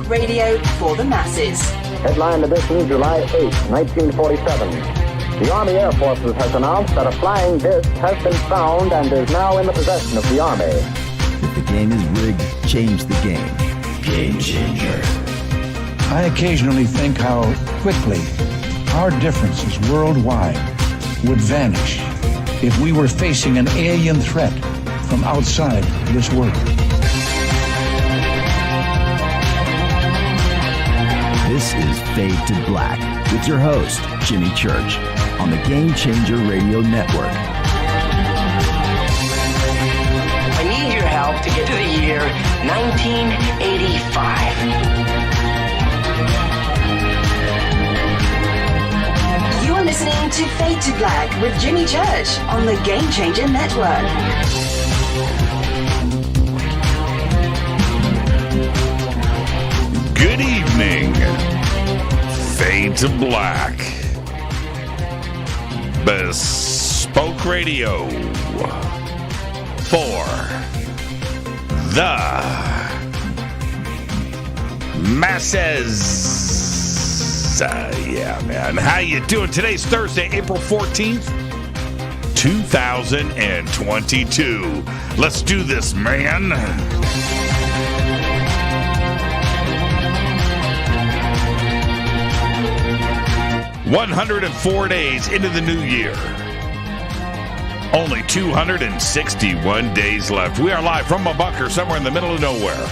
Talk radio for the masses. Headline edition, July 8, 1947. The Army Air Forces has announced that a flying disc has been found and is now in the possession of the Army. If the game is rigged, change the game. Game changer. I occasionally think how quickly our differences worldwide would vanish if we were facing an alien threat from outside this world. This is Fade to Black with your host, Jimmy Church, on the Game Changer Radio Network. I need your help to get to the year 1985. You're listening to Fade to Black with Jimmy Church on the Game Changer Network. Good evening. Fade to Black. Bespoke Radio for the masses. Yeah, man. How you doing? Today's Thursday, April 14th, 2022. Let's do this, man. "104 days into the new year. Only 261 days left. We are live from a bunker somewhere in the middle of nowhere.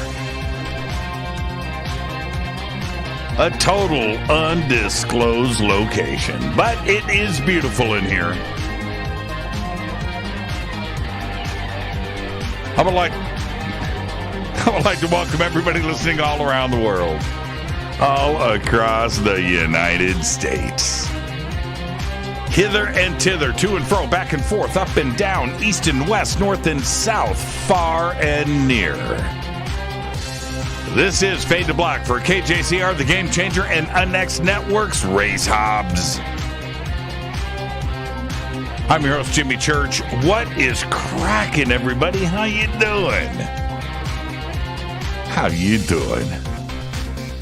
A total undisclosed location. But it is beautiful in here. I would like to welcome everybody listening all around the world. All across the United States. Hither and thither, to and fro, back and forth, up and down, east and west, north and south, far and near. This is Fade to Black for KJCR, the Game Changer, and Unnext Network's Race Hobbs. I'm your host, Jimmy Church. What is cracking, everybody? How you doing? How you doing?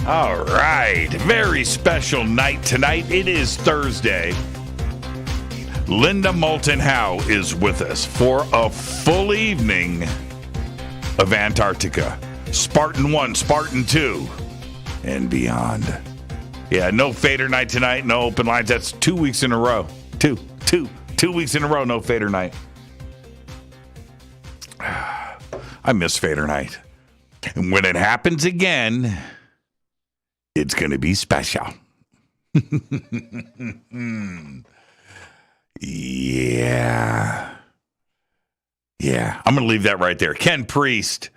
All right, very special night tonight. It is Thursday. Linda Moulton Howe is with us for a full evening of Antarctica. Spartan 1, Spartan 2, and beyond. Yeah, no fader night tonight, no open lines. That's 2 weeks in a row. Two weeks in a row, no fader night. I miss fader night. And when it happens again, it's going to be special. Yeah. I'm going to leave that right there. Ken Priest.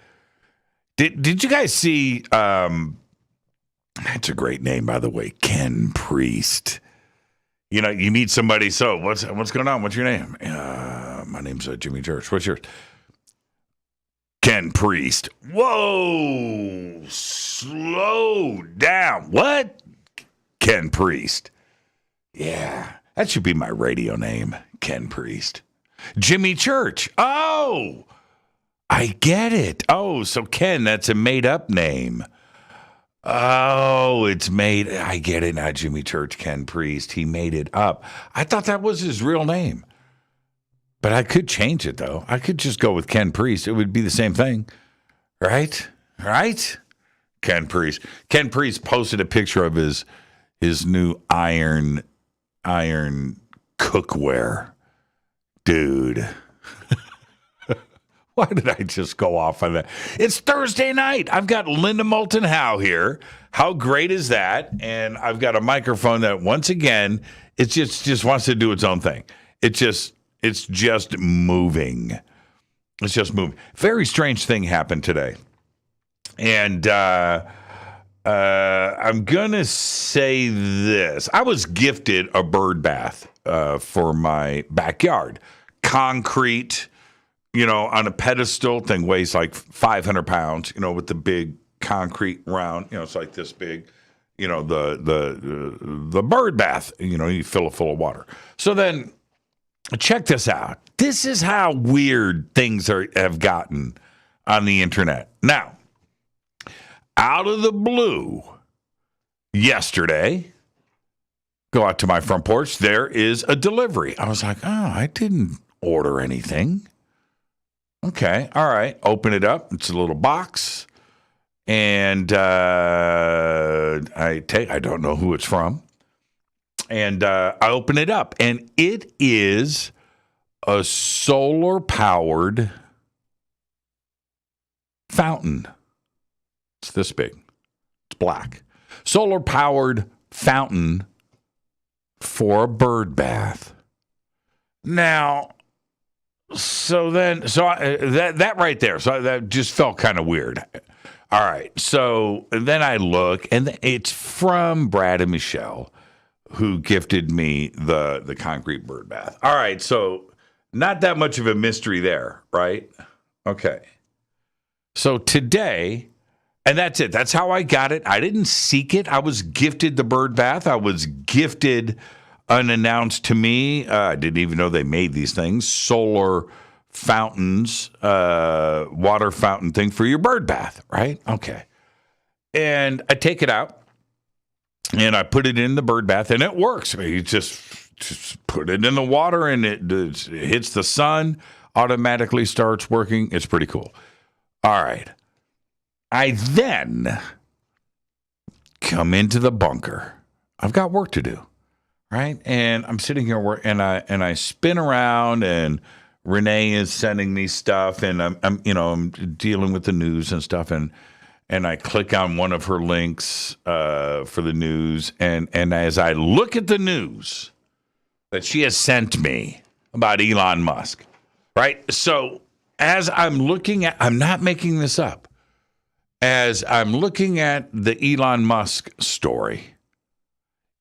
Did you guys see, that's a great name, by the way, Ken Priest. You know, you meet somebody, so what's going on? What's your name? My name's Jimmy Church. What's yours? Ken Priest. Whoa, slow down. What? Ken Priest. Yeah, that should be my radio name, Ken Priest. Jimmy Church. Oh, I get it. Oh, so Ken, that's a made-up name. Oh, it's made. I get it now, Jimmy Church, Ken Priest. He made it up. I thought that was his real name. But I could change it, though. I could just go with Ken Priest. It would be the same thing. Right? Ken Priest. Ken Priest posted a picture of his new iron cookware. Dude. Why did I just go off on that? It's Thursday night. I've got Linda Moulton Howe here. How great is that? And I've got a microphone that, once again, it just wants to do its own thing. It's just moving. It's just moving. Very strange thing happened today. And I'm going to say this. I was gifted a bird bath for my backyard. Concrete, on a pedestal. Thing weighs like 500 pounds, with the big concrete round. It's like this big, the bird bath, you fill it full of water. So then check this out. This is how weird things have gotten on the internet. Now, out of the blue, yesterday, go out to my front porch, there is a delivery. I was like, oh, I didn't order anything. Okay, all right. Open it up. It's a little box. And I don't know who it's from. And I open it up. And it is a solar-powered fountain. It's this big. It's black. Solar-powered fountain for a bird bath. Now, that right there, so that just felt kind of weird. All right, so then I look, and it's from Brad and Michelle, who gifted me the concrete bird bath. All right, so not that much of a mystery there, right? Okay. So today, and that's it. That's how I got it. I didn't seek it. I was gifted the bird bath. I was gifted, unannounced to me. I didn't even know they made these things. Solar fountains, water fountain thing for your bird bath, right? Okay. And I take it out, and I put it in the bird bath, and it works. You just put it in the water, and it hits the sun, automatically starts working. It's pretty cool. All right. I then come into the bunker. I've got work to do, right? And I'm sitting here and I spin around, and Renee is sending me stuff, and I'm dealing with the news and stuff, and I click on one of her links for the news, and as I look at the news that she has sent me about Elon Musk, right? So as I'm looking at, I'm not making this up. As I'm looking at the Elon Musk story,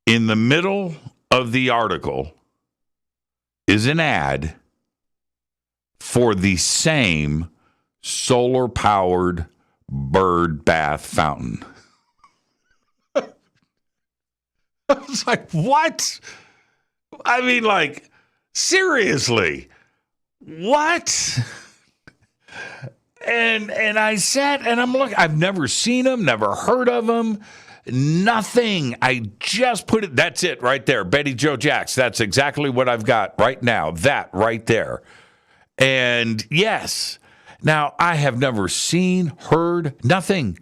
in the middle of the article is an ad for the same solar-powered bird bath fountain. I was like, what? I mean, like, seriously, what? And I sat and I'm looking. I've never seen them, never heard of them, nothing. I just put it. That's it right there. Betty Joe Jacks. That's exactly what I've got right now. That right there. And yes, now I have never seen, heard, nothing.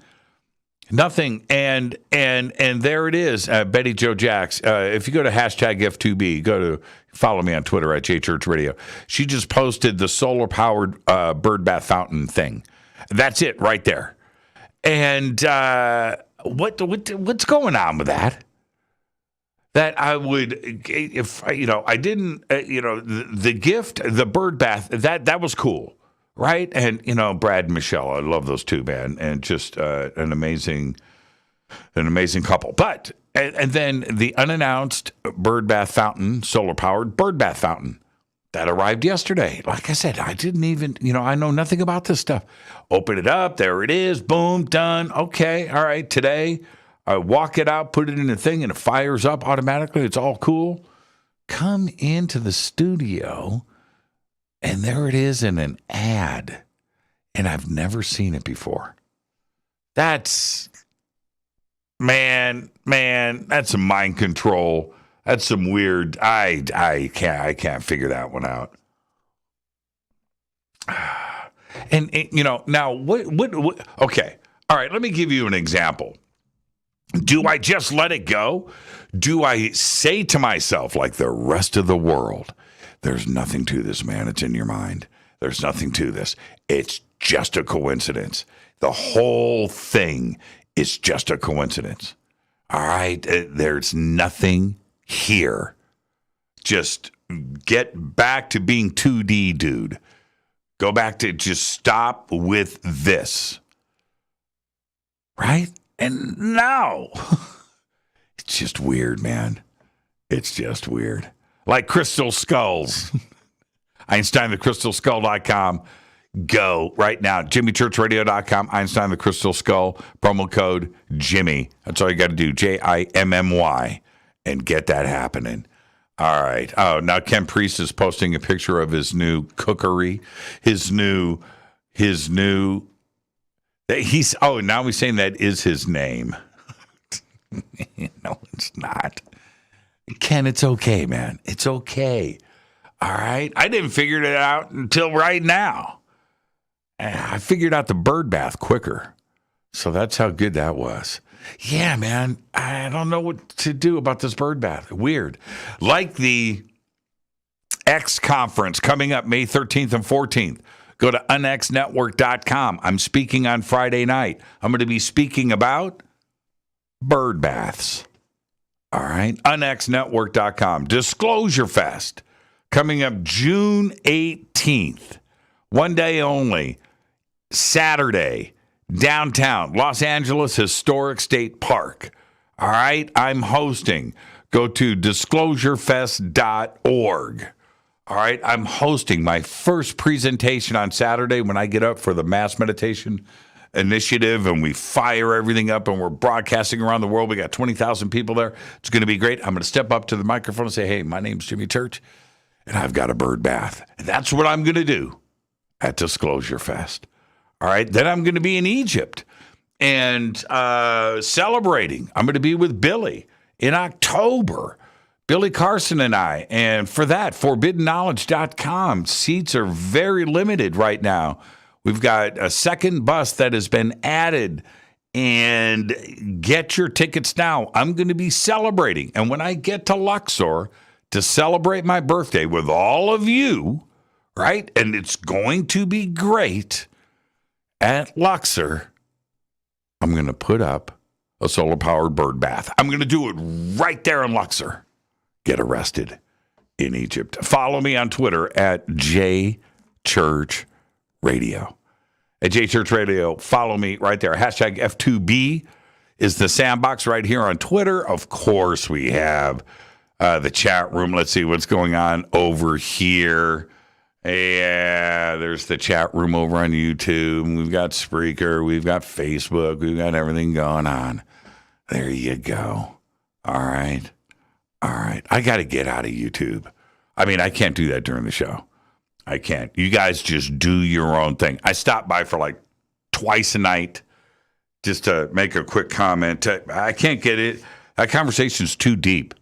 And there it is. Betty Joe Jacks. If you go to hashtag F2B, follow me on Twitter at JChurchRadio. She just posted the solar-powered bird bath fountain thing. That's it right there. And what's going on with that? That I would, if I didn't, the gift, the bird bath, that was cool, right? And Brad and Michelle, I love those two, man, and just an amazing couple. But and then the unannounced bird bath fountain, solar powered bird bath fountain, that arrived yesterday. Like I said, I didn't even, I know nothing about this stuff. Open it up, there it is, boom, done. Okay, all right, today. I walk it out, put it in a thing, and it fires up automatically. It's all cool. Come into the studio, and there it is in an ad. And I've never seen it before. That's, man, that's some mind control. That's some weird, I can't figure that one out. And now, what, okay. All right, let me give you an example. Do I just let it go? Do I say to myself, like the rest of the world, there's nothing to this, man. It's in your mind. There's nothing to this. It's just a coincidence. The whole thing is just a coincidence. All right? There's nothing here. Just get back to being 2D, dude. Go back to just stop with this. Right? And now, it's just weird, man. It's just weird. Like crystal skulls. EinsteinTheCrystalSkull.com. Go right now. JimmyChurchRadio.com. Einstein the Crystal Skull. Promo code Jimmy. That's all you got to do. JIMMY. And get that happening. All right. Oh, now Ken Priest is posting a picture of his new cookery. His new Now he's saying that is his name. No, it's not. Ken, it's okay, man. It's okay. All right. I didn't figure it out until right now. I figured out the bird bath quicker. So that's how good that was. Yeah, man. I don't know what to do about this bird bath. Weird. Like the X conference coming up May 13th and 14th. Go to unxnetwork.com. I'm speaking on Friday night. I'm going to be speaking about bird baths. All right. unxnetwork.com. Disclosure Fest coming up June 18th. One day only. Saturday. Downtown Los Angeles Historic State Park. All right. I'm hosting. Go to disclosurefest.org. All right, I'm hosting my first presentation on Saturday when I get up for the Mass Meditation Initiative and we fire everything up and we're broadcasting around the world. We got 20,000 people there. It's going to be great. I'm going to step up to the microphone and say, hey, my name's Jimmy Church, and I've got a bird bath. And that's what I'm going to do at Disclosure Fest. All right, then I'm going to be in Egypt and celebrating. I'm going to be with Billy in October. Billy Carson and I, and for that, ForbiddenKnowledge.com. Seats are very limited right now. We've got a second bus that has been added, and get your tickets now. I'm going to be celebrating, and when I get to Luxor to celebrate my birthday with all of you, right, and it's going to be great at Luxor, I'm going to put up a solar-powered bird bath. I'm going to do it right there in Luxor. Get arrested in Egypt. Follow me on Twitter at JChurchRadio. At JChurchRadio, follow me right there. Hashtag F2B is the sandbox right here on Twitter. Of course, we have the chat room. Let's see what's going on over here. Yeah, there's the chat room over on YouTube. We've got Spreaker. We've got Facebook. We've got everything going on. There you go. All right. All right. I got to get out of YouTube. I mean, I can't do that during the show. I can't. You guys just do your own thing. I stop by for like twice a night just to make a quick comment. I can't get it. That conversation's too deep.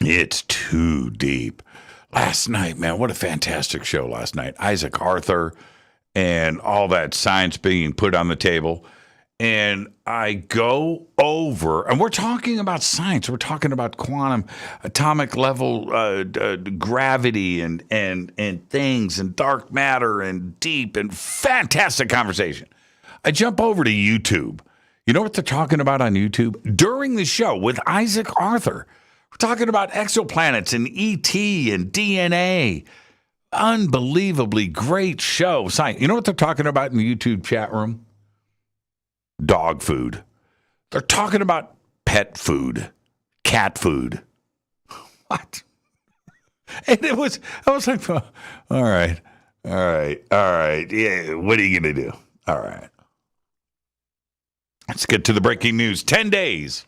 It's too deep. Last night, man, what a fantastic show last night. Isaac Arthur and all that science being put on the table. And I go over, and we're talking about science. We're talking about quantum, atomic level gravity and things and dark matter and deep and fantastic conversation. I jump over to YouTube. You know what they're talking about on YouTube? During the show with Isaac Arthur, we're talking about exoplanets and ET and DNA. Unbelievably great show. Science. You know what they're talking about in the YouTube chat room? Dog food. They're talking about pet food, cat food. What? And I was like, all right. Yeah, what are you going to do? All right. Let's get to the breaking news. 10 days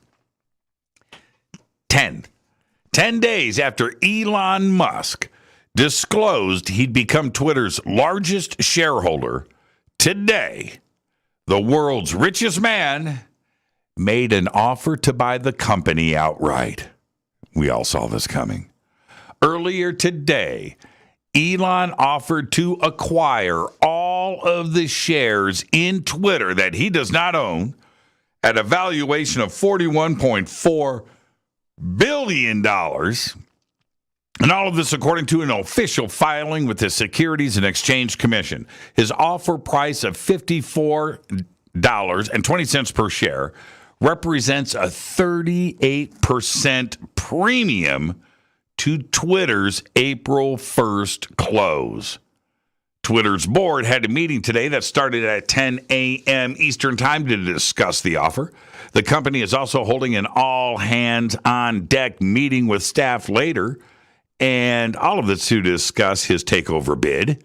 after Elon Musk disclosed he'd become Twitter's largest shareholder, today, the world's richest man made an offer to buy the company outright. We all saw this coming. Earlier today, Elon offered to acquire all of the shares in Twitter that he does not own at a valuation of $41.4 billion. And all of this according to an official filing with the Securities and Exchange Commission. His offer price of $54.20 per share represents a 38% premium to Twitter's April 1st close. Twitter's board had a meeting today that started at 10 a.m. Eastern Time to discuss the offer. The company is also holding an all-hands-on-deck meeting with staff later, and all of this to discuss his takeover bid.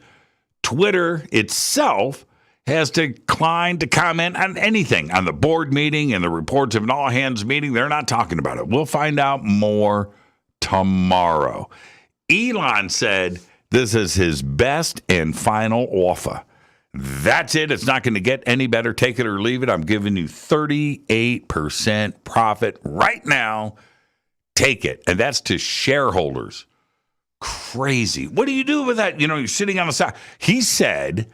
Twitter itself has declined to comment on anything on the board meeting and the reports of an all-hands meeting. They're not talking about it. We'll find out more tomorrow. Elon said this is his best and final offer. That's it. It's not going to get any better. Take it or leave it. I'm giving you 38% profit right now. Take it. And that's to shareholders. Crazy. What do you do with that? You're sitting on the side. He said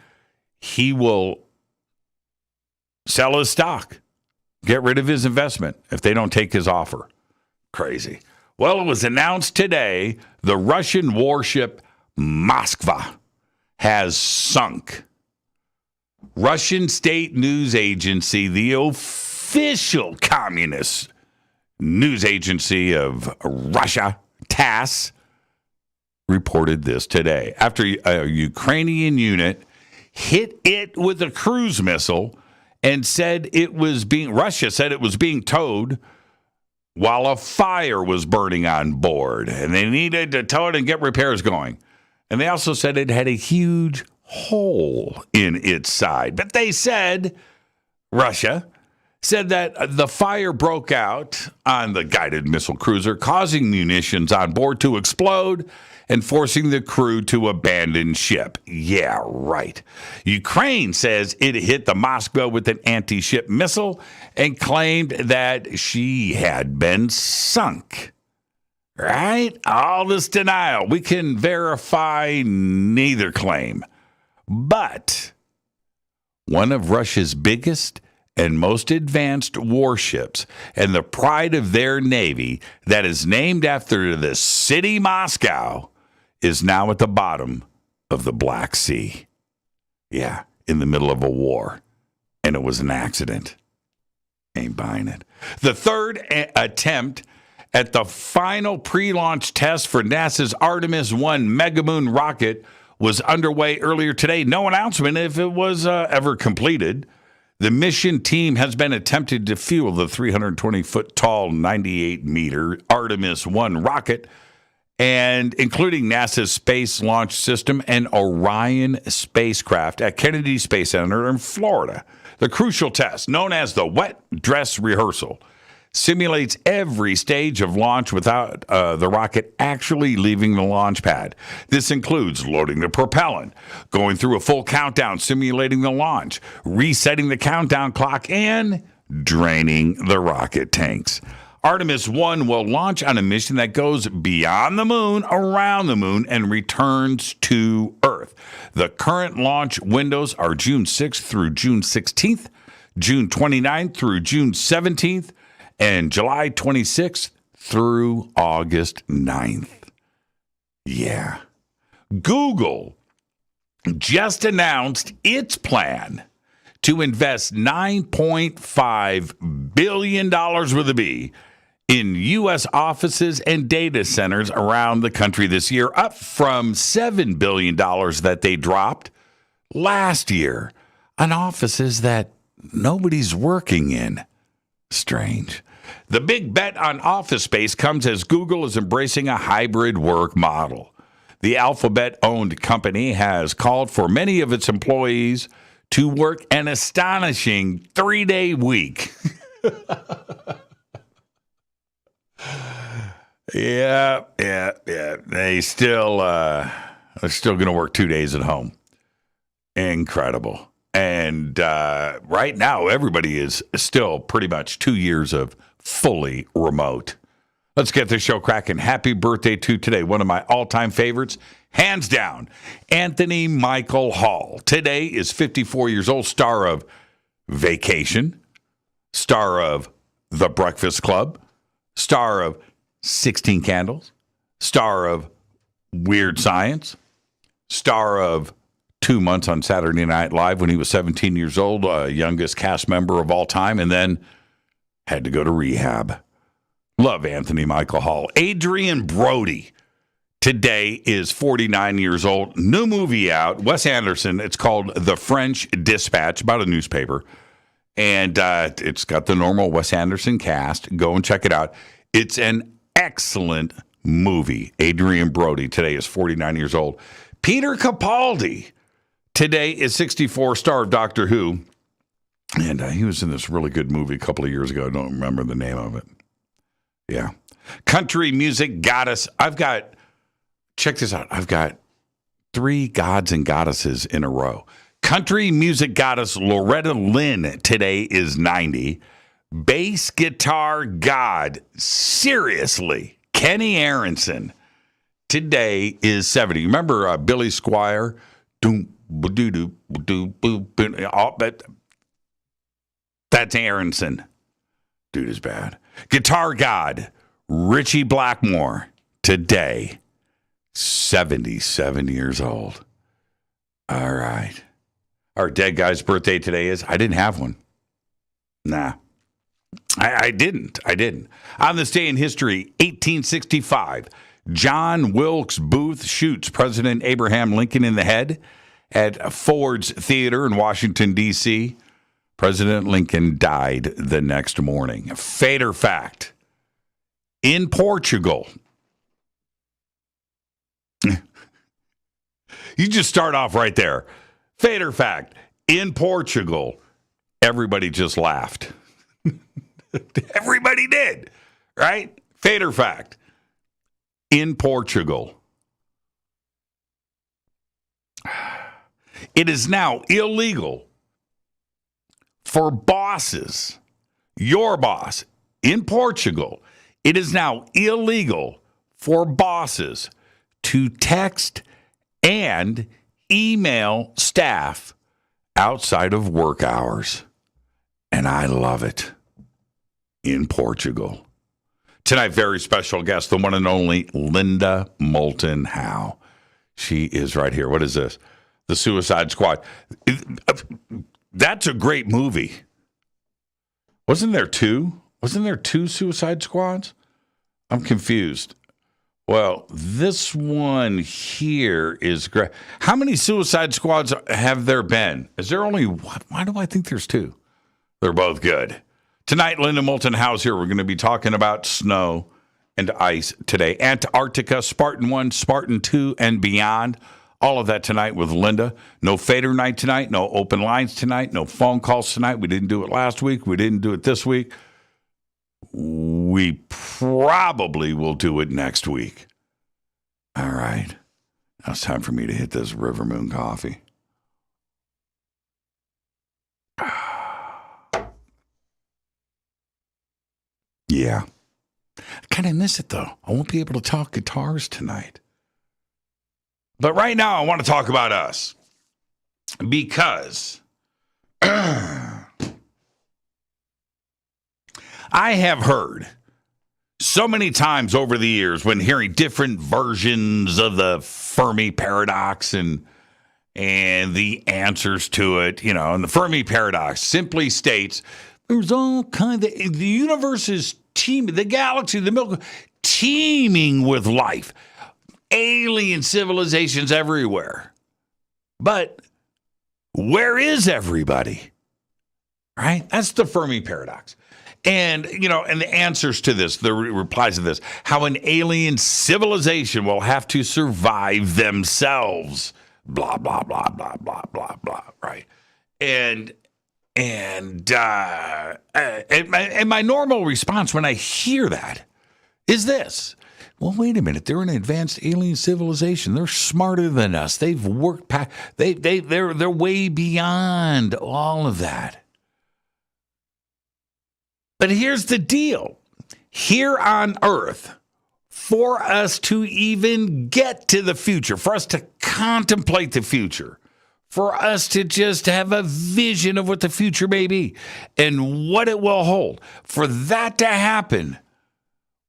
he will sell his stock, get rid of his investment if they don't take his offer. Crazy. Well, it was announced today the Russian warship Moskva has sunk. Russian state news agency, the official communist news agency of Russia, TASS, reported this today. After a Ukrainian unit hit it with a cruise missile and Russia said it was being towed while a fire was burning on board. And they needed to tow it and get repairs going. And they also said it had a huge hole in its side. But they said, Russia said that the fire broke out on the guided missile cruiser, causing munitions on board to explode and forcing the crew to abandon ship. Yeah, right. Ukraine says it hit the Moskva with an anti-ship missile and claimed that she had been sunk. Right? All this denial. We can verify neither claim. But one of Russia's biggest and most advanced warships and the pride of their navy that is named after the city Moscow is now at the bottom of the Black Sea. Yeah, in the middle of a war. And it was an accident. Ain't buying it. The third attempt at the final pre-launch test for NASA's Artemis 1 megamoon rocket was underway earlier today. No announcement if it was ever completed. The mission team has been attempting to fuel the 320-foot tall, 98-meter Artemis 1 rocket, and including NASA's Space Launch System and Orion spacecraft at Kennedy Space Center in Florida. The crucial test, known as the wet dress rehearsal, simulates every stage of launch without the rocket actually leaving the launch pad. This includes loading the propellant, going through a full countdown simulating the launch, resetting the countdown clock, and draining the rocket tanks. Artemis 1 will launch on a mission that goes beyond the moon, around the moon, and returns to Earth. The current launch windows are June 6th through June 16th, June 29th through June 17th, and July 26th through August 9th. Yeah. Google just announced its plan to invest $9.5 billion with a B in U.S. offices and data centers around the country this year, up from $7 billion that they dropped last year on offices that nobody's working in. Strange. The big bet on office space comes as Google is embracing a hybrid work model. The Alphabet-owned company has called for many of its employees to work an astonishing 3-day week. Yeah. They're still going to work 2 days at home. Incredible. And right now, everybody is still pretty much 2 years of fully remote. Let's get this show cracking. Happy birthday to today. One of my all-time favorites, hands down, Anthony Michael Hall. Today is 54 years old, star of Vacation, star of The Breakfast Club, star of 16 Candles, star of Weird Science, star of 2 months on Saturday Night Live when he was 17 years old, youngest cast member of all time, and then had to go to rehab. Love Anthony Michael Hall. Adrian Brody today is 49 years old. New movie out. Wes Anderson. It's called The French Dispatch, about a newspaper. And it's got the normal Wes Anderson cast. Go and check it out. It's an excellent movie. Adrian Brody today is 49 years old. Peter Capaldi today is 64, star of Doctor Who. And he was in this really good movie a couple of years ago. I don't remember the name of it. Yeah. Country music goddess. Check this out. I've got 3 gods and goddesses in a row. Country music goddess Loretta Lynn today is 90. Bass guitar god, seriously, Kenny Aronson today is 70. Remember Billy Squire? That's Aronson. Dude is bad. Guitar god Richie Blackmore today, 77 years old. All right. Our dead guy's birthday today is, I didn't have one. Nah. I didn't. On this day in history, 1865, John Wilkes Booth shoots President Abraham Lincoln in the head at Ford's Theater in Washington, D.C. President Lincoln died the next morning. Fate or fact, in Portugal, you just start off right there. Fate or fact, in Portugal, everybody just laughed. Everybody did, right? Fate or fact, in Portugal, it is now illegal for bosses, your boss in Portugal, it is now illegal for bosses to text and email staff outside of work hours. And I love it. In Portugal. Tonight, very special guest, the one and only Linda Moulton Howe. She is right here. What is this? The Suicide Squad. That's a great movie. Wasn't there two? Wasn't there two Suicide Squads? I'm confused. Well, this one here is great. How many Suicide Squads have there been? Is there only one? Why do I think there's two? They're both good. Tonight, Linda Moulton Howe's here. We're going to be talking about snow and ice today. Antarctica, Spartan 1, Spartan 2, and beyond. All of that tonight with Linda. No fader night tonight. No open lines tonight. No phone calls tonight. We didn't do it last week. We didn't do it this week. We probably will do it next week. All right. Now it's time for me to hit this River Moon coffee. Yeah. I kind of miss it, though. I won't be able to talk guitars tonight. But right now, I want to talk about us. Because I have heard so many times over the years when hearing different versions of the Fermi paradox and the answers to it, you know, and the Fermi paradox simply states there's all kind of, the universe is teeming, the galaxy, the Milky Way, teeming with life, alien civilizations everywhere. But where is everybody? Right? That's the Fermi paradox. And, you know, and the answers to this, the replies to this, how an alien civilization will have to survive themselves. Blah, blah, blah, blah, blah, blah, blah, right? And my normal response when I hear that is this. Well, wait a minute. They're an advanced alien civilization. They're smarter than us. They've worked past, they're way beyond all of that. But here's the deal. Here on Earth, for us to even get to the future, for us to contemplate the future, for us to just have a vision of what the future may be and what it will hold, for that to happen,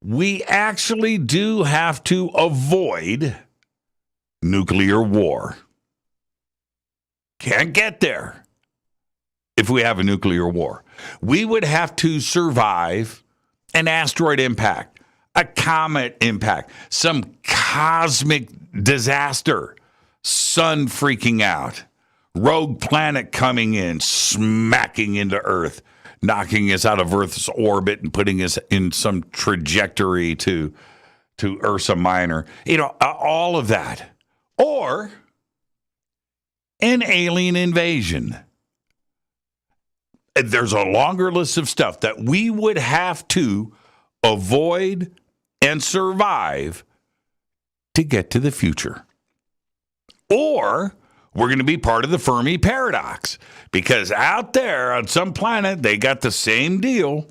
we actually do have to avoid nuclear war. Can't get there if we have a nuclear war. We would have to survive an asteroid impact, a comet impact, some cosmic disaster, sun freaking out, rogue planet coming in, smacking into Earth, knocking us out of Earth's orbit and putting us in some trajectory to Ursa Minor. You know, all of that. Or an alien invasion. There's a longer list of stuff that we would have to avoid and survive to get to the future. Or we're going to be part of the Fermi paradox, because out there on some planet, they got the same deal.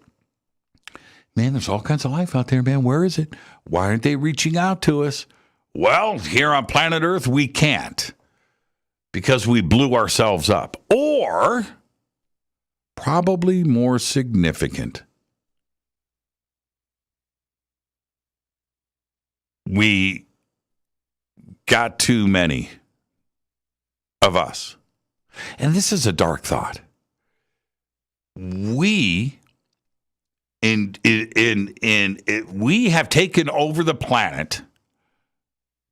Man, there's all kinds of life out there, man. Where is it? Why aren't they reaching out to us? Well, here on planet Earth, we can't, because we blew ourselves up. Or, probably more significant, we got too many of us. And this is a dark thought. We we have taken over the planet,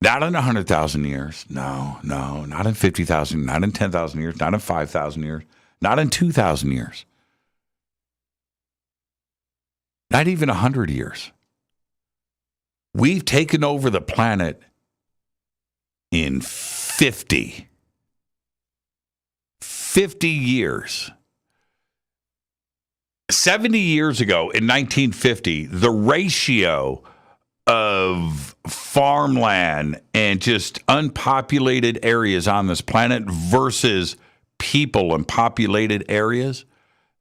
not in 100,000 years. No, not in 50,000, not in 10,000 years, not in 5,000 years, not in 2,000 years, not even 100 years. We've taken over the planet in 50 years. 70 years ago, in 1950, the ratio of farmland and just unpopulated areas on this planet versus people and populated areas,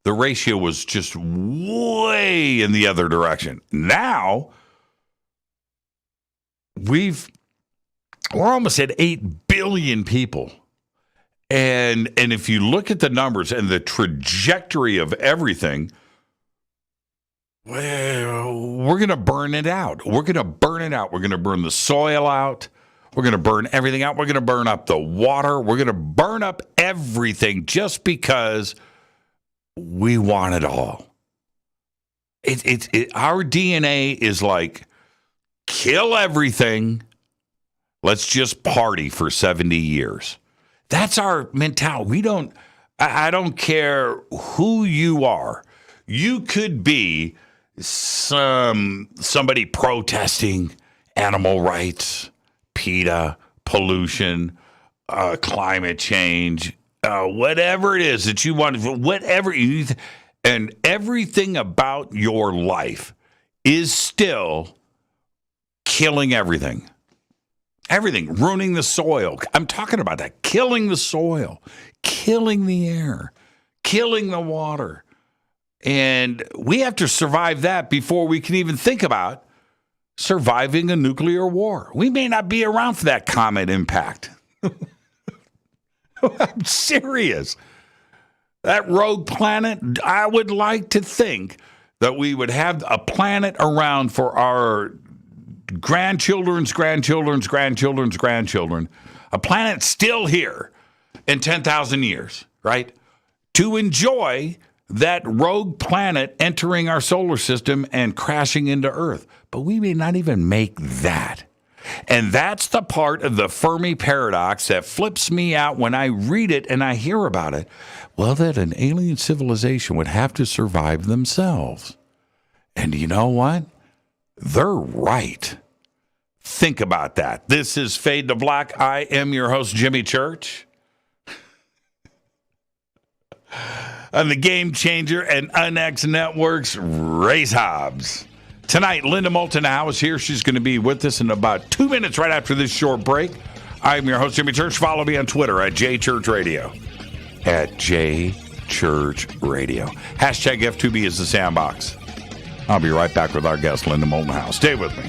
the ratio was just way in the other direction. Now, we're almost at 8 billion people. And if you look at the numbers and the trajectory of everything, well, we're going to burn it out. We're going to burn it out. We're going to burn the soil out. We're going to burn everything out. We're going to burn up the water. We're going to burn up everything just because we want it all. Our DNA is like, kill everything. Let's just party for 70 years. That's our mentality. I don't care who you are. You could be somebody protesting animal rights, PETA, pollution, climate change, whatever it is that you want, and everything about your life is still killing everything. Everything, ruining the soil. I'm talking about that. Killing the soil, killing the air, killing the water. And we have to survive that before we can even think about surviving a nuclear war. We may not be around for that comet impact. I'm serious. That rogue planet, I would like to think that we would have a planet around for our grandchildren's grandchildren's grandchildren's grandchildren, a planet still here in 10,000 years, right? To enjoy that rogue planet entering our solar system and crashing into Earth. But we may not even make that. And that's the part of the Fermi paradox that flips me out when I read it and I hear about it. Well, that an alien civilization would have to survive themselves. And you know what? They're right. Think about that. This is Fade to Black. I am your host, Jimmy Church. On the Game Changer and UNX Networks, Race Hobbs. Tonight, Linda Moulton Howe is here. She's going to be with us in about 2 minutes right after this short break. I'm your host, Jimmy Church. Follow me on Twitter at JChurchRadio. At JChurchRadio. Hashtag F2B is the sandbox. I'll be right back with our guest, Linda Moulton Howe. Stay with me.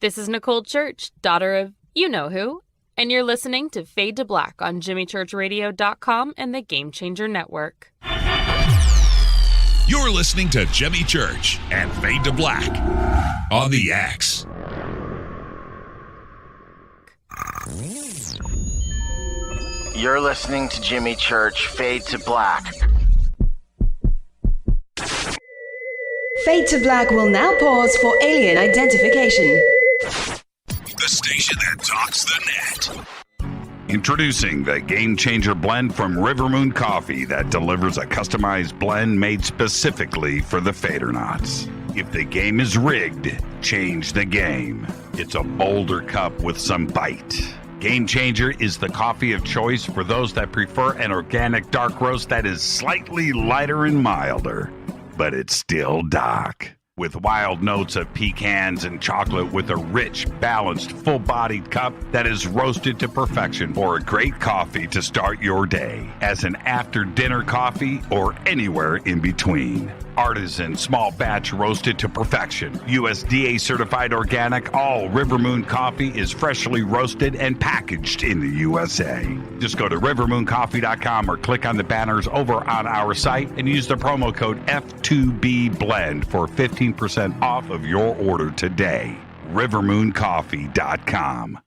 This is Nicole Church, daughter of you-know-who, and you're listening to Fade to Black on JimmyChurchRadio.com and the Game Changer Network. You're listening to Jimmy Church and Fade to Black on the X. You're listening to Jimmy Church, Fade to Black. Fade to Black will now pause for alien identification. The station that talks the net. Introducing the Game Changer blend from River Moon Coffee that delivers a customized blend made specifically for the Fadernauts. If the game is rigged, change the game. It's a bolder cup with some bite. Game Changer is the coffee of choice for those that prefer an organic dark roast that is slightly lighter and milder, but it's still dark. With wild notes of pecans and chocolate with a rich, balanced, full-bodied cup that is roasted to perfection for a great coffee to start your day, as an after-dinner coffee or anywhere in between. Artisan, small batch roasted to perfection. USDA certified organic, all River Moon coffee is freshly roasted and packaged in the USA. Just go to rivermooncoffee.com or click on the banners over on our site and use the promo code F2BBLEND for 15% off of your order today. rivermooncoffee.com.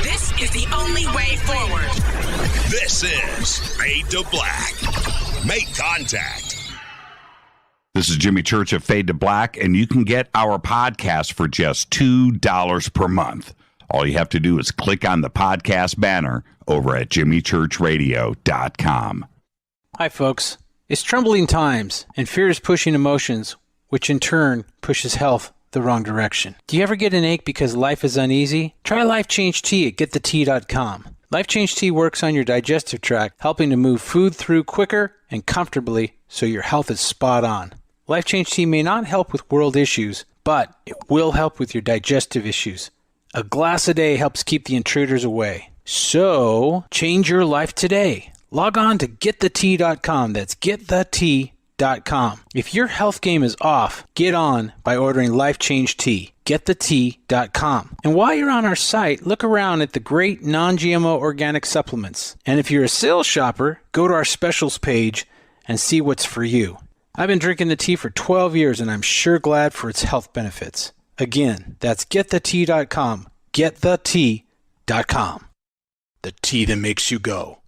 This is the only way forward. This is Fade to Black. Make contact. This is Jimmy Church of Fade to Black, and you can get our podcast for just $2 per month. All you have to do is click on the podcast banner over at jimmychurchradio.com. Hi, folks. It's troubling times, and fear is pushing emotions, which in turn pushes health the wrong direction. Do you ever get an ache because life is uneasy? Try Life Change Tea at getthetea.com. Life Change Tea works on your digestive tract, helping to move food through quicker and comfortably so your health is spot on. Life Change Tea may not help with world issues, but it will help with your digestive issues. A glass a day helps keep the intruders away. So, change your life today. Log on to getthetea.com. That's getthetea.com. If your health game is off, get on by ordering Life Change Tea. Getthetea.com. And while you're on our site, look around at the great non-GMO organic supplements. And if you're a sales shopper, go to our specials page and see what's for you. I've been drinking the tea for 12 years, and I'm sure glad for its health benefits. Again, that's getthetea.com. Getthetea.com. The tea that makes you go.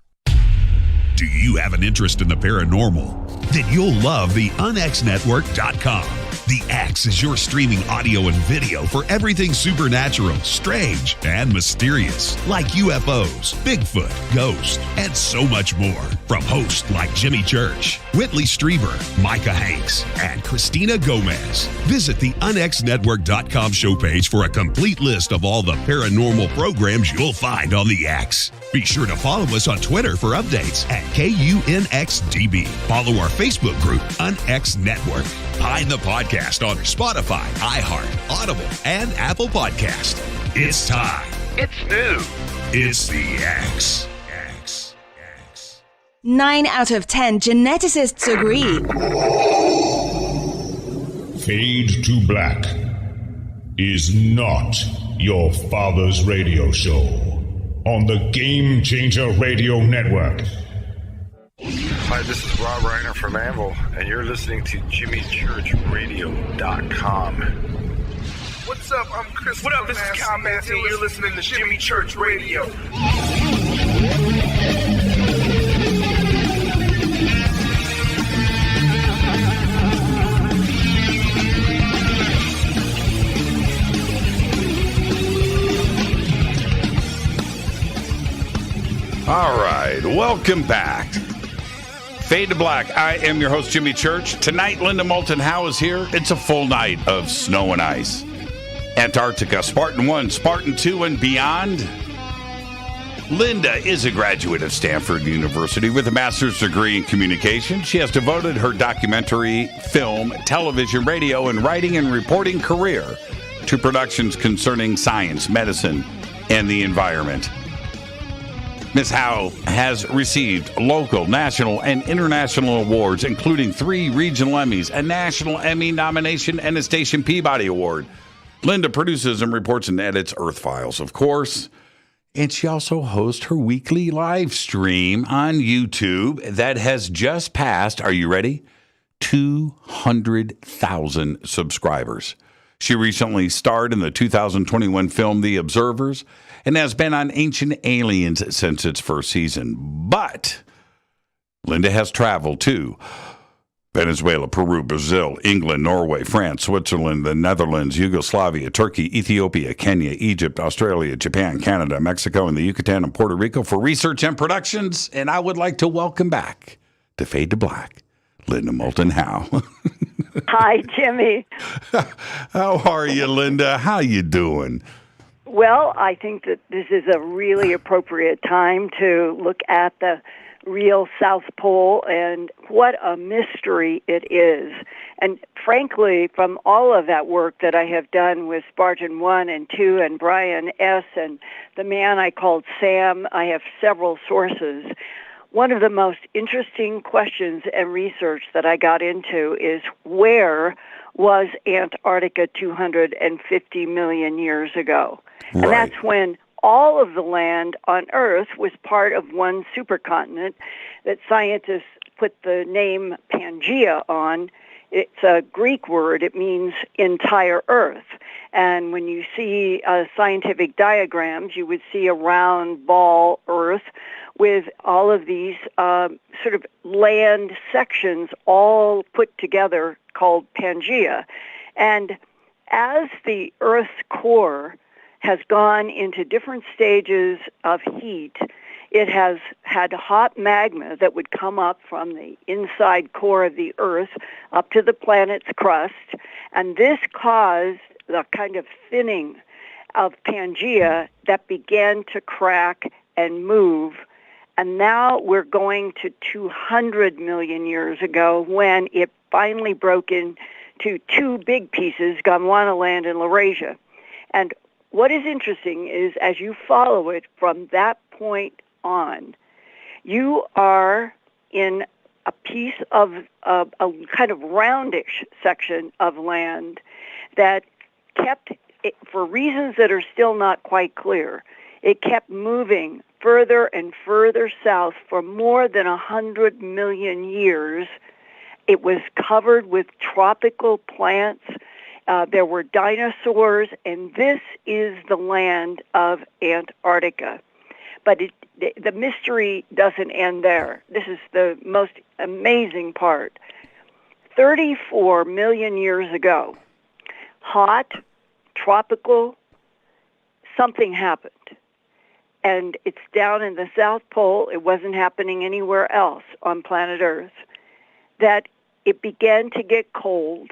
Do you have an interest in the paranormal? Then you'll love the unxnetwork.com. The X is your streaming audio and video for everything supernatural, strange, and mysterious, like UFOs, Bigfoot, ghosts, and so much more. From hosts like Jimmy Church, Whitley Strieber, Micah Hanks, and Christina Gomez. Visit the unxnetwork.com show page for a complete list of all the paranormal programs you'll find on the X. Be sure to follow us on Twitter for updates at KUNXDB. Follow our Facebook group, UnX Network. Find the podcast on Spotify, iHeart, Audible, and Apple Podcast. It's time. It's new. It's the X. 9 out of 10 geneticists agree. Fade to Black is not your father's radio show on the Game Changer Radio Network. Hi, this is Rob Reiner from Anvil, and you're listening to JimmyChurchRadio.com. What's up? I'm Chris. What up? This is Kyle Massey, and you're listening to Jimmy Church Radio. All right, welcome back. Fade to Black. I am your host, Jimmy Church. Tonight, Linda Moulton Howe is here. It's a full night of snow and ice. Antarctica, Spartan 1, Spartan 2, and beyond. Linda is a graduate of Stanford University with a master's degree in communication. She has devoted her documentary, film, television, radio, and writing and reporting career to productions concerning science, medicine, and the environment. Ms. Howe has received local, national, and international awards, including 3 regional Emmys, a national Emmy nomination, and a Station Peabody Award. Linda produces and reports and edits Earth Files, of course. And she also hosts her weekly live stream on YouTube that has just passed, are you ready? 200,000 subscribers. She recently starred in the 2021 film The Observers and has been on Ancient Aliens since its first season. But Linda has traveled to Venezuela, Peru, Brazil, England, Norway, France, Switzerland, the Netherlands, Yugoslavia, Turkey, Ethiopia, Kenya, Egypt, Australia, Japan, Canada, Mexico, and the Yucatan and Puerto Rico for research and productions. And I would like to welcome back to Fade to Black, Linda Moulton Howe. Hi, Jimmy. How are you, Linda? How you doing? Well, I think that this is a really appropriate time to look at the real South Pole and what a mystery it is. And frankly, from all of that work that I have done with Spartan 1 and 2 and Brian S. and the man I called Sam, I have several sources. One of the most interesting questions and research that I got into is where was Antarctica 250 million years ago? Right. And that's when all of the land on Earth was part of one supercontinent that scientists put the name Pangaea on. It's a Greek word. It means entire Earth. And when you see scientific diagrams, you would see a round ball Earth with all of these sort of land sections all put together called Pangaea. And as the Earth's core has gone into different stages of heat, it has had hot magma that would come up from the inside core of the Earth up to the planet's crust, and this caused the kind of thinning of Pangaea that began to crack and move. And now we're going to 200 million years ago when it finally broke into two big pieces, Gondwanaland and Laurasia. And what is interesting is as you follow it from that point on, you are in a piece of a kind of roundish section of land that kept, for reasons that are still not quite clear, it kept moving further and further south for more than 100 million years. It was covered with tropical plants. There were dinosaurs, and this is the land of Antarctica. But the mystery doesn't end there. This is the most amazing part. 34 million years ago, hot, tropical, something happened. And it's down in the South Pole. It wasn't happening anywhere else on planet Earth. That it began to get cold,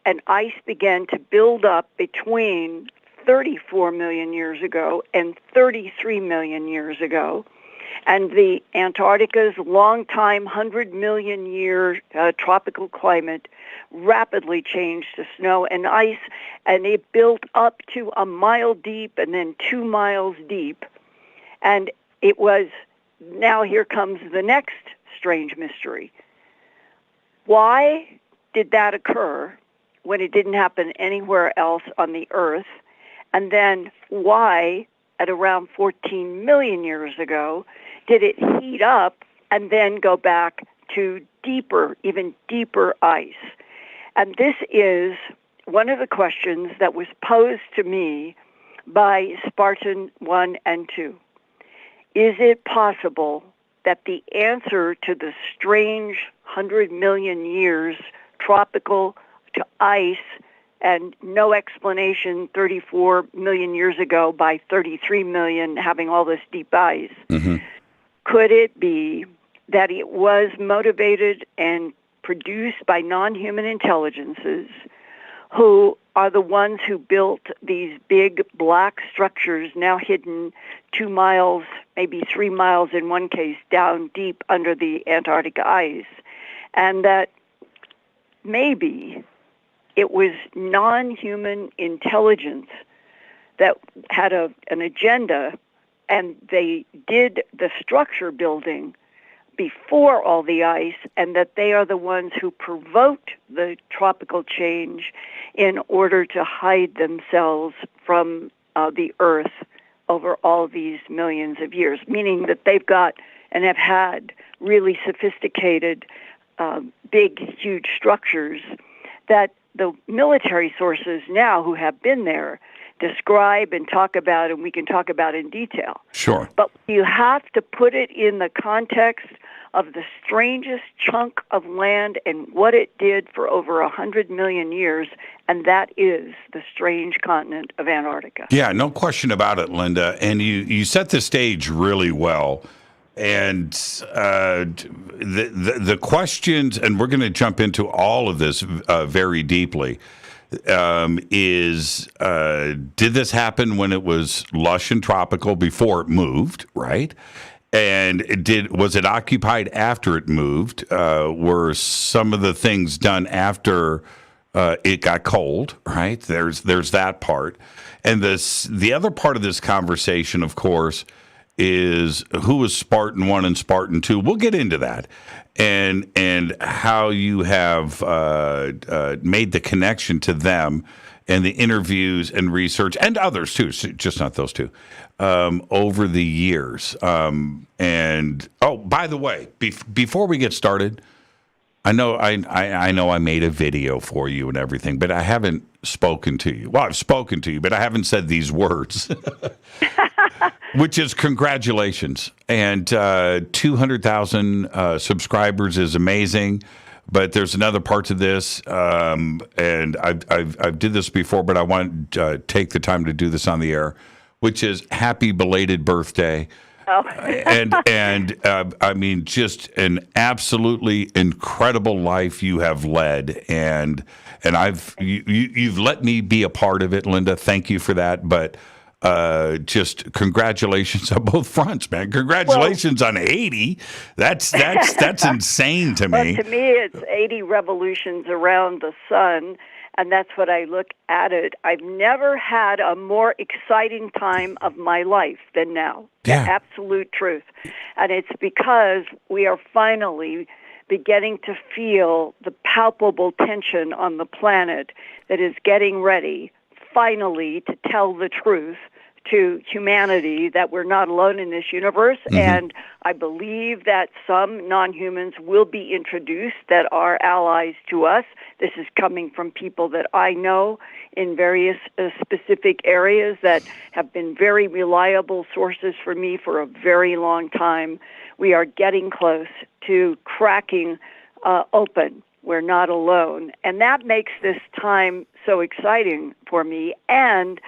and ice began to build up between 34 million years ago and 33 million years ago. And the Antarctica's long-time 100 million year tropical climate rapidly changed to snow and ice, and it built up to a mile deep and then 2 miles deep. And it was, now here comes the next strange mystery. Why did that occur when it didn't happen anywhere else on the Earth? And then why, at around 14 million years ago, did it heat up and then go back to deeper, even deeper ice? And this is one of the questions that was posed to me by Spartan 1 and 2. Is it possible that the answer to the strange 100 million years tropical to ice and no explanation 34 million years ago by 33 million having all this deep ice, could it be that it was motivated and produced by non-human intelligences who are the ones who built these big black structures now hidden 2 miles, maybe 3 miles in one case, down deep under the Antarctic ice, and that maybe it was non-human intelligence that had an agenda, and they did the structure building before all the ice, and that they are the ones who provoked the tropical change in order to hide themselves from the Earth over all these millions of years, meaning that they've got and have had really sophisticated, big, huge structures that the military sources now who have been there describe and talk about, and we can talk about in detail. Sure. But you have to put it in the context of the strangest chunk of land and what it did for over 100 million years, and that is the strange continent of Antarctica. Yeah, no question about it, Linda. And you set the stage really well. And the questions, and we're going to jump into all of this very deeply, is did this happen when it was lush and tropical before it moved, right? And was it occupied after it moved? Were some of the things done after it got cold, right? There's that part. And the other part of this conversation, of course, is who was Spartan 1 and Spartan 2. We'll get into that. And how you have made the connection to them and the interviews and research and others too, just not those two, over the years. And by the way, before we get started, I know I made a video for you and everything, but I haven't spoken to you. Well, I've spoken to you, but I haven't said these words. Which is congratulations. And 200,000 subscribers is amazing. But there's another part to this, and I've did this before, but I want to take the time to do this on the air, which is happy belated birthday. Oh. and I mean, just an absolutely incredible life you have led, and you've let me be a part of it, Linda. Thank you for that. But just congratulations on both fronts, man. Congratulations on 80. That's insane to me. Well, to me, it's 80 revolutions around the sun, and that's what I look at it. I've never had a more exciting time of my life than now. Yeah. The absolute truth. And it's because we are finally beginning to feel the palpable tension on the planet that is getting ready, finally, to tell the truth to humanity that we're not alone in this universe. Mm-hmm. And I believe that some non-humans will be introduced that are allies to us. This is coming from people that I know in various specific areas that have been very reliable sources for me for a very long time. We are getting close to cracking open. We're not alone. And that makes this time so exciting for me. And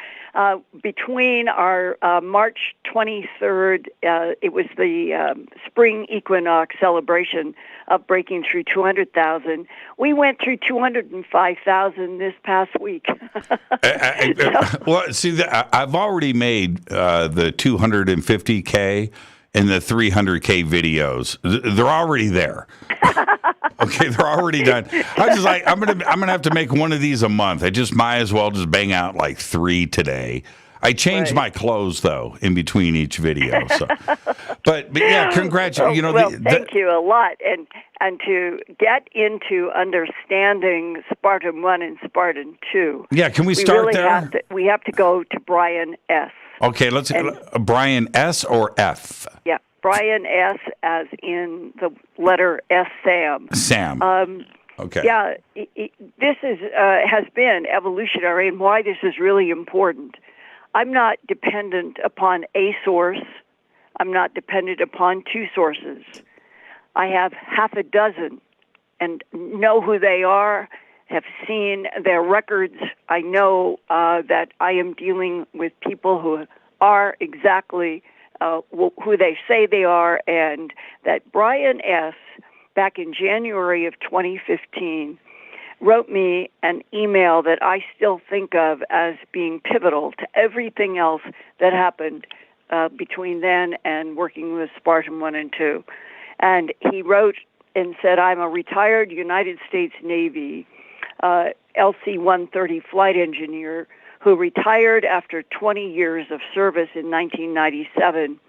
between our March 23rd, it was the spring equinox celebration of breaking through 200,000. We went through 205,000 this past week. Well, see, I've already made the 250K and the 300K videos. They're already there. Okay, they're already done. I was just like, I'm gonna have to make one of these a month. I just might as well just bang out like 3 today. I changed my clothes though in between each video. So, but yeah, congratulations. Thank you a lot, and to get into understanding Spartan 1 and Spartan 2. Yeah, can we start there? We have to go to Brian S. Okay, let's Brian S. or F. Yeah. Brian S. as in the letter S. Sam. Sam. Okay. Yeah, this has been evolutionary, and why this is really important. I'm not dependent upon a source. I'm not dependent upon 2 sources. I have half a dozen and know who they are, have seen their records. I know that I am dealing with people who are exactly who they say they are, and that Brian S., back in January of 2015, wrote me an email that I still think of as being pivotal to everything else that happened between then and working with Spartan 1 and 2. And he wrote and said, I'm a retired United States Navy LC-130 flight engineer who retired after 20 years of service in 1997.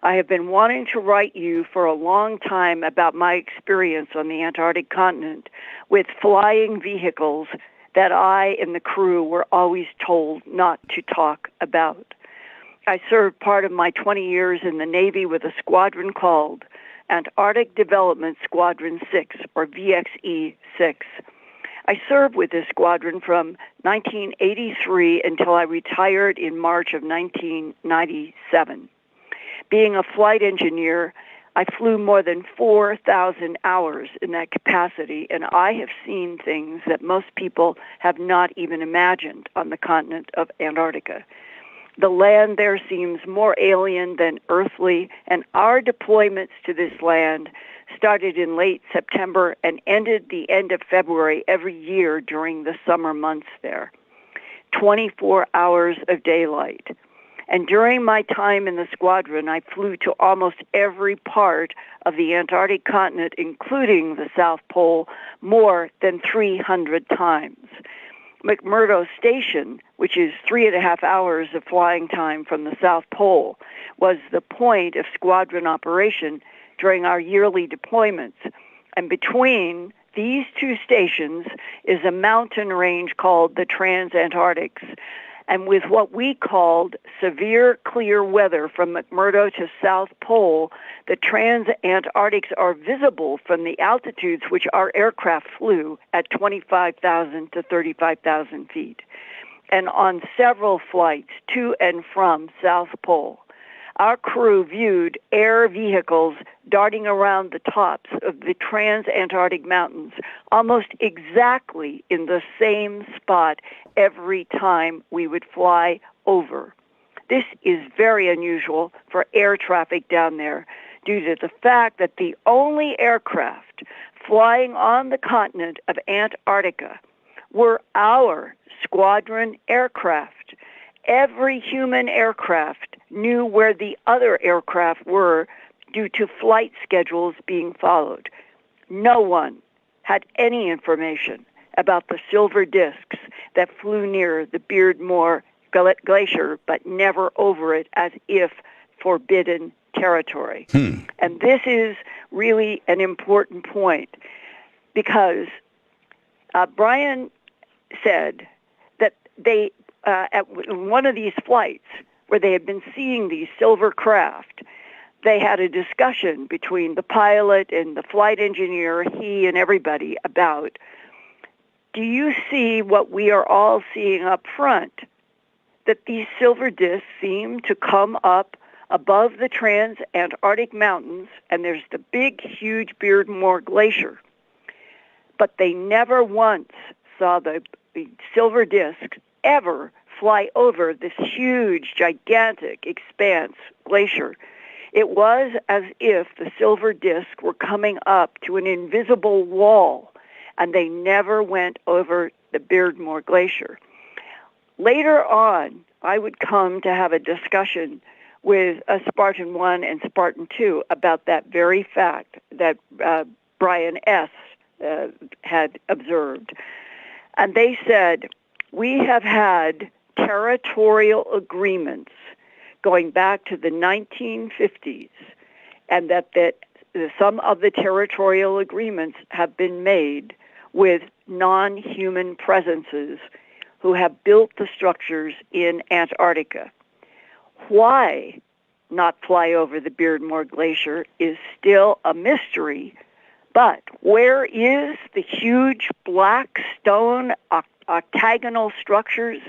I have been wanting to write you for a long time about my experience on the Antarctic continent with flying vehicles that I and the crew were always told not to talk about. I served part of my 20 years in the Navy with a squadron called Antarctic Development Squadron 6, or VXE-6. I served with this squadron from 1983 until I retired in March of 1997. Being a flight engineer, I flew more than 4,000 hours in that capacity, and I have seen things that most people have not even imagined on the continent of Antarctica. The land there seems more alien than earthly, and our deployments to this land started in late September and ended the end of February every year during the summer months there. 24 hours of daylight. And during my time in the squadron, I flew to almost every part of the Antarctic continent, including the South Pole, more than 300 times. McMurdo Station, which is 3.5 hours of flying time from the South Pole, was the point of squadron operation during our yearly deployments. And between these two stations is a mountain range called the Transantarctics. And with what we called severe clear weather from McMurdo to South Pole, the Transantarctics are visible from the altitudes which our aircraft flew at 25,000 to 35,000 feet. And on several flights to and from South Pole, our crew viewed air vehicles darting around the tops of the Transantarctic mountains almost exactly in the same spot every time we would fly over. This is very unusual for air traffic down there due to the fact that the only aircraft flying on the continent of Antarctica were our squadron aircraft. Every human aircraft knew where the other aircraft were due to flight schedules being followed. No one had any information about the silver discs that flew near the Beardmore Glacier, but never over it, as if forbidden territory. And this is really an important point, because Brian said that they at one of these flights where they had been seeing these silver craft, they had a discussion between the pilot and the flight engineer, he and everybody, about, do you see what we are all seeing up front? That these silver discs seem to come up above the Transantarctic mountains, and there's the big, huge Beardmore Glacier. But they never once saw the silver discs ever fly over this huge, gigantic expanse glacier. It was as if the silver discs were coming up to an invisible wall, and they never went over the Beardmore Glacier. Later on, I would come to have a discussion with a Spartan 1 and Spartan 2 about that very fact that Brian S. had observed. And they said, we have had territorial agreements going back to the 1950s, and that some of the territorial agreements have been made with non-human presences who have built the structures in Antarctica. Why not fly over the Beardmore Glacier is still a mystery, but where is the huge black stone octagonal structures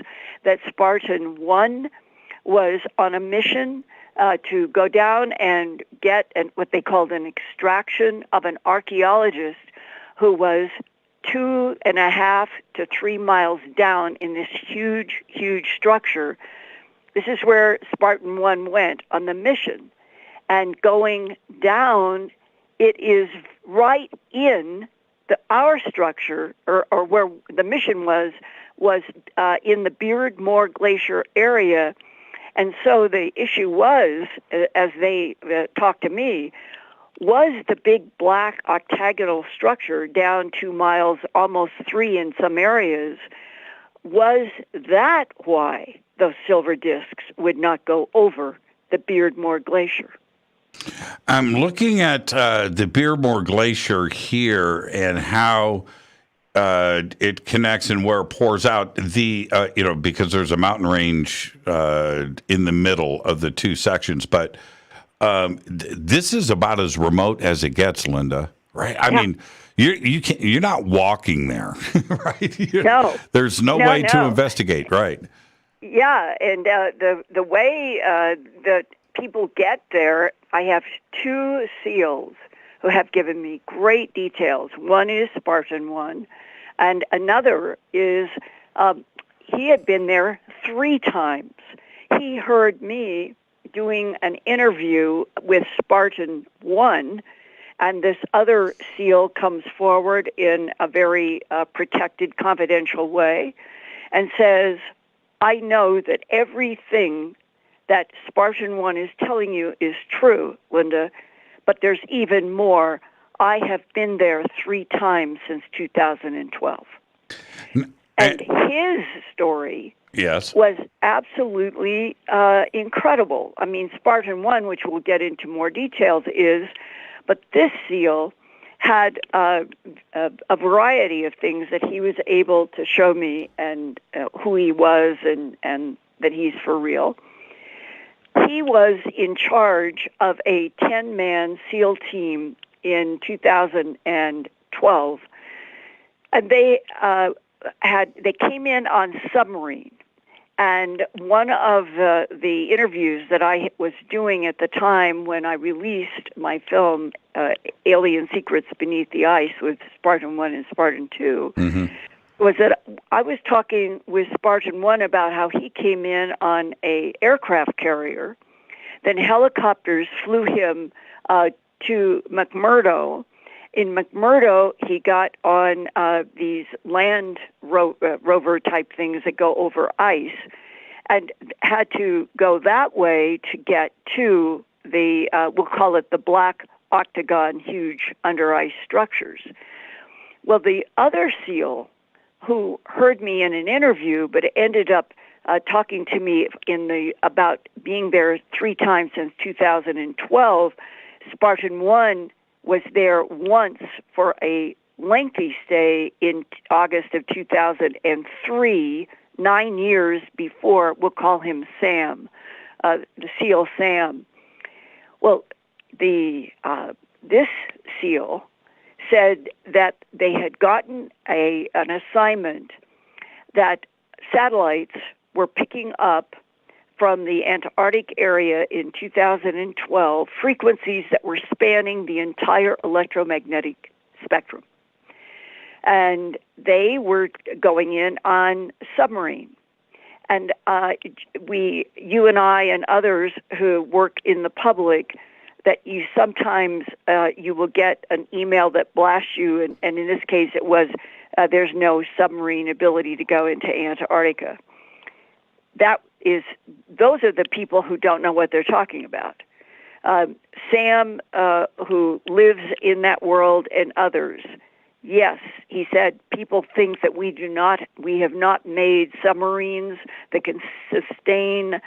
that Spartan 1 was on a mission to go down and get what they called an extraction of an archaeologist who was 2.5 to 3 miles down in this huge, huge structure. This is where Spartan 1 went on the mission. And going down, it is right in our structure, or where the mission was in the Beardmore Glacier area. And so the issue was, as they talked to me, was the big black octagonal structure down 2 miles, almost 3 in some areas, was that why those silver discs would not go over the Beardmore Glacier? I'm looking at the Beardmore Glacier here and how it connects and where it pours out. Because there's a mountain range in the middle of the two sections, but this is about as remote as it gets, Linda. Right? I mean, you're not walking there, right? No. There's no way to investigate, right? Yeah, and the way that people get there I have two SEALs who have given me great details. One is Spartan 1, and another is he had been there 3 times. He heard me doing an interview with Spartan 1, and this other SEAL comes forward in a very protected, confidential way and says, I know that everything that Spartan 1 is telling you is true, Linda, but there's even more. I have been there 3 times since 2012. And his story was absolutely incredible. I mean, Spartan 1, which we'll get into more details, but this SEAL had a variety of things that he was able to show me, and who he was, and that he's for real. He was in charge of a 10-man SEAL team in 2012, and they came in on submarine. And one of the interviews that I was doing at the time when I released my film, Alien Secrets Beneath the Ice, with Spartan 1 and Spartan 2, was that I was talking with Spartan 1 about how he came in on a aircraft carrier. Then helicopters flew him to McMurdo. In McMurdo, he got on these land rover type things that go over ice, and had to go that way to get to the, we'll call it the black octagon, huge under ice structures. Well, the other SEAL who heard me in an interview, but ended up talking to me about being there 3 times since 2012, Spartan 1 was there once for a lengthy stay in August of 2003, 9 years before. We'll call him Sam, the SEAL Sam. Well, this SEAL said that they had gotten an assignment that satellites were picking up from the Antarctic area in 2012, frequencies that were spanning the entire electromagnetic spectrum. And they were going in on submarine. And you and I and others who work in the public, that you sometimes you will get an email that blasts you, and in this case it was, there's no submarine ability to go into Antarctica. Those are the people who don't know what they're talking about. Sam, who lives in that world, and others, yes, he said, people think that we have not made submarines that can sustain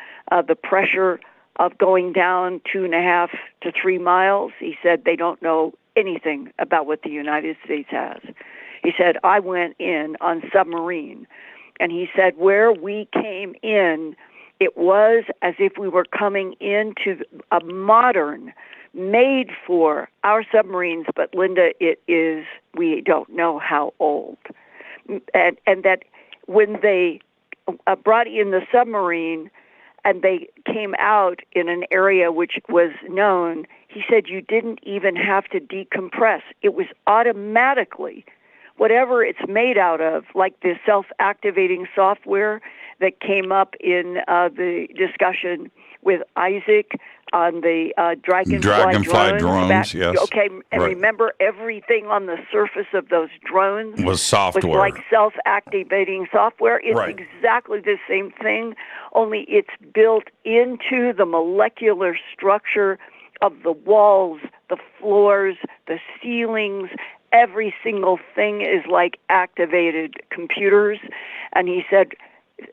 the pressure of going down 2.5 to 3 miles. He said they don't know anything about what the United States has. He said, I went in on submarine, and he said where we came in, it was as if we were coming into a modern, made for our submarines, but Linda, we don't know how old. And that when they brought in the submarine and they came out in an area which was known, he said you didn't even have to decompress. It was automatically, whatever it's made out of, like the self-activating software that came up in the discussion with Isaac on the Dragonfly drones. Yes. Okay, and remember, everything on the surface of those drones was software. Was like self-activating software. It's exactly the same thing, only it's built into the molecular structure of the walls, the floors, the ceilings. Every single thing is like activated computers. And he said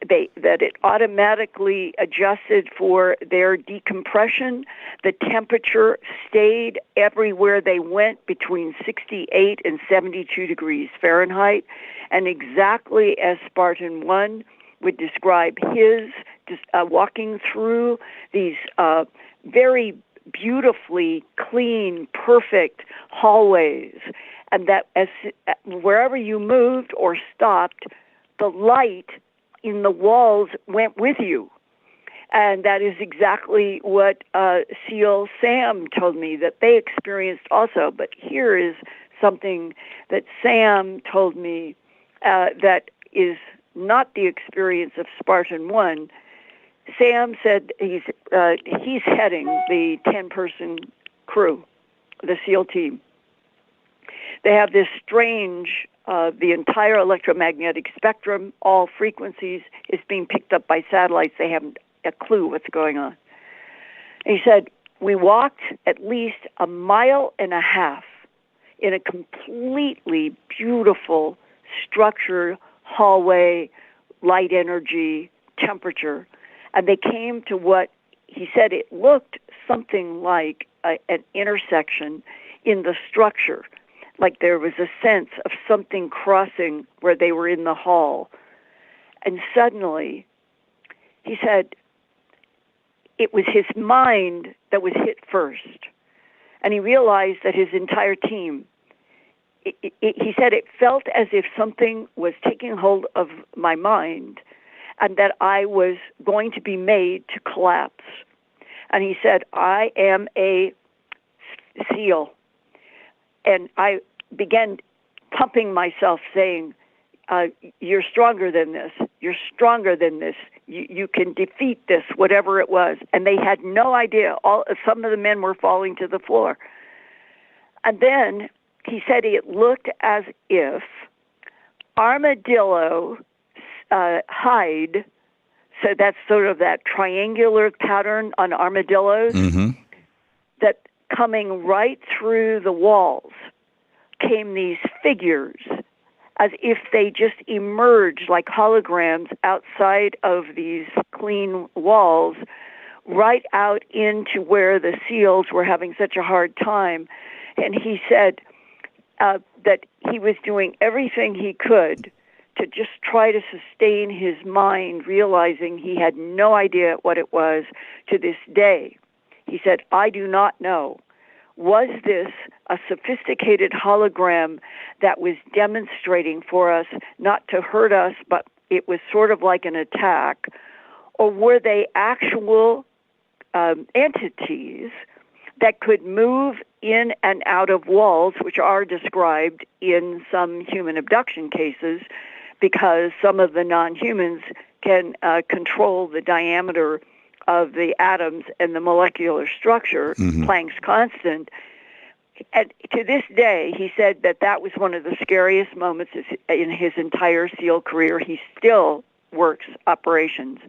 that it automatically adjusted for their decompression. The temperature stayed everywhere they went between 68 and 72 degrees Fahrenheit. And exactly as Spartan 1 would describe his, walking through these very beautifully clean, perfect hallways. And that wherever you moved or stopped, the light in the walls went with you. And that is exactly what SEAL Sam told me that they experienced also. But here is something that Sam told me that is not the experience of Spartan 1. Sam said he's heading the 10-person crew, the SEAL team. They have this strange, the entire electromagnetic spectrum, all frequencies, is being picked up by satellites. They haven't a clue what's going on. And he said, we walked at least 1.5 miles in a completely beautiful, structured hallway, light energy, temperature. And they came to what he said it looked something like an intersection in the structure. Like there was a sense of something crossing where they were in the hall. And suddenly, he said, it was his mind that was hit first. And he realized that his entire team, he said it felt as if something was taking hold of my mind and that I was going to be made to collapse. And he said, I am a SEAL. And I began pumping myself, saying, you're stronger than this. You're stronger than this. You can defeat this, whatever it was. And they had no idea. Some of the men were falling to the floor. And then he said it looked as if armadillo hide, so that's sort of that triangular pattern on armadillos, that coming right through the walls came these figures as if they just emerged like holograms outside of these clean walls, right out into where the SEALs were having such a hard time. And he said that he was doing everything he could to just try to sustain his mind, realizing he had no idea what it was to this day. He said, I do not know. Was this a sophisticated hologram that was demonstrating for us not to hurt us, but it was sort of like an attack? Or were they actual entities that could move in and out of walls, which are described in some human abduction cases, because some of the non-humans can control the diameter of the atoms and the molecular structure, Planck's constant. And to this day, he said that was one of the scariest moments in his entire SEAL career. He still works operations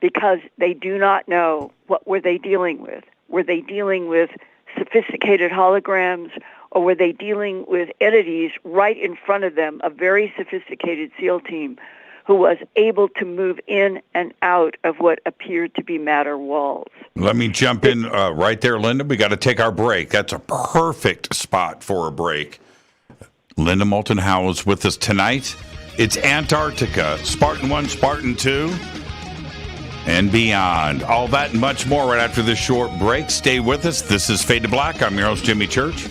because they do not know what were they dealing with. Were they dealing with sophisticated holograms, or were they dealing with entities right in front of them, a very sophisticated SEAL team who was able to move in and out of what appeared to be matter walls? Let me jump in right there, Linda. We got to take our break. That's a perfect spot for a break. Linda Moulton Howe is with us tonight. It's Antarctica, Spartan 1, Spartan 2, and beyond. All that and much more right after this short break. Stay with us. This is Fade to Black. I'm your host, Jimmy Church,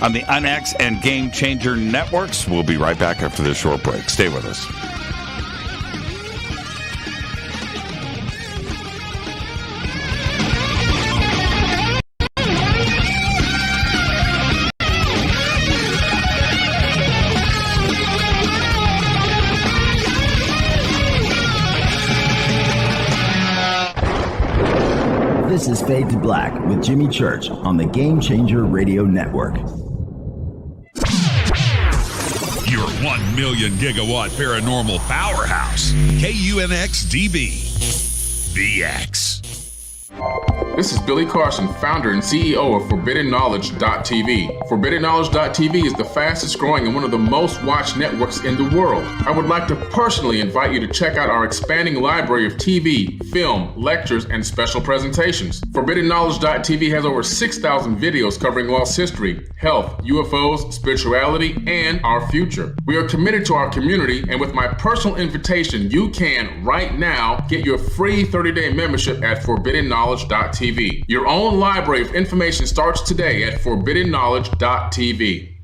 on the UNX and Game Changer networks. We'll be right back after this short break. Stay with us. This is Fade to Black with Jimmy Church on the Game Changer Radio Network. Your 1 million gigawatt paranormal powerhouse, KUNX-DB, BX. This is Billy Carson, founder and CEO of ForbiddenKnowledge.tv. ForbiddenKnowledge.tv is the fastest growing and one of the most watched networks in the world. I would like to personally invite you to check out our expanding library of TV, film, lectures, and special presentations. ForbiddenKnowledge.tv has over 6,000 videos covering lost history, health, UFOs, spirituality, and our future. We are committed to our community, and with my personal invitation, you can, right now, get your free 30-day membership at ForbiddenKnowledge.tv. Your own library of information starts today at ForbiddenKnowledge.tv.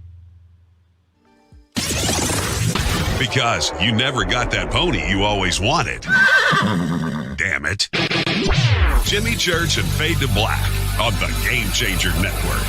Because you never got that pony you always wanted. Damn it. Jimmy Church and Fade to Black on the Game Changer Network.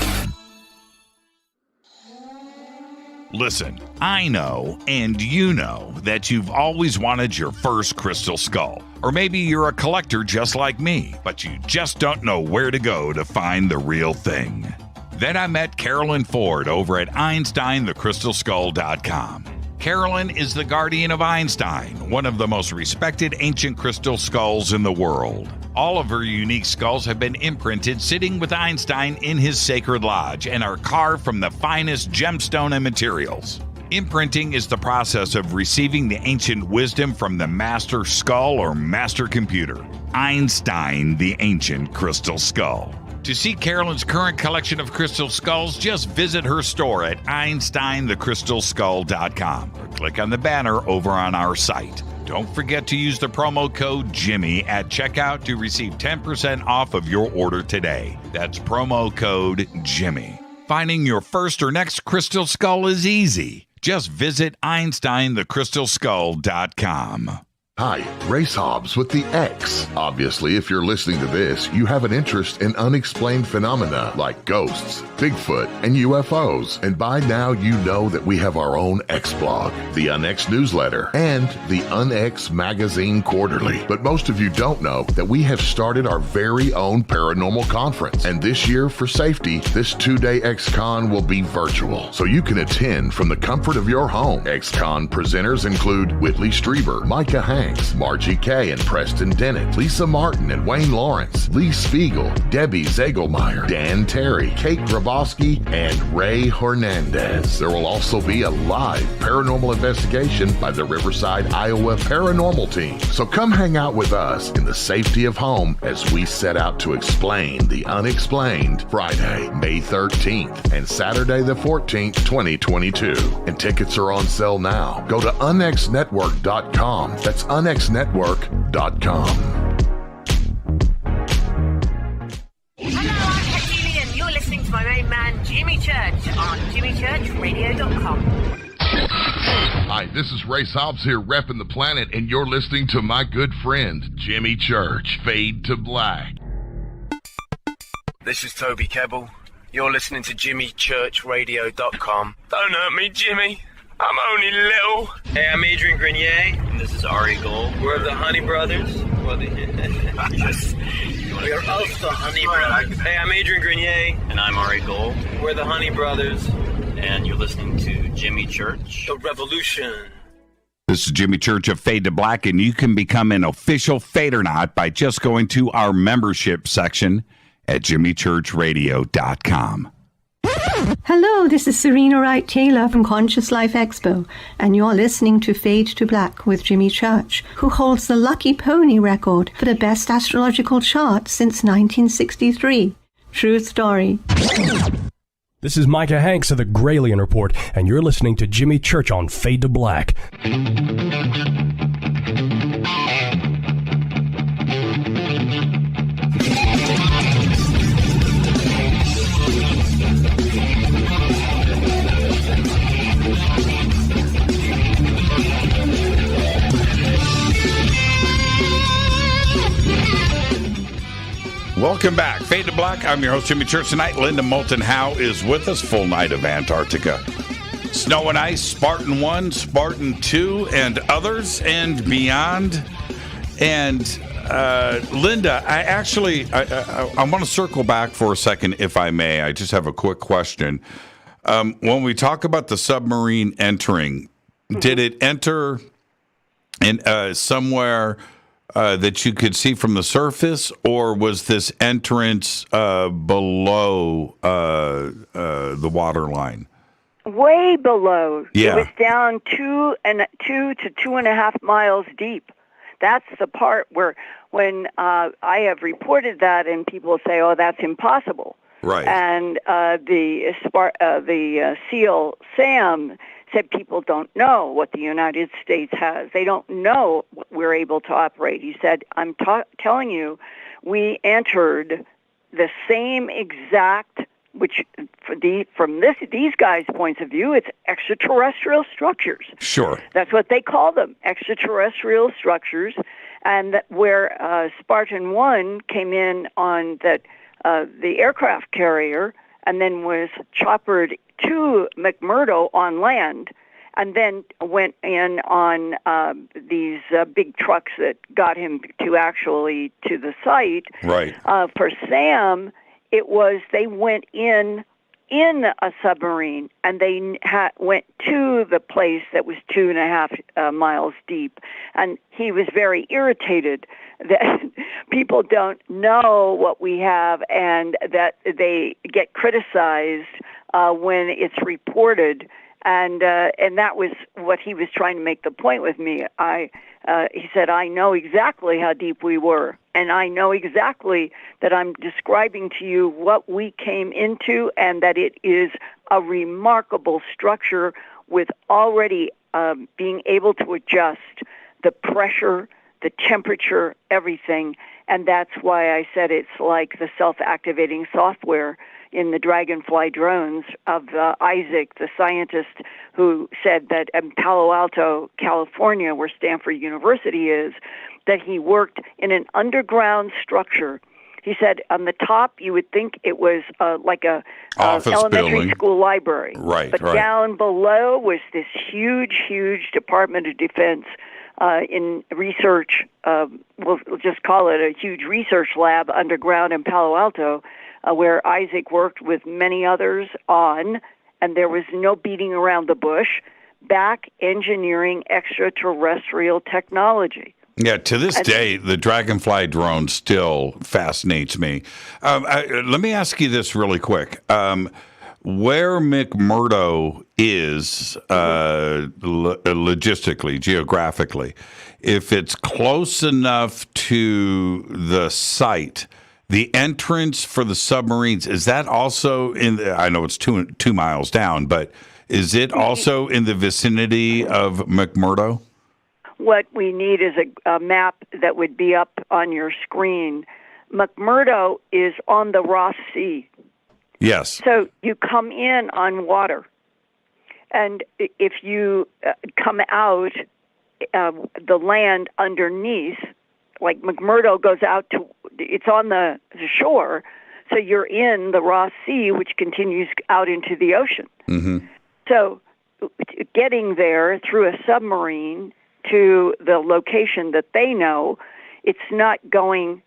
Listen, I know, and you know, that you've always wanted your first crystal skull. Or maybe you're a collector just like me, but you just don't know where to go to find the real thing. Then I met Carolyn Ford over at EinsteinTheCrystalSkull.com. Carolyn is the guardian of Einstein, one of the most respected ancient crystal skulls in the world. All of her unique skulls have been imprinted sitting with Einstein in his sacred lodge and are carved from the finest gemstone and materials. Imprinting is the process of receiving the ancient wisdom from the master skull or master computer, Einstein, the ancient crystal skull. To see Carolyn's current collection of crystal skulls, just visit her store at EinsteinTheCrystalSkull.com or click on the banner over on our site. Don't forget to use the promo code Jimmy at checkout to receive 10% off of your order today. That's promo code Jimmy. Finding your first or next crystal skull is easy. Just visit EinsteinTheCrystalSkull.com. Hi, Race Hobbs with the X. Obviously, if you're listening to this, you have an interest in unexplained phenomena like ghosts, Bigfoot, and UFOs. And by now, you know that we have our own X blog, the UnX newsletter, and the UnX magazine quarterly. But most of you don't know that we have started our very own paranormal conference. And this year, for safety, this 2-day XCon will be virtual, so you can attend from the comfort of your home. XCon presenters include Whitley Strieber, Micah Hanks, Margie Kay and Preston Dennett, Lisa Martin and Wayne Lawrence, Lee Spiegel, Debbie Zagelmeyer, Dan Terry, Kate Grabowski, and Ray Hernandez. There will also be a live paranormal investigation by the Riverside, Iowa Paranormal Team. So come hang out with us in the safety of home as we set out to explain the unexplained Friday, May 13th and Saturday the 14th, 2022. And tickets are on sale now. Go to unxnetwork.com. That's unxnetwork.com. Hello, I'm Katie, and you're listening to my main man, Jimmy Church, on jimmychurchradio.com. Hi, this is Race Hobbs here, repping the planet, and you're listening to my good friend, Jimmy Church, Fade to Black. This is Toby Kebbell. You're listening to jimmychurchradio.com. Don't hurt me, Jimmy. I'm only little. Hey, I'm Adrian Grenier. And this is Ari Gold. We're the Honey Brothers. We're also the Honey Brothers. Hey, I'm Adrian Grenier. And I'm Ari Gold. We're the Honey Brothers. And you're listening to Jimmy Church. The Revolution. This is Jimmy Church of Fade to Black, and you can become an official Fadernaut by just going to our membership section at jimmychurchradio.com. Hello, this is Serena Wright-Taylor from Conscious Life Expo, and you're listening to Fade to Black with Jimmy Church, who holds the Lucky Pony record for the best astrological chart since 1963. True story. This is Micah Hanks of the Gralien Report, and you're listening to Jimmy Church on Fade to Black. Welcome back. Fade to Black. I'm your host, Jimmy Church. Tonight, Linda Moulton Howe is with us. Full night of Antarctica. Snow and ice, Spartan 1, Spartan 2, and others, and beyond. And Linda, I want to circle back for a second, if I may. I just have a quick question. When we talk about the submarine entering, did it enter in somewhere that you could see from the surface, or was this entrance below the water line? Way below. Yeah. It was down 2 to 2.5 miles deep. That's the part where when I have reported that and people say, "Oh, that's impossible." Right. And the SEAL Sam said people don't know what the United States has. They don't know what we're able to operate. He said, I'm telling you, we entered the same exact which from these guys' points of view, it's extraterrestrial structures. Sure. That's what they call them, extraterrestrial structures. And where Spartan 1 came in on the aircraft carrier and then was choppered to McMurdo on land, and then went in on these big trucks that got him to actually to the site. Right. For Sam, it was they went in a submarine, and they went to the place that was 2.5 miles deep. And he was very irritated that people don't know what we have and that they get criticized when it's reported. And that was what he was trying to make the point with me. He said, I know exactly how deep we were, and I know exactly that I'm describing to you what we came into, and that it is a remarkable structure with already being able to adjust the pressure, the temperature, everything. And that's why I said it's like the self-activating software in the Dragonfly drones of Isaac, the scientist who said that in Palo Alto, California, where Stanford University is, that he worked in an underground structure. He said on the top, you would think it was like a elementary building. School library. Right, but right. down below was this huge, huge Department of Defense in research. We'll just call it a huge research lab underground in Palo Alto, where Isaac worked with many others on, and there was no beating around the bush, back engineering extraterrestrial technology. Yeah, to this day, the Dragonfly drone still fascinates me. Let me ask you this really quick. Where McMurdo is logistically, geographically, if it's close enough to the site, the entrance for the submarines, is that also I know it's two miles down, but is it also in the vicinity of McMurdo? What we need is a map that would be up on your screen. McMurdo is on the Ross Sea. Yes. So you come in on water. And if you come out, the land underneath, like McMurdo goes out to, it's on the shore, so you're in the Ross Sea, which continues out into the ocean. Mm-hmm. So getting there through a submarine to the location that they know, it's not going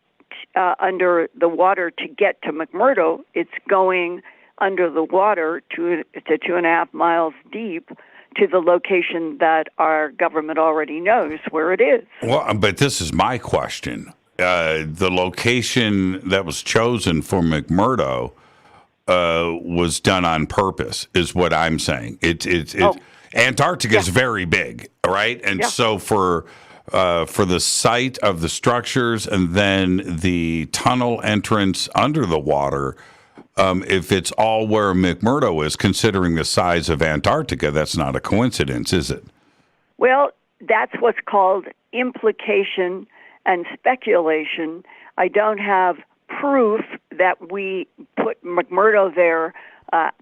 under the water to get to McMurdo. It's going under the water to 2.5 miles deep to the location that our government already knows where it is. Well, but this is my question. The location that was chosen for McMurdo was done on purpose, is what I'm saying. Antarctica is very big, right? And so for the site of the structures and then the tunnel entrance under the water, if it's all where McMurdo is, considering the size of Antarctica, that's not a coincidence, is it? Well, that's what's called implication and speculation. I don't have proof that we put McMurdo there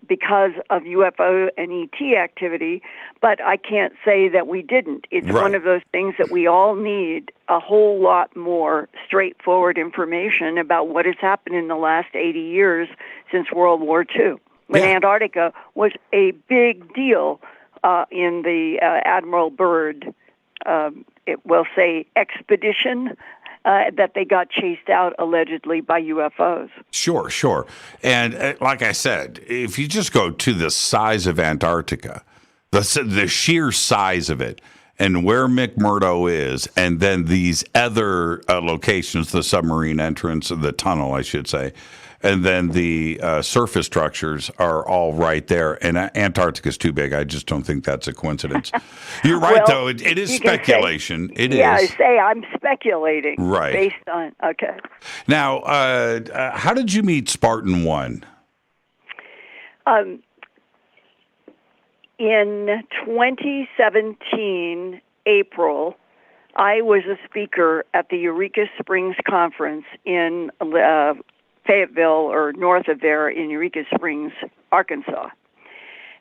because of UFO and ET activity, but I can't say that we didn't. It's one of those things that we all need a whole lot more straightforward information about what has happened in the last 80 years since World War II, when Antarctica was a big deal in the Admiral Byrd, we'll say, expedition, that they got chased out allegedly by UFOs. Sure, sure. And like I said, if you just go to the size of Antarctica, the sheer size of it, and where McMurdo is, and then these other locations, the submarine entrance, the tunnel, I should say, and then the surface structures are all right there. And Antarctica is too big. I just don't think that's a coincidence. You're right, though. It is speculation. It is. Yeah, I say I'm speculating. Right. Based on, okay. Now, how did you meet Spartan 1? In 2017, April, I was a speaker at the Eureka Springs Conference in Fayetteville or north of there in Eureka Springs, Arkansas.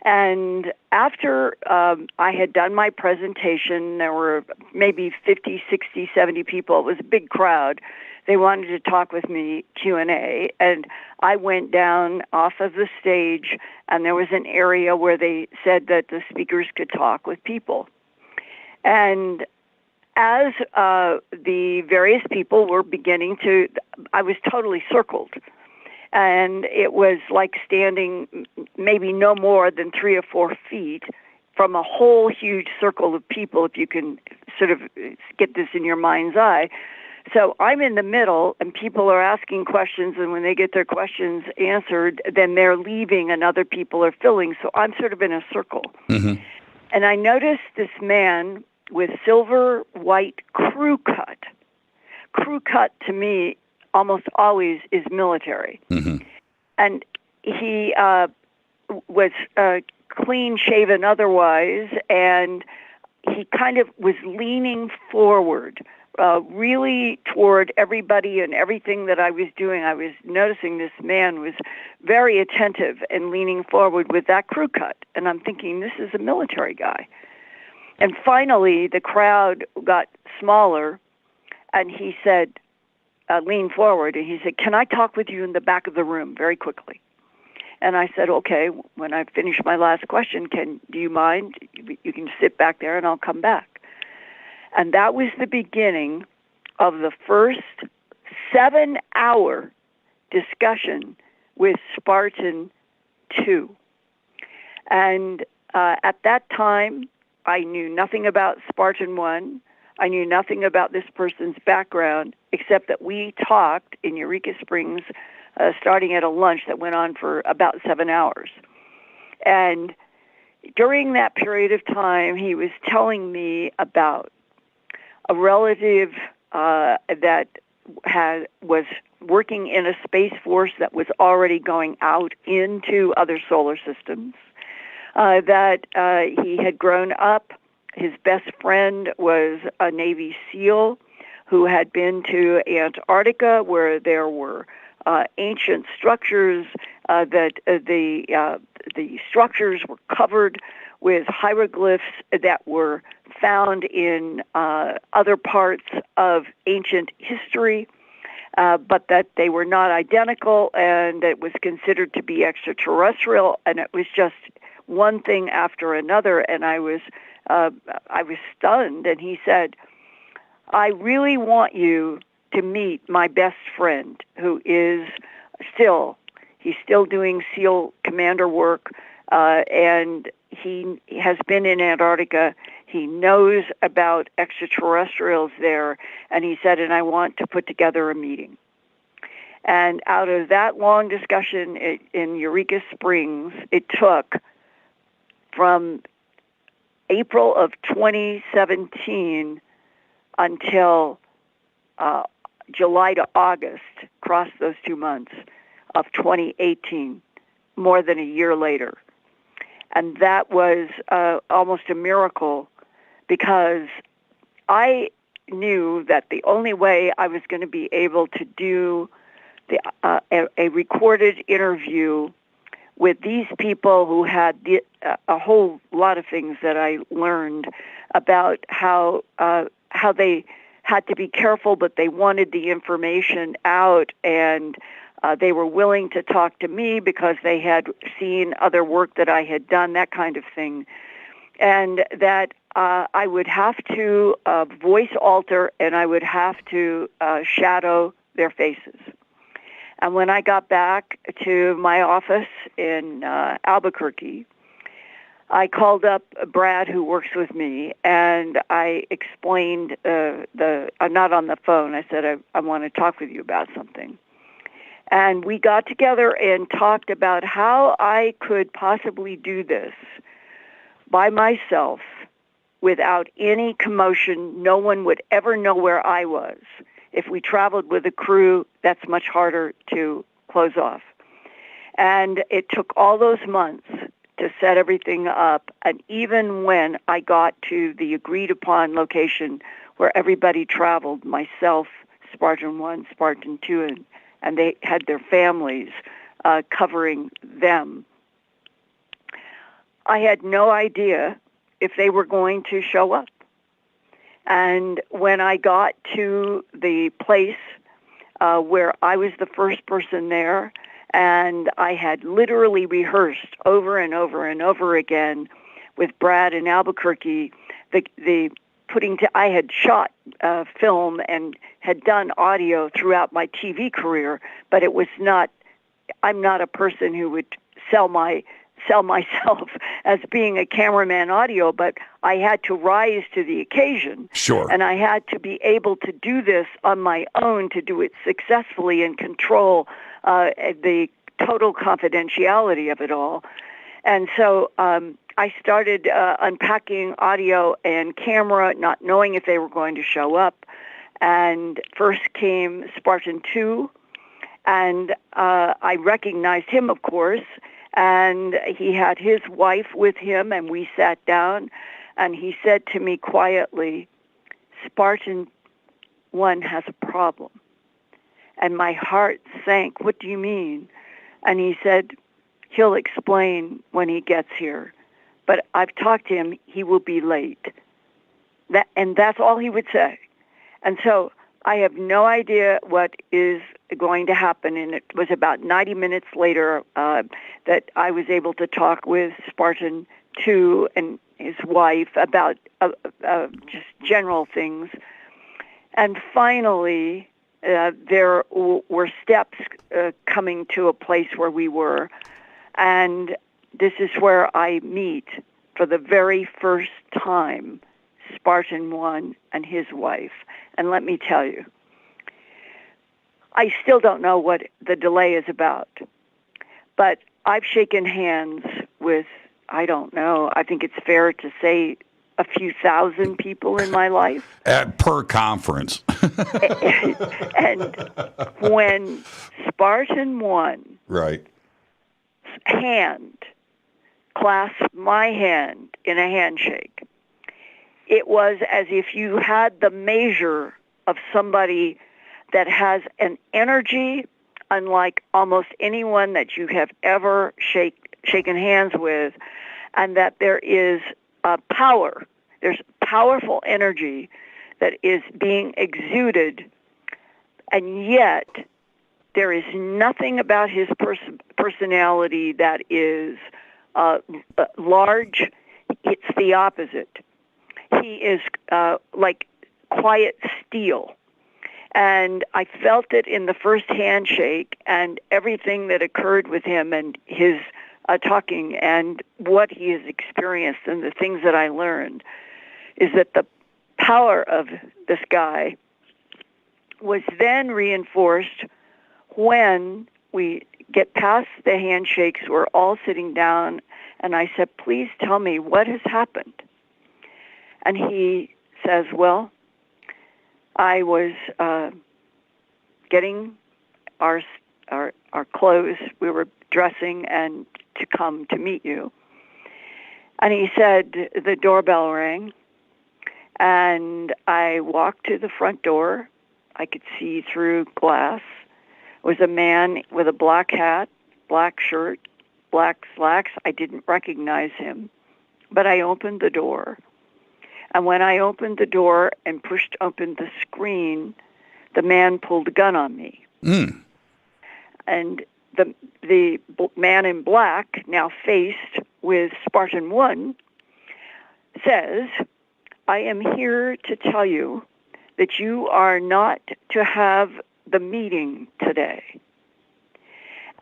And after I had done my presentation, there were maybe 50, 60, 70 people. It was a big crowd. They wanted to talk with me, Q&A, and I went down off of the stage, and there was an area where they said that the speakers could talk with people. And as the various people were beginning to, I was totally circled. And it was like standing maybe no more than 3 or 4 feet from a whole huge circle of people, if you can sort of get this in your mind's eye. So I'm in the middle, and people are asking questions, and when they get their questions answered, then they're leaving and other people are filling. So I'm sort of in a circle. Mm-hmm. And I noticed this man with silver white crew cut. Crew cut to me almost always is military. Mm-hmm. And he was clean shaven otherwise, and he kind of was leaning forward, really toward everybody and everything that I was doing. I was noticing this man was very attentive and leaning forward with that crew cut. And I'm thinking, this is a military guy. And finally, the crowd got smaller, and he said, leaned forward, and he said, "Can I talk with you in the back of the room very quickly?" And I said, "Okay, when I finish my last question, do you mind? You can sit back there and I'll come back." And that was the beginning of the first 7-hour discussion with Spartan 2. And at that time, I knew nothing about Spartan 1. I knew nothing about this person's background, except that we talked in Eureka Springs, starting at a lunch that went on for about 7 hours. And during that period of time, he was telling me about a relative that was working in a space force that was already going out into other solar systems, that he had grown up. His best friend was a Navy SEAL who had been to Antarctica, where there were ancient structures, that the structures were covered with hieroglyphs that were found in other parts of ancient history, but that they were not identical, and it was considered to be extraterrestrial, and it was just one thing after another, and I was stunned. And he said, "I really want you to meet my best friend, who is he's still doing SEAL commander work, and he has been in Antarctica. He knows about extraterrestrials there." And he said, "And I want to put together a meeting." And out of that long discussion in Eureka Springs, it took from April of 2017 until July to August, across those 2 months of 2018, more than a year later. And that was almost a miracle, because I knew that the only way I was going to be able to do a recorded interview with these people who had a whole lot of things that I learned about how they had to be careful, but they wanted the information out, and they were willing to talk to me because they had seen other work that I had done, that kind of thing. And that I would have to voice alter, and I would have to shadow their faces. And when I got back to my office in Albuquerque, I called up Brad, who works with me, and I explained I'm not on the phone. I said, I want to talk with you about something. And we got together and talked about how I could possibly do this by myself without any commotion. No one would ever know where I was. If we traveled with a crew, that's much harder to close off. And it took all those months to set everything up. And even when I got to the agreed upon location where everybody traveled, myself, Spartan 1, Spartan 2, and they had their families covering them. I had no idea if they were going to show up. And when I got to the place where I was the first person there, and I had literally rehearsed over and over and over again with Brad in Albuquerque, I had shot film and had done audio throughout my TV career, but it was not, I'm not a person who would sell myself as being a cameraman audio, but I had to rise to the occasion. Sure. And I had to be able to do this on my own, to do it successfully and control the total confidentiality of it all. And so I started unpacking audio and camera, not knowing if they were going to show up. And first came Spartan 2, and I recognized him, of course, and he had his wife with him, and we sat down, and he said to me quietly, Spartan 1 has a problem. And my heart sank. What do you mean? And he said, he'll explain when he gets here. But I've talked to him, he will be late. And that's all he would say. And so I have no idea what is going to happen. And it was about 90 minutes later that I was able to talk with Spartan 2 and his wife about just general things. And finally, there were steps coming to a place where we were. And this is where I meet for the very first time Spartan 1 and his wife. And let me tell you, I still don't know what the delay is about, but I've shaken hands with, I don't know, I think it's fair to say a few thousand people in my life. Per conference. And when Spartan 1 right. hand clasped my hand in a handshake, it was as if you had the measure of somebody that has an energy unlike almost anyone that you have ever shaken hands with, and that there is power. There's powerful energy that is being exuded, and yet there is nothing about his personality that is large. It's the opposite. He is like quiet steel. And I felt it in the first handshake and everything that occurred with him and his talking and what he has experienced and the things that I learned is that the power of this guy was then reinforced when we get past the handshakes. We're all sitting down, and I said, please tell me what has happened. And he says, well, I was getting our clothes. We were dressing and to come to meet you. And he said the doorbell rang, and I walked to the front door. I could see through glass. It was a man with a black hat, black shirt, black slacks. I didn't recognize him, but I opened the door. And when I opened the door and pushed open the screen, the man pulled a gun on me. Mm. And the man in black, now faced with Spartan 1, says, I am here to tell you that you are not to have the meeting today.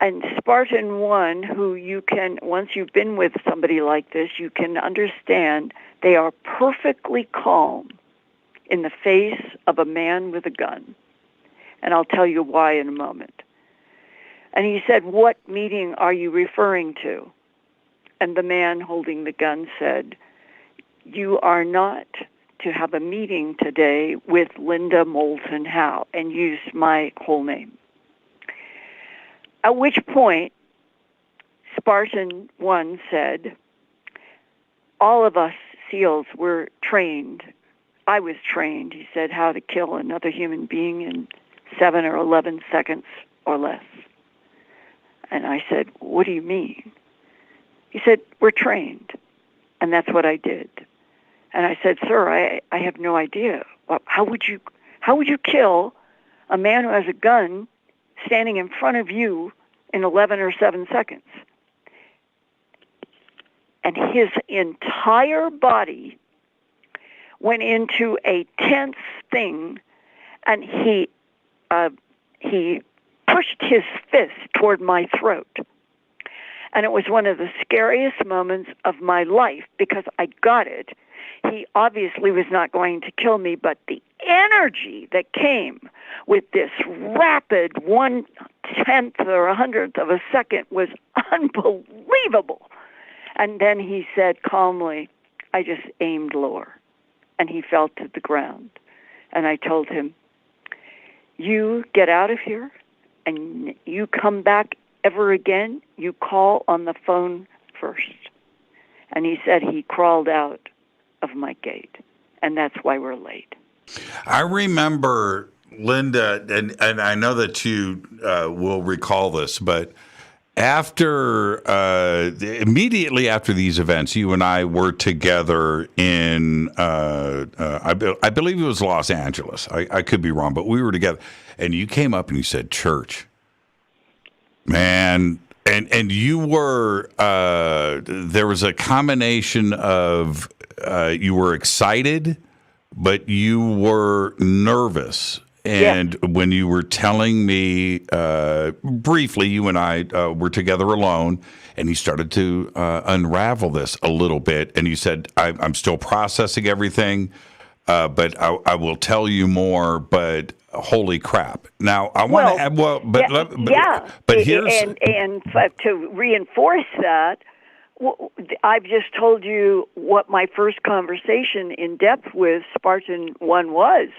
And Spartan 1, who you can, once you've been with somebody like this, you can understand they are perfectly calm in the face of a man with a gun. And I'll tell you why in a moment. And he said, what meeting are you referring to? And the man holding the gun said, you are not to have a meeting today with Linda Moulton Howe, and used my whole name. At which point, Spartan 1 said, all of us SEALs were trained. I was trained, he said, how to kill another human being in 7 or 11 seconds or less. And I said, what do you mean? He said, we're trained. And that's what I did. And I said, sir, I have no idea. How would you kill a man who has a gun standing in front of you in 11 or 7 seconds? And his entire body went into a tense thing, and he pushed his fist toward my throat. And it was one of the scariest moments of my life because I got it. He obviously was not going to kill me, but the energy that came with this rapid 1/10 or 100th of a second was unbelievable. And then he said calmly, I just aimed lower. And he fell to the ground. And I told him, you get out of here and you come back ever again, you call on the phone first. And he said he crawled out of my gate. And that's why we're late. I remember, Linda, and I know that you will recall this, but immediately after these events, you and I were together in, I believe it was Los Angeles. I could be wrong, but we were together. And you came up and you said, church, man. And you were, there was a combination of, you were excited, but you were nervous. And when you were telling me briefly, you and I were together alone, and you started to unravel this a little bit. And you said, I'm still processing everything, but I will tell you more. But holy crap! Now I want to but here's and to reinforce that. I've just told you what my first conversation in depth with Spartan 1 was.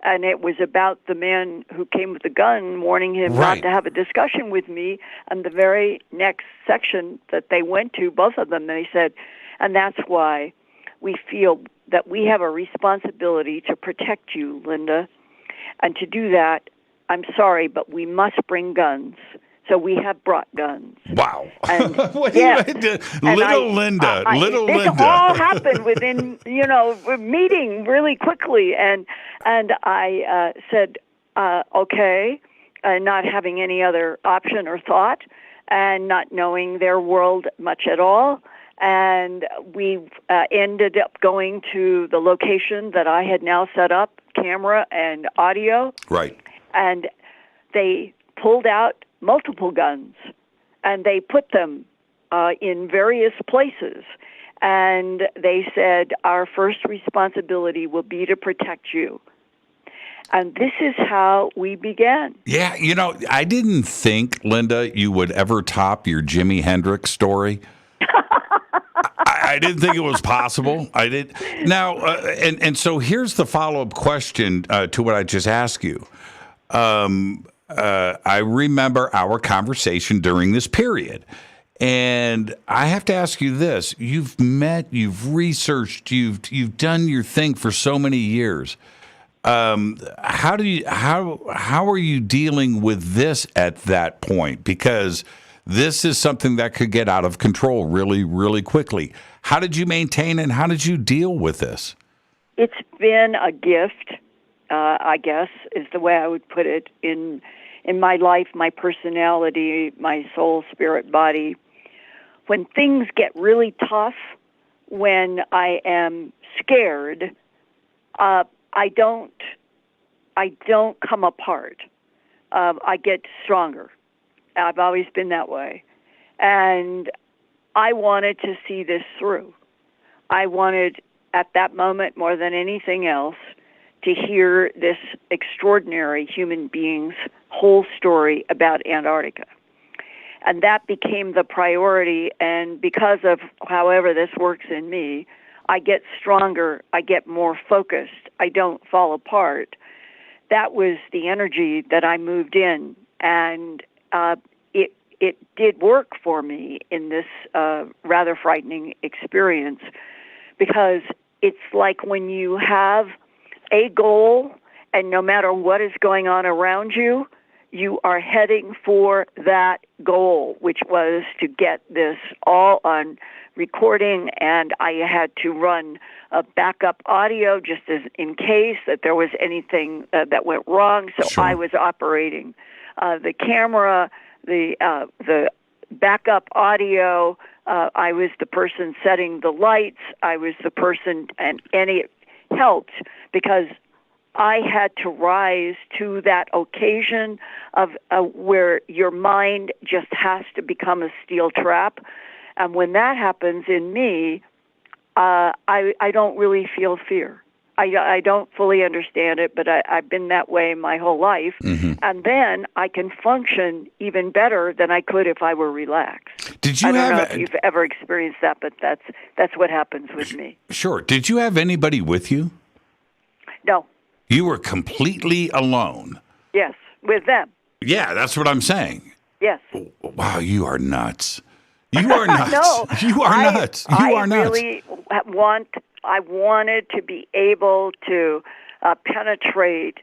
And it was about the man who came with the gun warning him not to have a discussion with me. And the very next section that they went to, both of them, they said, and that's why we feel that we have a responsibility to protect you, Linda. And to do that, I'm sorry, but we must bring guns. So we have brought guns. Wow. And, little Linda. This all happened within, meeting really quickly. And I said, okay, not having any other option or thought and not knowing their world much at all. And we ended up going to the location that I had now set up, camera and audio. Right. And they pulled out multiple guns, and they put them in various places. And they said, our first responsibility will be to protect you. And this is how we began. Yeah, I didn't think, Linda, you would ever top your Jimi Hendrix story. I didn't think it was possible. I did. Now, and so here's the follow-up question to what I just asked you. I remember our conversation during this period, and I have to ask you this: you've met, you've researched, you've done your thing for so many years. How are you dealing with this at that point? Because this is something that could get out of control really, really quickly. How did you maintain and how did you deal with this? It's been a gift, I guess, is the way I would put it, in my life, my personality, my soul, spirit, body. When things get really tough, when I am scared, I don't come apart. I get stronger. I've always been that way. And I wanted to see this through. I wanted, at that moment, more than anything else, to hear this extraordinary human being's whole story about Antarctica. And that became the priority, and because of however this works in me, I get stronger, I get more focused, I don't fall apart. That was the energy that I moved in, and it did work for me in this rather frightening experience, because it's like when you have a goal, and no matter what is going on around you, you are heading for that goal, which was to get this all on recording, and I had to run a backup audio just as in case that there was anything that went wrong. So Sure. I was operating the camera, the backup audio. I was the person setting the lights. I was the person, and it helped because I had to rise to that occasion of where your mind just has to become a steel trap. And when that happens in me, I don't really feel fear. I don't fully understand it, but I've been that way my whole life. Mm-hmm. And then I can function even better than I could if I were relaxed. Did you I don't have know if you've ever experienced that, but that's what happens with me. Sure. Did you have anybody with you? No. You were completely alone. Yes, with them. Yeah, that's what I'm saying. Yes. Wow, you are nuts. You are nuts. No, you are nuts. You are nuts. I wanted to be able to penetrate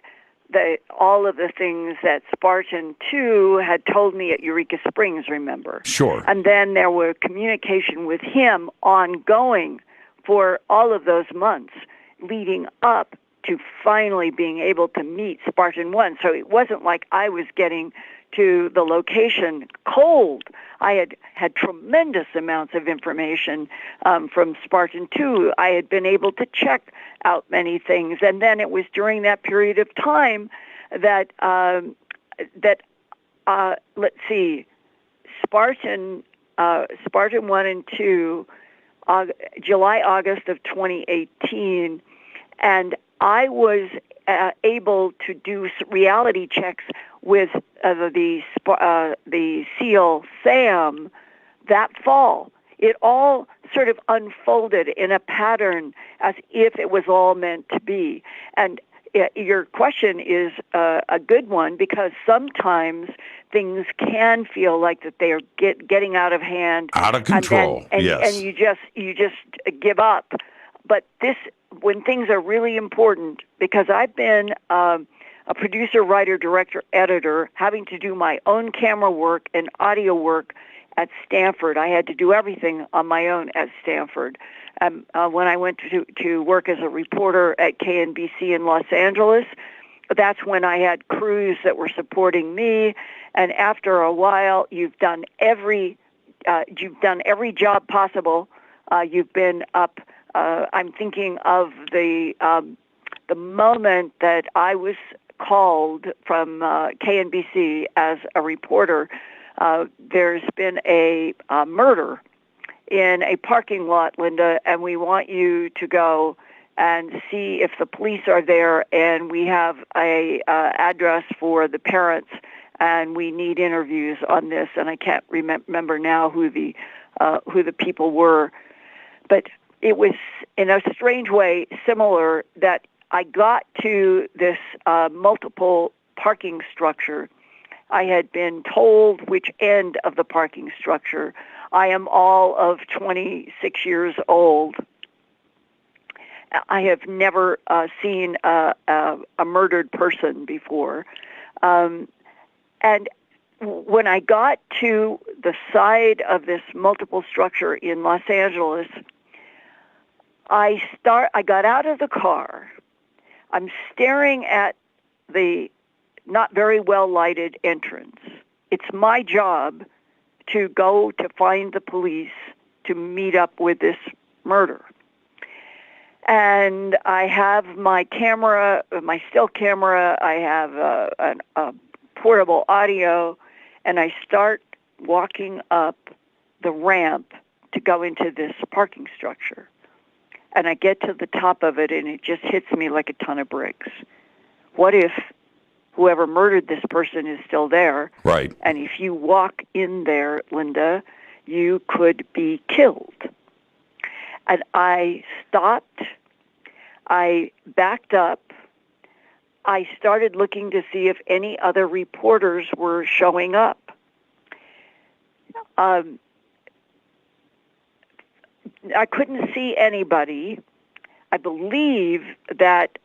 all of the things that Spartan 2 had told me at Eureka Springs, remember? Sure. And then there were communication with him ongoing for all of those months leading up to finally being able to meet Spartan 1. So it wasn't like I was getting to the location cold. I had tremendous amounts of information from Spartan 2. I had been able to check out many things. And then it was during that period of time that, let's see, Spartan 1 and 2, July, August of 2018, and I was able to do reality checks with the SEAL Sam that fall. It all sort of unfolded in a pattern as if it was all meant to be. And your question is a good one because sometimes things can feel like that they are getting out of hand, out of control. And you just give up. But when things are really important, because I've been a producer, writer, director, editor, having to do my own camera work and audio work at Stanford. I had to do everything on my own at Stanford. When I went to work as a reporter at KNBC in Los Angeles, that's when I had crews that were supporting me. And after a while, you've done every job possible. You've been up. I'm thinking of the moment that I was called from KNBC as a reporter. There's been a murder in a parking lot, Linda, and we want you to go and see if the police are there, and we have a address for the parents, and we need interviews on this. And I can't remember now who the people were, but it was in a strange way similar that I got to this multiple parking structure. I had been told which end of the parking structure. I am all of 26 years old. I have never seen a murdered person before. And when I got to the side of this multiple structure in Los Angeles, I got out of the car. I'm staring at the not very well lighted entrance. It's my job to go to find the police to meet up with this murder. And I have my camera, my still camera, I have a portable audio, and I start walking up the ramp to go into this parking structure. And I get to the top of it, and it just hits me like a ton of bricks. What if whoever murdered this person is still there? Right. And if you walk in there, Linda, you could be killed. And I stopped. I backed up. I started looking to see if any other reporters were showing up. I couldn't see anybody. I believe that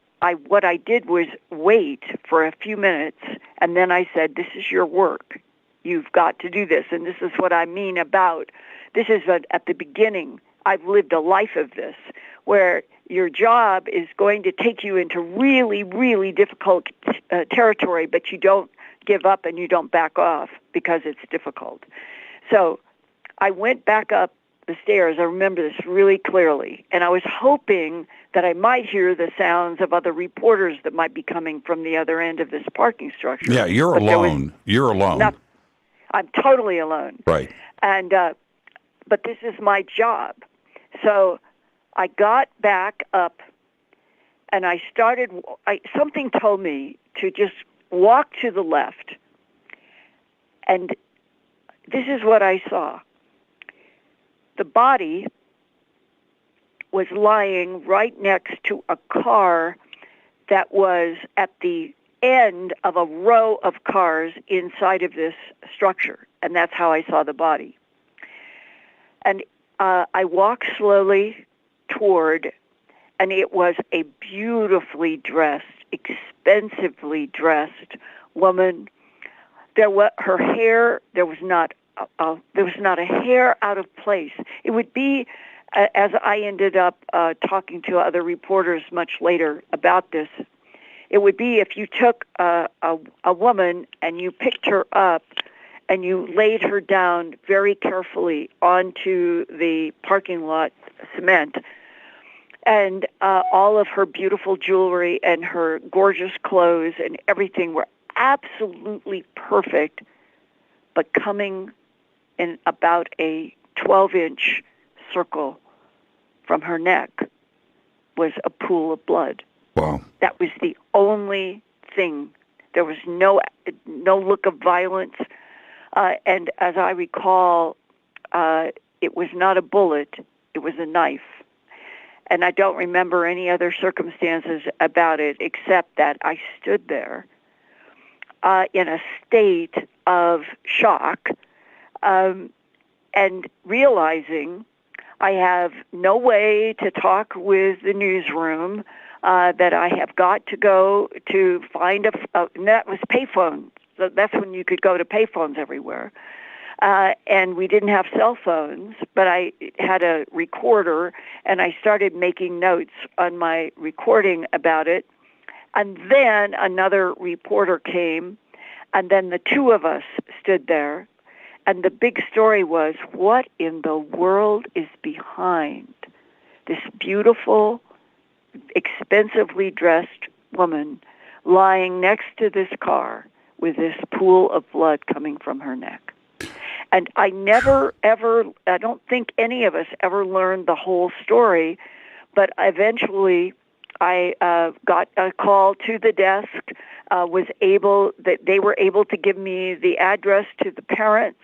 what I did was wait for a few minutes, And then I said, this is your work. You've got to do this. And this is what I mean about, this is at the beginning. I've lived a life of this, where your job is going to take you into really, really difficult territory, but you don't give up and you don't back off because it's difficult. So I went back up the stairs. I remember this really clearly. And I was hoping that I might hear the sounds of other reporters that might be coming from the other end of this parking structure. Yeah, you're alone. You're alone. I'm totally alone. Right. And but this is my job. So I got back up and I started, something told me to just walk to the left. And this is what I saw. The body was lying right next to a car that was at the end of a row of cars inside of this structure. And that's how I saw the body. And I walked slowly toward, and it was a beautifully dressed, expensively dressed woman. There was her hair. There was not a hair out of place. It would be, as I ended up talking to other reporters much later about this, it would be if you took a woman and you picked her up and you laid her down very carefully onto the parking lot cement, and all of her beautiful jewelry and her gorgeous clothes and everything were absolutely perfect, but coming in about a 12-inch circle from her neck was a pool of blood. Wow. That was the only thing. There was no look of violence. And as I recall, it was not a bullet, it was a knife. And I don't remember any other circumstances about it except that I stood there in a state of shock and realizing I have no way to talk with the newsroom, that I have got to go to find and that was payphones. So that's when you could go to payphones everywhere. And we didn't have cell phones, but I had a recorder, and I started making notes on my recording about it. And then another reporter came, and then the two of us stood there. And the big story was, what in the world is behind this beautiful, expensively dressed woman lying next to this car with this pool of blood coming from her neck? And I I don't think any of us ever learned the whole story, but eventually I got a call to the desk, they were able to give me the address to the parents.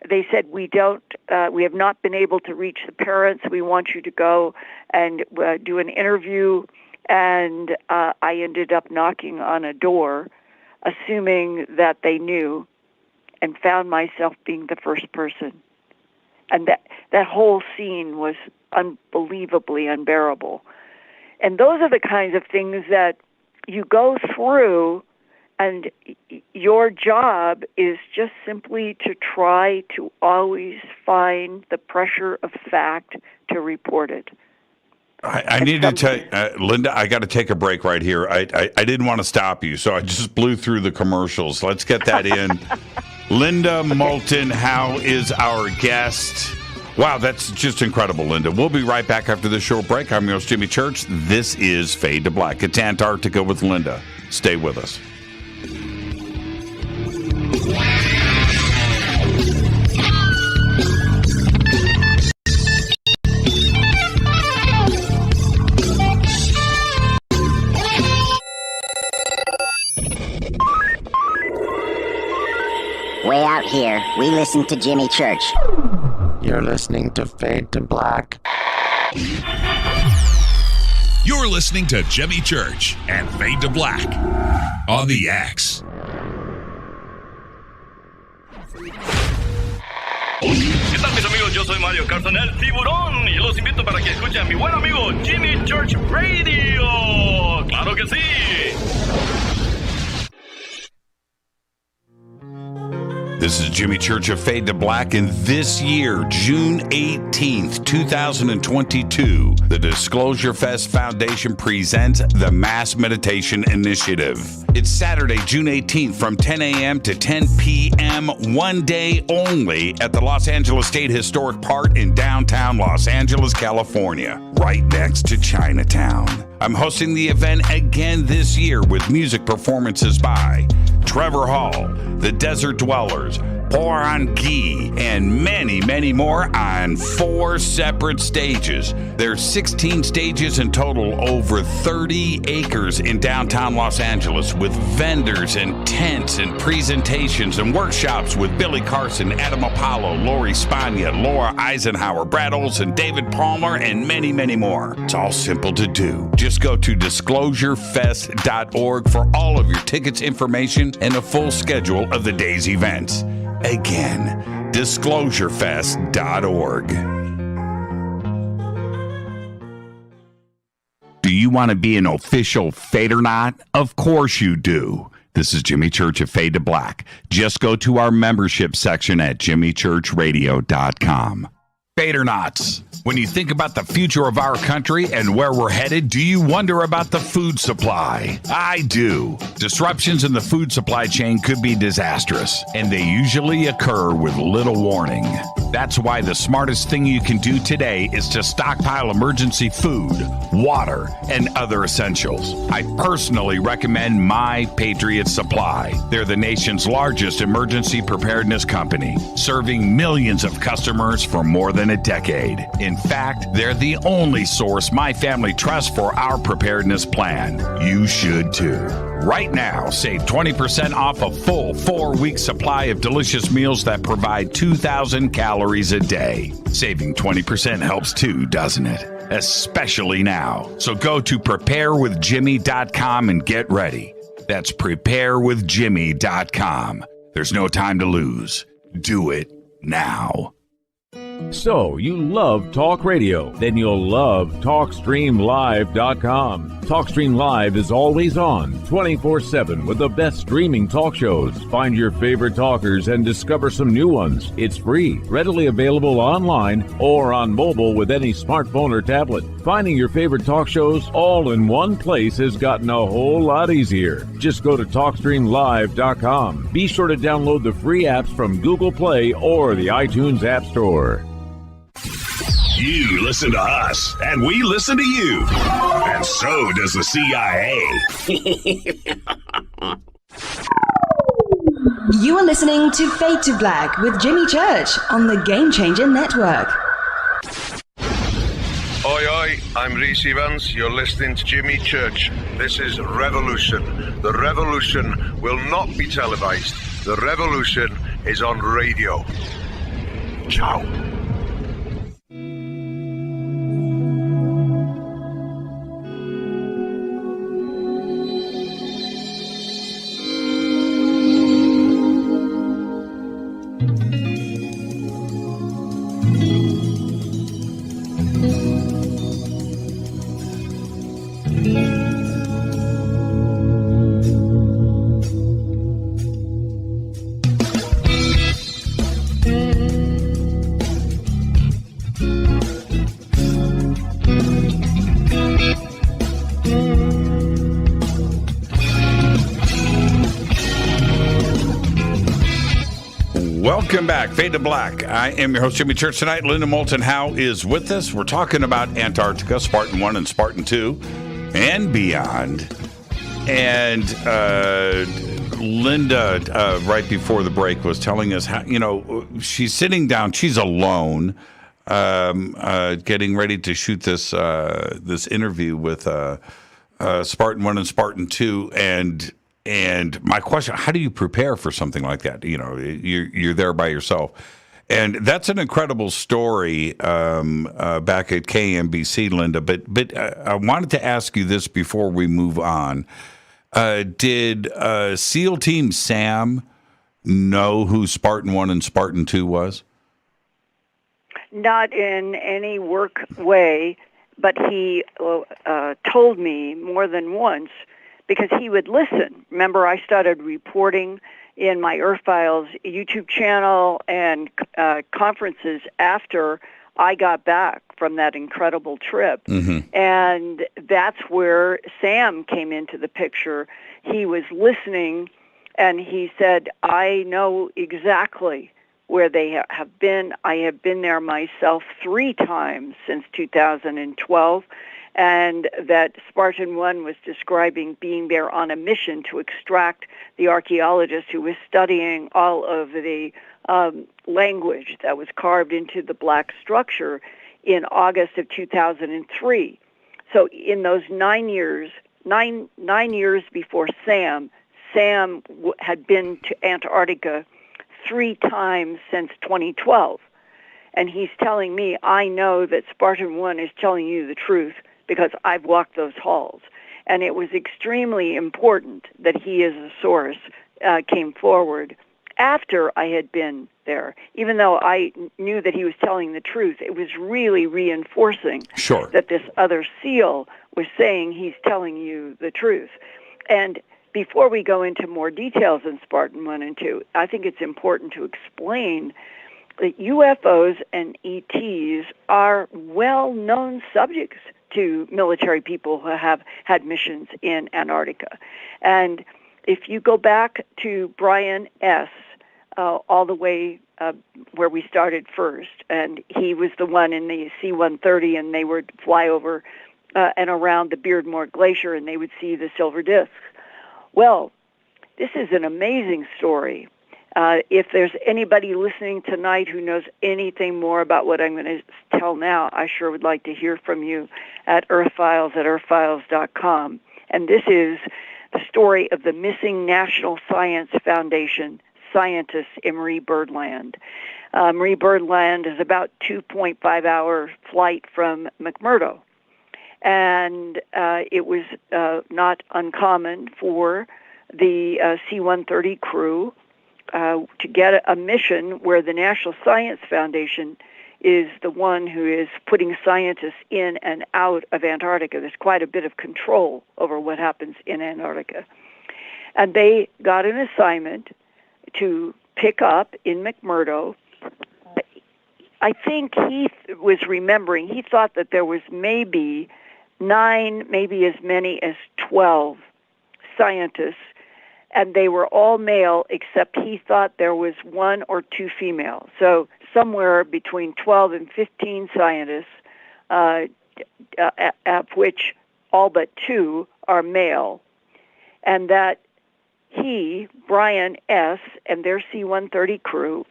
They said, we have not been able to reach the parents. We want you to go and do an interview. And I ended up knocking on a door, assuming that they knew, and found myself being the first person. And that whole scene was unbelievably unbearable. And those are the kinds of things that you go through, and your job is just simply to try to always find the pressure of fact to report it. I need to tell you, Linda, I got to take a break right here. I didn't want to stop you, so I just blew through the commercials. Let's get that in. Linda Moulton Howe is our guest. Wow, that's just incredible, Linda. We'll be right back after this short break. I'm your host, Jimmy Church. This is Fade to Black. It's Antarctica with Linda. Stay with us. Way out here, we listen to Jimmy Church. You're listening to Fade to Black. You're listening to Jimmy Church and Fade to Black on the X. ¿Qué tal, mis amigos? Yo soy Mario Carson, el tiburón, y los invito para que escuchen a mi buen amigo Jimmy Church Radio. ¡Claro que sí! This is Jimmy Church of Fade to Black, and this year, June 18th, 2022, the Disclosure Fest Foundation presents the Mass Meditation Initiative. It's Saturday, June 18th from 10 a.m. to 10 p.m., one day only at the Los Angeles State Historic Park in downtown Los Angeles, California, right next to Chinatown. I'm hosting the event again this year with music performances by Trevor Hall, The Desert Dwellers, Poran Gi, and many, many more on 4 separate stages. There's 16 stages in total, over 30 acres in downtown Los Angeles, with vendors and tents and presentations and workshops with Billy Carson, Adam Apollo, Lori Spagna, Laura Eisenhower, Brad Olson, David Palmer, and many, many more. It's all simple to do. Just go to disclosurefest.org for all of your tickets, information, and a full schedule of the day's events. Again, disclosurefest.org. Do you want to be an official Fadernaut? Of course you do. This is Jimmy Church of Fade to Black. Just go to our membership section at jimmychurchradio.com. Fadernauts. When you think about the future of our country and where we're headed, do you wonder about the food supply? I do. Disruptions in the food supply chain could be disastrous, and they usually occur with little warning. That's why the smartest thing you can do today is to stockpile emergency food, water, and other essentials. I personally recommend My Patriot Supply. They're the nation's largest emergency preparedness company, serving millions of customers for more than a decade. In fact, they're the only source my family trusts for our preparedness plan. You should too. Right now, save 20% off a full 4-week supply of delicious meals that provide 2,000 calories a day. Saving 20% helps too, doesn't it? Especially now. So go to preparewithjimmy.com and get ready. That's preparewithjimmy.com. There's no time to lose. Do it now. So, you love talk radio? Then you'll love TalkStreamLive.com. TalkStream Live is always on, 24/7, with the best streaming talk shows. Find your favorite talkers and discover some new ones. It's free, readily available online or on mobile with any smartphone or tablet. Finding your favorite talk shows all in one place has gotten a whole lot easier. Just go to TalkStreamLive.com. Be sure to download the free apps from Google Play or the iTunes App Store. You listen to us, and we listen to you. And so does the CIA. You are listening to Fade to Black with Jimmy Church on the Game Changer Network. Oi, oi, I'm Reese Evans. You're listening to Jimmy Church. This is Revolution. The revolution will not be televised. The revolution is on radio. Ciao. Welcome back, Fade to Black. I am your host, Jimmy Church. Tonight, Linda Moulton Howe is with us. We're talking about Antarctica, Spartan 1 and Spartan 2, and beyond. And Linda, right before the break, was telling us how, she's sitting down. She's alone, getting ready to shoot this interview with Spartan 1 and Spartan 2, and my question, how do you prepare for something like that? You're there by yourself. And that's an incredible story back at KMBC, Linda. But I wanted to ask you this before we move on. Did SEAL Team Sam know who Spartan 1 and Spartan 2 was? Not in any work way, but he told me more than once, because he would listen. Remember, I started reporting in my Earth Files YouTube channel and conferences after I got back from that incredible trip. And that's where Sam came into the picture. He was listening, and he said, I know exactly where they have been. I have been there myself 3 times since 2012. And that Spartan 1 was describing being there on a mission to extract the archaeologist who was studying all of the language that was carved into the black structure in August of 2003. So in those 9 years, nine years before Sam had been to Antarctica 3 times since 2012. And he's telling me, I know that Spartan 1 is telling you the truth, because I've walked those halls. And it was extremely important that he as a source came forward after I had been there. Even though I knew that he was telling the truth, it was really reinforcing that this other SEAL was saying he's telling you the truth. And before we go into more details in Spartan 1 and 2, I think it's important to explain that UFOs and ETs are well-known subjects to military people who have had missions in Antarctica. And if you go back to Brian S., all the way where we started first, and he was the one in the C-130, and they would fly over and around the Beardmore Glacier, and they would see the silver discs. Well, this is an amazing story. If there's anybody listening tonight who knows anything more about what I'm going to tell now, I sure would like to hear from you at earthfiles@earthfiles.com. And this is the story of the missing National Science Foundation scientists in Marie Byrd Land. Marie Byrd Land is about 2.5-hour flight from McMurdo. And it was not uncommon for the C-130 crew to get a mission where the National Science Foundation is the one who is putting scientists in and out of Antarctica. There's quite a bit of control over what happens in Antarctica. And they got an assignment to pick up in McMurdo. I think he was remembering, he thought that there was maybe 9, maybe as many as 12 scientists, and they were all male, except he thought there was 1 or 2 female. So somewhere between 12 and 15 scientists, of which all but 2 are male. And that he, Brian S., and their C-130 crew,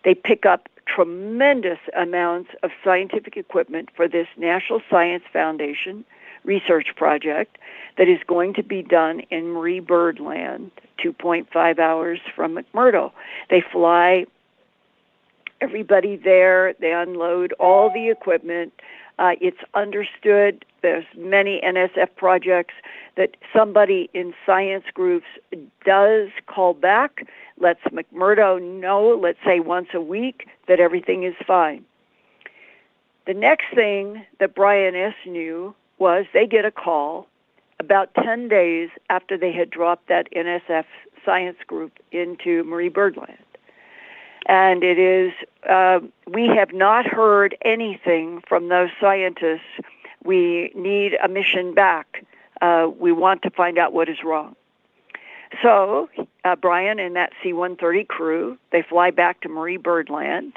they pick up tremendous amounts of scientific equipment for this National Science Foundation research project that is going to be done in Marie Byrd Land, 2.5 hours from McMurdo. They fly everybody there. They unload all the equipment. It's understood, there's many NSF projects, that somebody in science groups does call back, lets McMurdo know, let's say once a week, that everything is fine. The next thing that Brian S. knew was they get a call about 10 days after they had dropped that NSF science group into Marie Byrd Land. And it is, we have not heard anything from those scientists. We need a mission back. We want to find out what is wrong. So Brian and that C-130 crew, they fly back to Marie Byrd Land.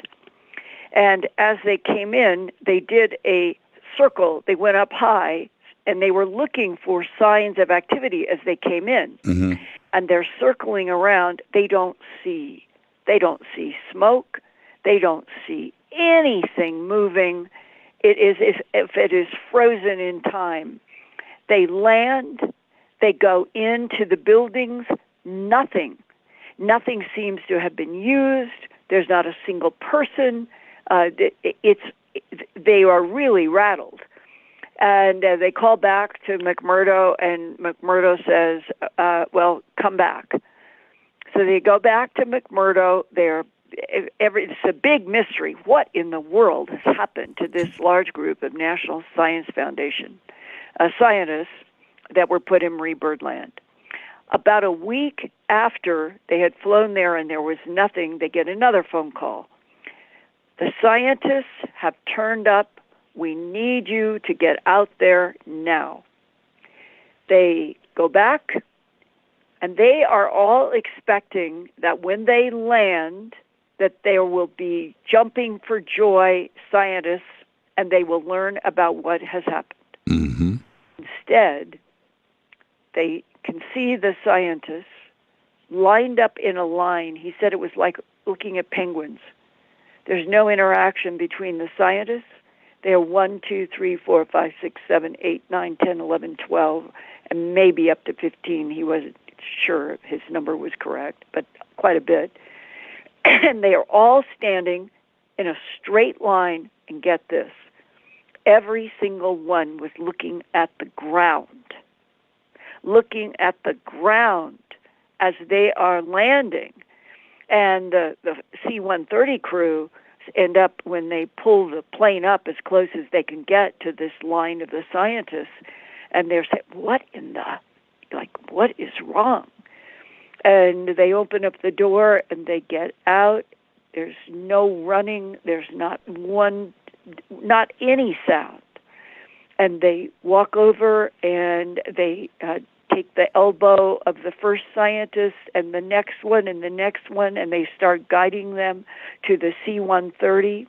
And as they came in, they did a circle. They went up high, and they were looking for signs of activity as they came in. Mm-hmm. And they're circling around. They don't see smoke. They don't see anything moving. It is as if it is frozen in time. They land. They go into the buildings. Nothing seems to have been used. There's not a single person. They are really rattled. And they call back to McMurdo, and McMurdo says, well, come back. So they go back to McMurdo. It's a big mystery. What in the world has happened to this large group of National Science Foundation scientists that were put in Marie Byrd Land? About a week after they had flown there and there was nothing, they get another phone call. The scientists have turned up. We need you to get out there now. They go back, and they are all expecting that when they land, that there will be jumping for joy scientists, and they will learn about what has happened. Mm-hmm. Instead, they can see the scientists lined up in a line. He said it was like looking at penguins. There's no interaction between the scientists. They are 1, 2, 3, 4, 5, 6, 7, 8, 9, 10, 11, 12, and maybe up to 15. He wasn't sure if his number was correct, but quite a bit. And they are all standing in a straight line, and get this, every single one was looking at the ground. Looking at the ground as they are landing. And the C-130 crew end up, when they pull the plane up as close as they can get to this line of the scientists, and they're saying, what is wrong? And they open up the door and they get out. There's no running. There's not any sound. And they walk over and they take the elbow of the first scientist and the next one and the next one, and they start guiding them to the C-130.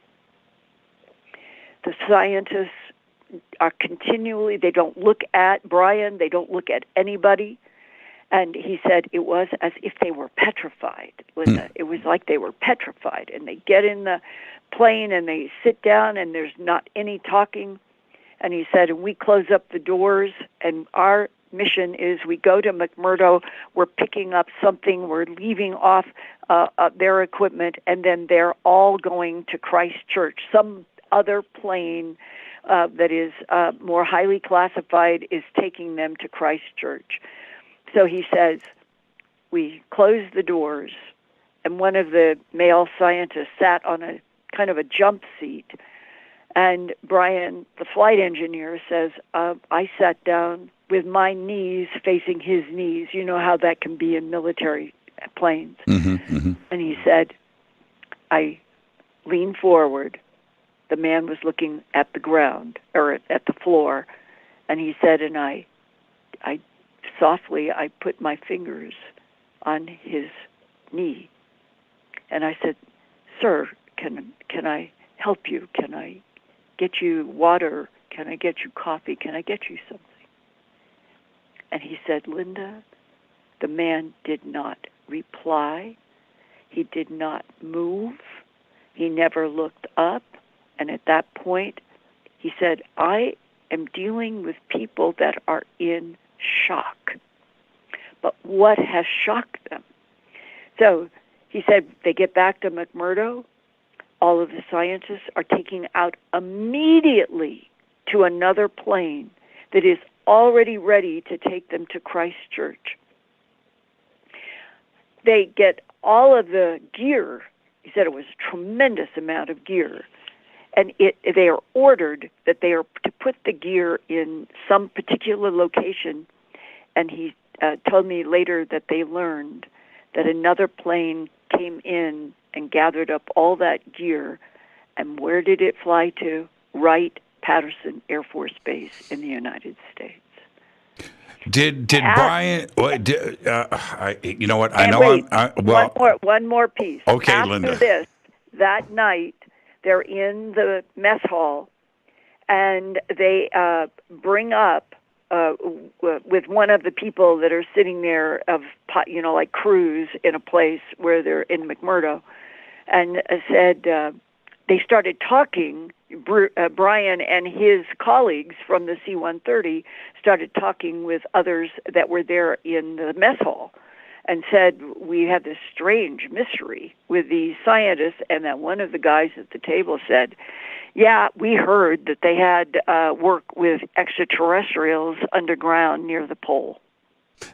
The scientists are continually, they don't look at Brian, they don't look at anybody. And he said it was as if they were petrified, Linda. It was like they were petrified. And they get in the plane and they sit down and there's not any talking. And he said, and we close up the doors, and our mission is we go to McMurdo, we're picking up something, we're leaving off their equipment, and then they're all going to Christchurch. Some other plane that is more highly classified is taking them to Christchurch. So he says, we closed the doors, and one of the male scientists sat on a kind of a jump seat. And Brian, the flight engineer, says, I sat down with my knees facing his knees. You know how that can be in military planes. Mm-hmm, mm-hmm. And he said, I leaned forward. The man was looking at the ground, or at the floor. And he said, and I softly, I put my fingers on his knee. And I said, sir, can I help you? Can I get you water? Can I get you coffee? Can I get you something? And he said, Linda, the man did not reply. He did not move. He never looked up. And at that point, he said, I am dealing with people that are in shock. But what has shocked them? So he said they get back to McMurdo. All of the scientists are taken out immediately to another plane that is already ready to take them to Christchurch. They get all of the gear. He said it was a tremendous amount of gear. And they are ordered that they are to put the gear in some particular location. And he told me later that they learned that another plane came in and gathered up all that gear. And where did it fly to? Wright-Patterson Air Force Base in the United States. Did Brian? You know what? I know. Wait, one more piece. Okay, After Linda. This, that night, they're in the mess hall, and they bring up with one of the people that are sitting there like crews in a place where they're in McMurdo, and said they started talking. Brian and his colleagues from the C-130 started talking with others that were there in the mess hall, and said, we have this strange mystery with these scientists, and that one of the guys at the table said, yeah, we heard that they had work with extraterrestrials underground near the pole.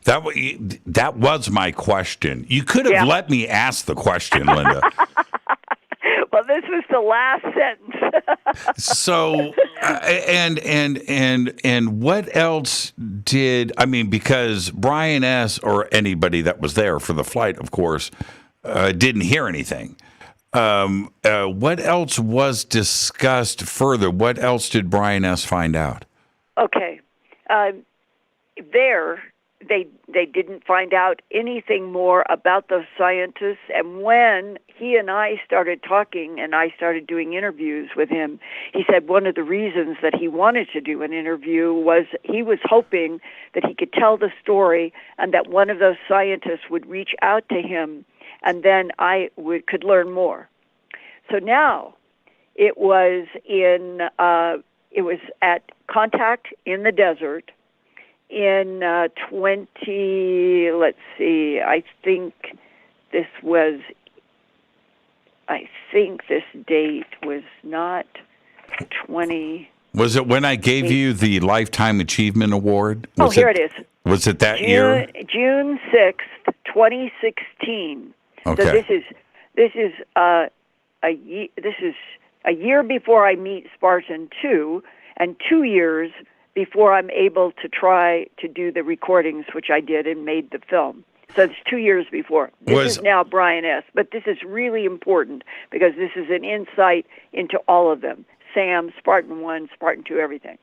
That was my question. You could have let me ask the question, Linda. Well, this was the last sentence. So, and what else because Brian S. or anybody that was there for the flight, of course, didn't hear anything. What else was discussed further? What else did Brian S. find out? Okay. They didn't find out anything more about those scientists. And when he and I started talking and I started doing interviews with him, he said one of the reasons that he wanted to do an interview was he was hoping that he could tell the story and that one of those scientists would reach out to him and then could learn more. So now it was at Contact in the Desert in I think this date was not 20. Was it when I gave you the Lifetime Achievement Award? Here it is. Was it that year? June 6th, 2016. Okay. So this is a year before I meet Spartan 2 and 2 years before I'm able to try to do the recordings, which I did and made the film. So it's 2 years before. This is now Brian S., but this is really important because this is an insight into all of them. Sam, Spartan 1, Spartan 2, everything.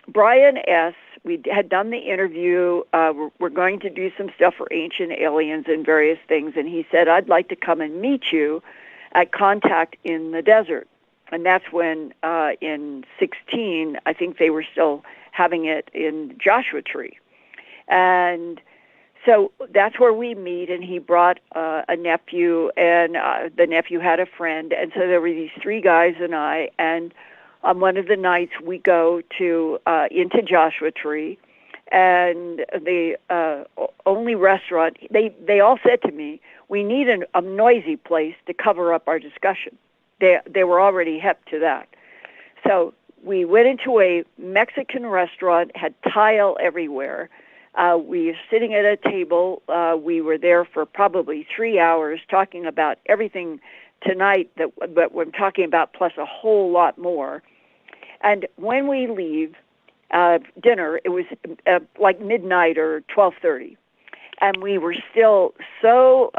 Brian S., we had done the interview. We're going to do some stuff for Ancient Aliens and various things, and he said, I'd like to come and meet you at Contact in the Desert. And that's when, in 16, I think they were still having it in Joshua Tree. And so that's where we meet, and he brought a nephew, and the nephew had a friend. And so there were these three guys and I, and on one of the nights we go into Joshua Tree, and the only restaurant, they all said to me, we need a noisy place to cover up our discussion. They were already hep to that. So we went into a Mexican restaurant, had tile everywhere. We were sitting at a table. We were there for probably 3 hours talking about everything tonight that we're talking about, plus a whole lot more. And when we leave dinner, it was like midnight or 12:30. And we were still so,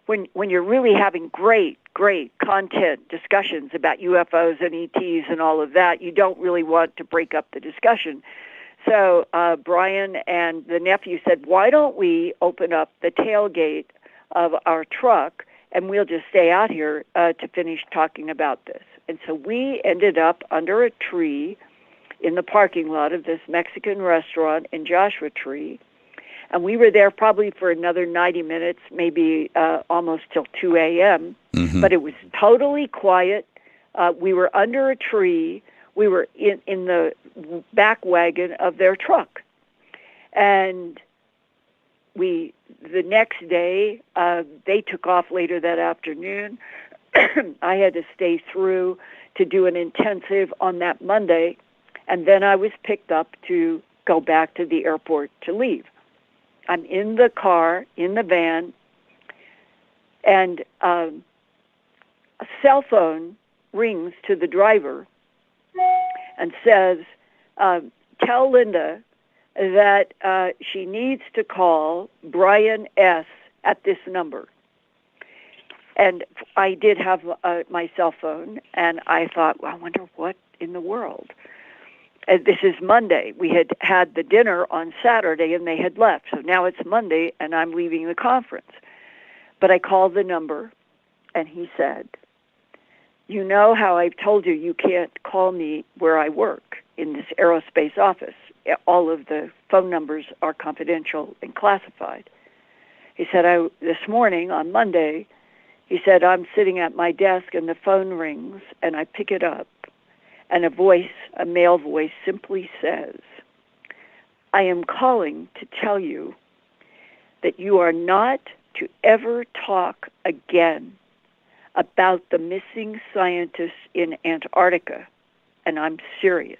when you're really having great content discussions about UFOs and ETs and all of that, you don't really want to break up the discussion. So Brian and the nephew said, why don't we open up the tailgate of our truck and we'll just stay out here to finish talking about this. And so we ended up under a tree in the parking lot of this Mexican restaurant in Joshua Tree. And we were there probably for another 90 minutes, maybe almost till 2 a.m. Mm-hmm. But it was totally quiet. We were under a tree. We were in the back wagon of their truck. And the next day, they took off later that afternoon. I had to stay through to do an intensive on that Monday. And then I was picked up to go back to the airport to leave. I'm in the car, in the van, and a cell phone rings to the driver and says, tell Linda that she needs to call Brian S. at this number. And I did have my cell phone, and I thought, well, I wonder what in the world. This is Monday. We had the dinner on Saturday, and they had left. So now it's Monday, and I'm leaving the conference. But I called the number, and he said, you know how I've told you can't call me where I work in this aerospace office. All of the phone numbers are confidential and classified. He said, this morning on Monday, he said, I'm sitting at my desk, and the phone rings, and I pick it up. And a male voice simply says, I am calling to tell you that you are not to ever talk again about the missing scientists in Antarctica. And I'm serious.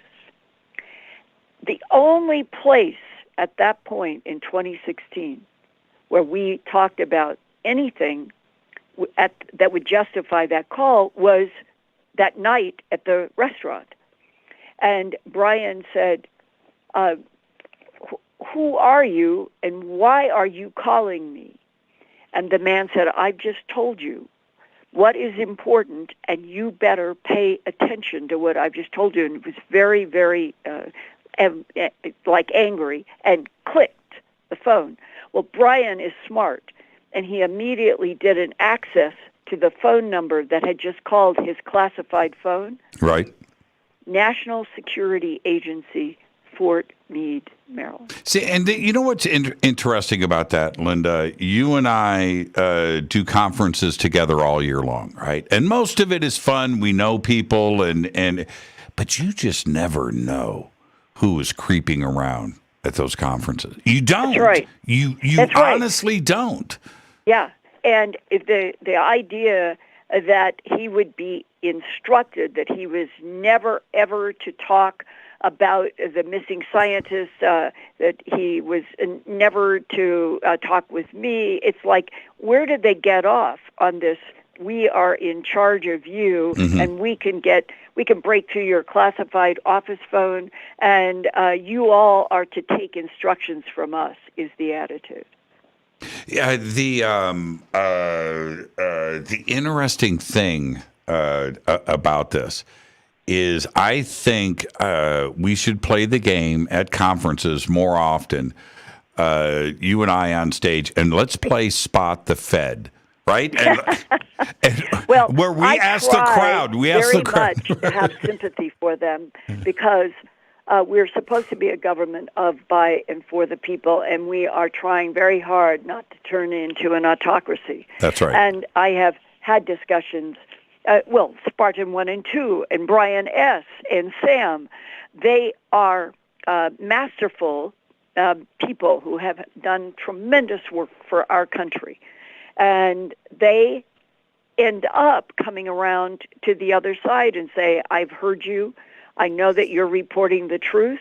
The only place at that point in 2016 where we talked about anything that would justify that call was that night at the restaurant. And Brian said, who are you and why are you calling me? And the man said, I've just told you what is important, and you better pay attention to what I've just told you. And it was very, very angry, and clicked the phone. Well, Brian is smart, and he immediately did an access to the phone number that had just called his classified phone. Right. National Security Agency, Fort Meade, Maryland. See, and you know what's interesting about that, Linda? You and I do conferences together all year long, right? And most of it is fun. We know people, but you just never know who is creeping around at those conferences. You don't. That's right. You That's right. honestly don't. Yeah, and the idea that he would be instructed that he was never, ever to talk about the missing scientists, that he was never to talk with me. It's like, where did they get off on this? We are in charge of you, and we can break through your classified office phone, and you all are to take instructions from us, is the attitude. Yeah, the interesting thing about this is I think we should play the game at conferences more often, you and I on stage, and let's play Spot the Fed, right? And well, where we ask the crowd. We ask the crowd. Very much have sympathy for them because we're supposed to be a government of, by, and for the people, and we are trying very hard not to turn into an autocracy. That's right. And I have had discussions, Spartan 1 and 2, and Brian S. and Sam, they are masterful people who have done tremendous work for our country. And they end up coming around to the other side and say, I've heard you. I know that you're reporting the truth.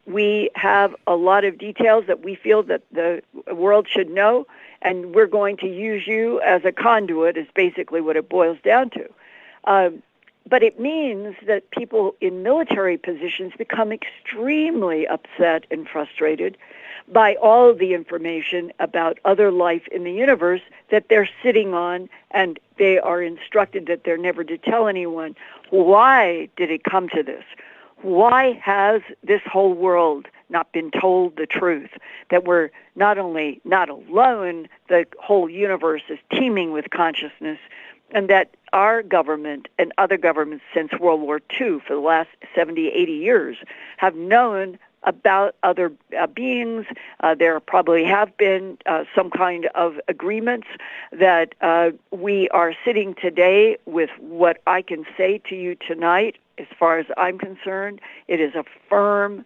We have a lot of details that we feel that the world should know, and we're going to use you as a conduit, is basically what it boils down to. But it means that people in military positions become extremely upset and frustrated by all of the information about other life in the universe that they're sitting on, and they are instructed that they're never to tell anyone. Why did it come to this? Why has this whole world not been told the truth, that we're not only not alone, the whole universe is teeming with consciousness, and that our government and other governments since World War II for the last 70, 80 years have known about other beings. There probably have been some kind of agreements that we are sitting today with. What I can say to you tonight, as far as I'm concerned, it is a firm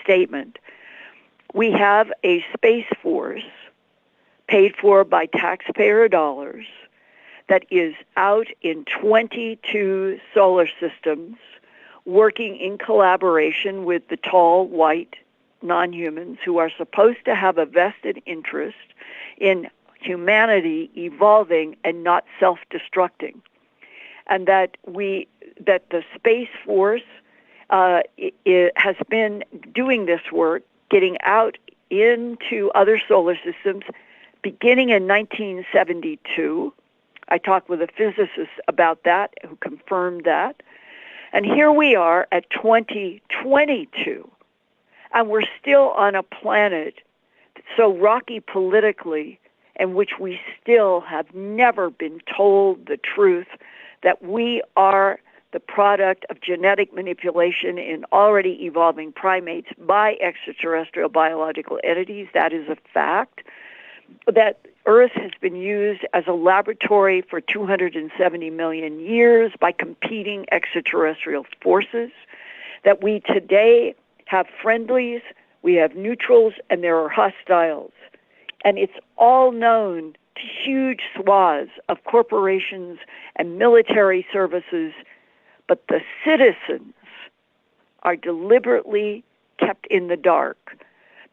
statement. We have a space force paid for by taxpayer dollars that is out in 22 solar systems, working in collaboration with the tall, white non-humans who are supposed to have a vested interest in humanity evolving and not self-destructing. And that the Space Force has been doing this work, getting out into other solar systems, beginning in 1972. I talked with a physicist about that who confirmed that. And here we are at 2022, and we're still on a planet so rocky politically, in which we still have never been told the truth that we are the product of genetic manipulation in already evolving primates by extraterrestrial biological entities. That is a fact. That Earth has been used as a laboratory for 270 million years by competing extraterrestrial forces, that we today have friendlies, we have neutrals, and there are hostiles. And it's all known to huge swaths of corporations and military services, but the citizens are deliberately kept in the dark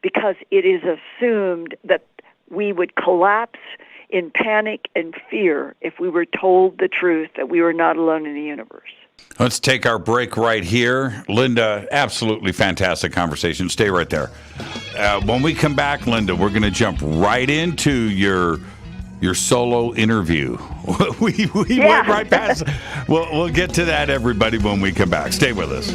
because it is assumed that we would collapse in panic and fear if we were told the truth that we were not alone in the universe. Let's take our break right here. Linda, absolutely fantastic conversation. Stay right there. When we come back, Linda, we're going to jump right into your solo interview. we went right past. We'll get to that, everybody, when we come back. Stay with us.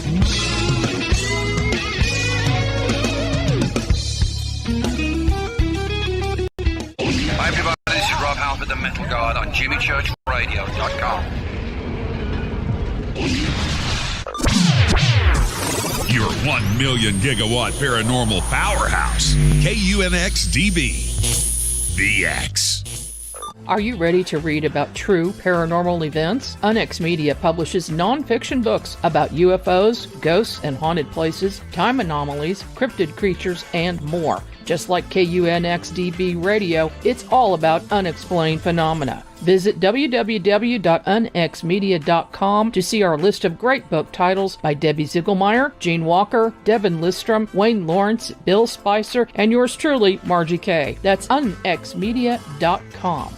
Hi, everybody. This is Rob Halford, the Metal Guard on JimmyChurchRadio.com. Your 1 million gigawatt paranormal powerhouse, KUNX-DB, The X. Are you ready to read about true paranormal events? UNX Media publishes nonfiction books about UFOs, ghosts and haunted places, time anomalies, cryptid creatures, and more. Just like KUNX-DB Radio, it's all about unexplained phenomena. Visit www.unxmedia.com to see our list of great book titles by Debbie Ziegelmeyer, Gene Walker, Devin Listrom, Wayne Lawrence, Bill Spicer, and yours truly, Margie Kay. That's unxmedia.com.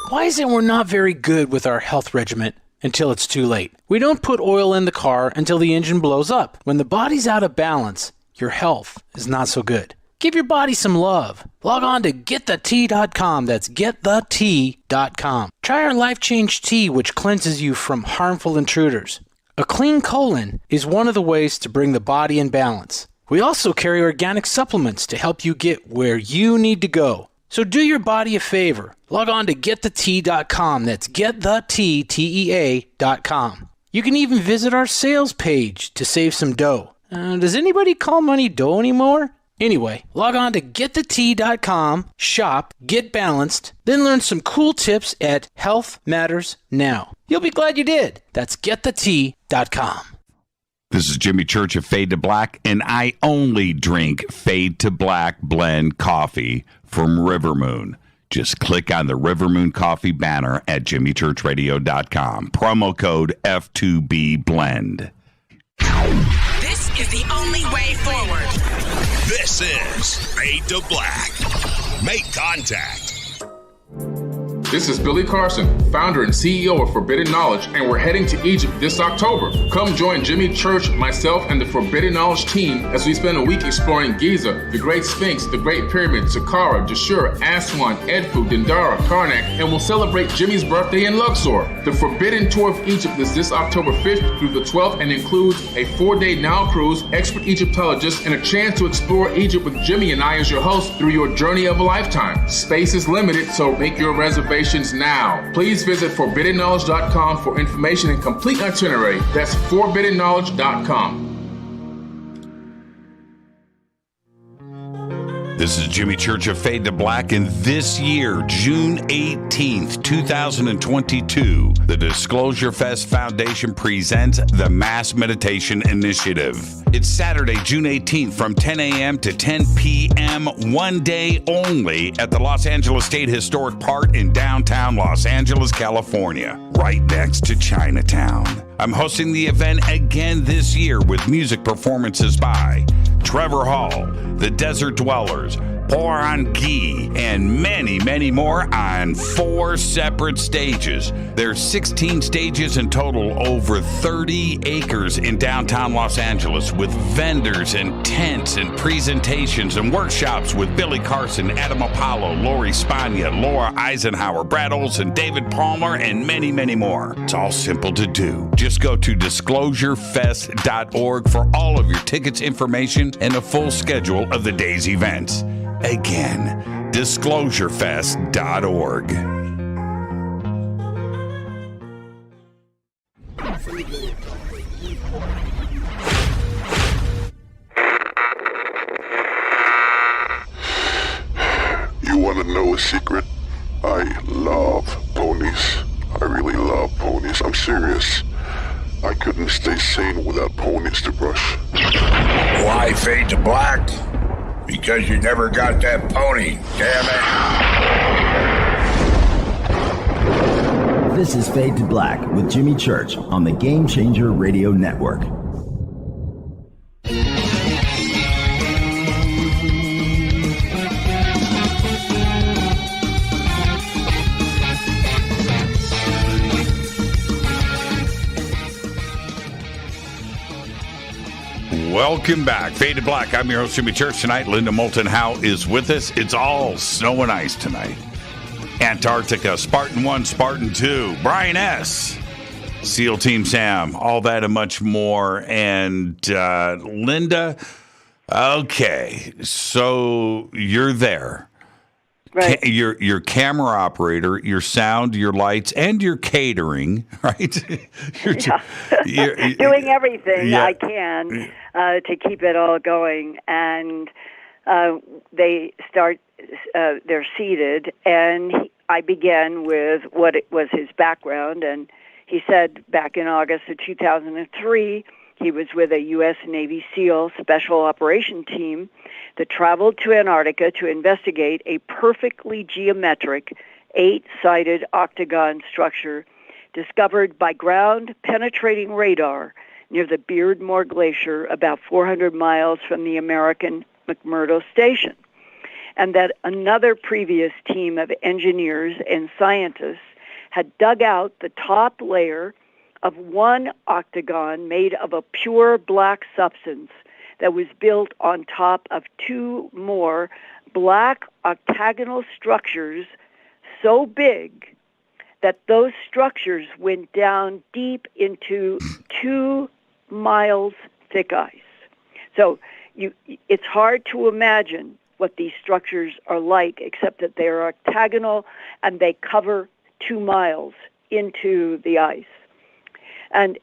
Why is it we're not very good with our health regimen until it's too late? We don't put oil in the car until the engine blows up. When the body's out of balance, your health is not so good. Give your body some love. Log on to GetTheT.com. That's GetTheT.com. Try our Life Change Tea, which cleanses you from harmful intruders. A clean colon is one of the ways to bring the body in balance. We also carry organic supplements to help you get where you need to go. So do your body a favor. Log on to GetTheT.com. That's GetTheT.com. You can even visit our sales page to save some dough. Does anybody call money dough anymore? Anyway, log on to GetTheT.com, shop, get balanced, then learn some cool tips at Health Matters Now. You'll be glad you did. That's GetTheT.com. This is Jimmy Church of Fade to Black, and I only drink Fade to Black blend coffee from River Moon. Just click on the River Moon Coffee banner at JimmyChurchRadio.com. Promo code F2B Blend. This is the only way forward. This is Fade to Black. Make contact. This is Billy Carson, founder and CEO of Forbidden Knowledge, and we're heading to Egypt this October. Come join Jimmy Church, myself, and the Forbidden Knowledge team as we spend a week exploring Giza, the Great Sphinx, the Great Pyramid, Saqqara, Dashura, Aswan, Edfu, Dendara, Karnak, and we'll celebrate Jimmy's birthday in Luxor. The Forbidden Tour of Egypt is this October 5th through the 12th and includes a 4-day Nile cruise, expert Egyptologists, and a chance to explore Egypt with Jimmy and I as your host through your journey of a lifetime. Space is limited, so make your reservation now. Please visit ForbiddenKnowledge.com for information and complete itinerary. That's ForbiddenKnowledge.com. This is Jimmy Church of Fade to Black, and this year, June 18th, 2022, the Disclosure Fest Foundation presents the Mass Meditation Initiative. It's Saturday, June 18th from 10 a.m. to 10 p.m., one day only at the Los Angeles State Historic Park in downtown Los Angeles, California, right next to Chinatown. I'm hosting the event again this year with music performances by Trevor Hall, The Desert Dwellers, Poran Gi, and many, many more on 4 separate stages. There's 16 stages in total, over 30 acres in downtown Los Angeles, with vendors and tents and presentations and workshops with Billy Carson, Adam Apollo, Lori Spagna, Laura Eisenhower, Brad Olson, David Palmer, and many, many more. It's all simple to do. Just go to disclosurefest.org for all of your tickets, information, and a full schedule of the day's events. Again, disclosurefest.org. You want to know a secret? I love ponies. I really love ponies. I'm serious. I couldn't stay sane without ponies to brush. Why Fade to Black? Because you never got that pony, damn it. This is Fade to Black with Jimmy Church on the Game Changer Radio Network. Welcome back. Fade to Black. I'm your host, Jimmy Church. Tonight, Linda Moulton Howe is with us. It's all snow and ice tonight. Antarctica, Spartan 1, Spartan 2, Brian S., SEAL Team Sam, all that and much more. And Linda, okay, so you're there. Right. Your camera operator, your sound, your lights, and your catering, right? you're doing everything I can to keep it all going. And they start, they're seated, and I began with what it was his background. And he said back in August of 2003, he was with a U.S. Navy SEAL Special Operation Team that traveled to Antarctica to investigate a perfectly geometric 8-sided octagon structure discovered by ground-penetrating radar near the Beardmore Glacier about 400 miles from the American McMurdo Station, and that another previous team of engineers and scientists had dug out the top layer of one octagon made of a pure black substance that was built on top of 2 more black octagonal structures so big that those structures went down deep into 2 miles thick ice. So it's hard to imagine what these structures are like, except that they are octagonal and they cover 2 miles into the ice. And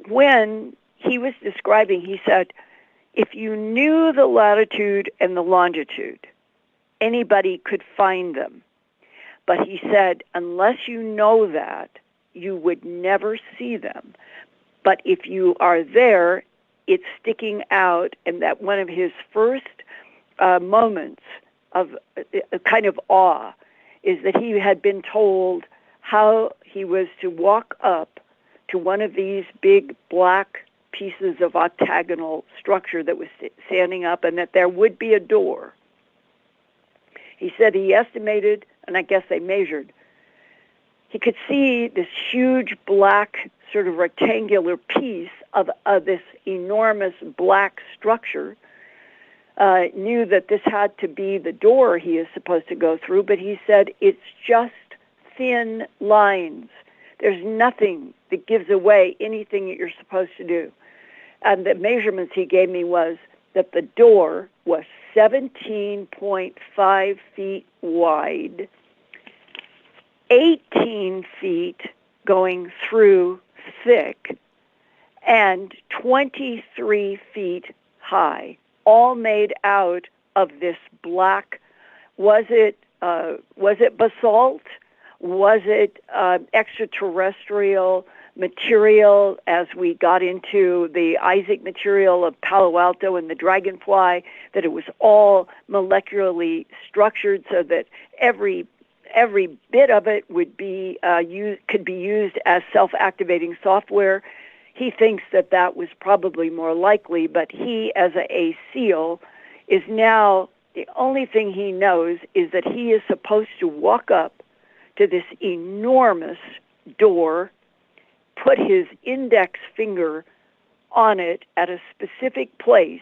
when he was describing, he said, if you knew the latitude and the longitude, anybody could find them. But he said, unless you know that, you would never see them. But if you are there, it's sticking out. And that one of his first moments of a kind of awe is that he had been told how he was to walk up to one of these big black pieces of octagonal structure that was standing up, and that there would be a door. He said he estimated, and I guess they measured, he could see this huge black sort of rectangular piece of this enormous black structure, knew that this had to be the door he is supposed to go through, but he said it's just thin lines. There's nothing that gives away anything that you're supposed to do. And the measurements he gave me was that the door was 17.5 feet wide, 18 feet going through thick, and 23 feet high, all made out of this black, was it basalt? Was it extraterrestrial material, as we got into the Isaac material of Palo Alto and the dragonfly, that it was all molecularly structured so that every bit of it would be could be used as self-activating software? He thinks that was probably more likely, but he, as a SEAL, is now, the only thing he knows is that he is supposed to walk up to this enormous door, put his index finger on it at a specific place,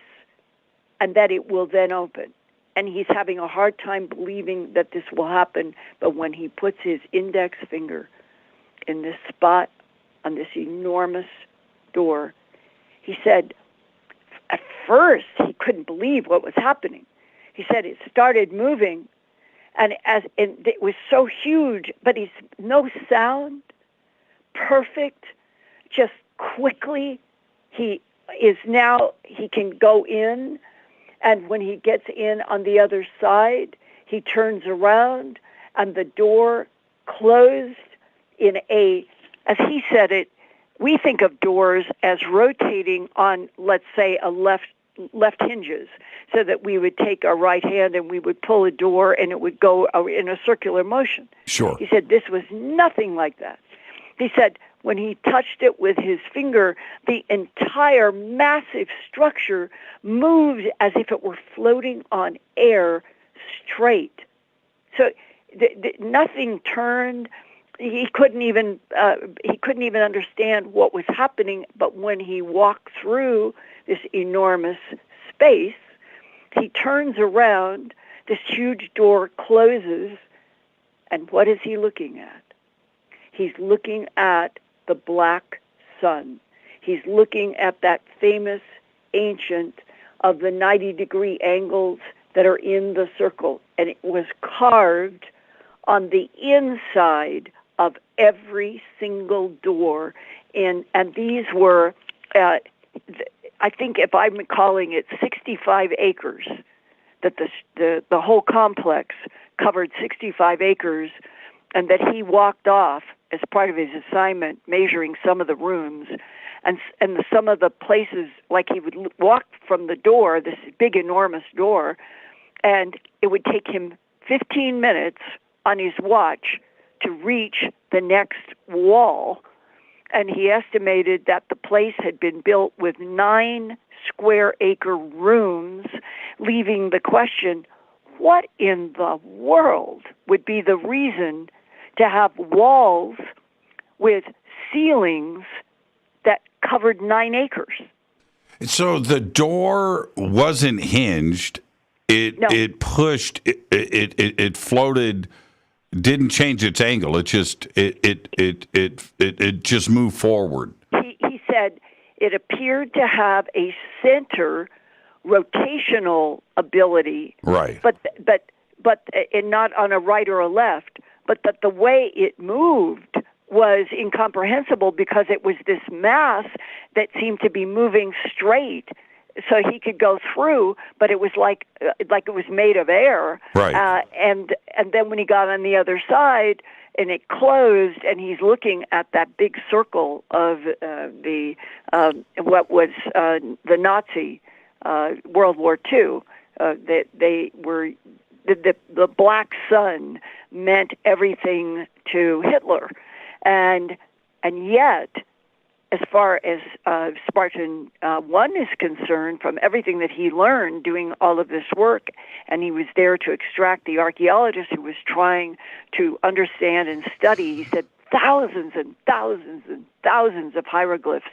and that it will then open. And he's having a hard time believing that this will happen, but when he puts his index finger in this spot on this enormous door, he said at first he couldn't believe what was happening. He said it started moving, and it was so huge, but he's no sound, perfect, just quickly. He can go in, and when he gets in on the other side, he turns around, and the door closed in as he said it, we think of doors as rotating on, let's say, a left hinges, so that we would take our right hand and we would pull a door and it would go in a circular motion. Sure. He said this was nothing like that. He said when he touched it with his finger, the entire massive structure moved as if it were floating on air straight. So nothing turned. He couldn't even understand what was happening. But when he walked through, this enormous space. He turns around, this huge door closes, and what is he looking at? He's looking at the black sun. He's looking at that famous ancient of the 90-degree angles that are in the circle. And it was carved on the inside of every single door. And these were, I think if I'm calling it 65 acres, that the whole complex covered 65 acres, and that he walked off as part of his assignment, measuring some of the rooms, and some of the places, like he would walk from the door, this big, enormous door, and it would take him 15 minutes on his watch to reach the next wall. And he estimated that the place had been built with 9 square-acre rooms, leaving the question, what in the world would be the reason to have walls with ceilings that covered 9 acres? So the door wasn't hinged. It pushed. It floated. Didn't change its angle. It just it just moved forward. He said it appeared to have a center rotational ability, right? But and not on a right or a left. But that the way it moved was incomprehensible because it was this mass that seemed to be moving straight, so he could go through, but it was like it was made of air. Right. And then when he got on the other side and it closed, and he's looking at that big circle of what was the Nazi World War II. That they were the black sun meant everything to Hitler, and yet, as far as Spartan 1 is concerned, from everything that he learned doing all of this work, and he was there to extract the archaeologist who was trying to understand and study, he said thousands and thousands and thousands of hieroglyphs,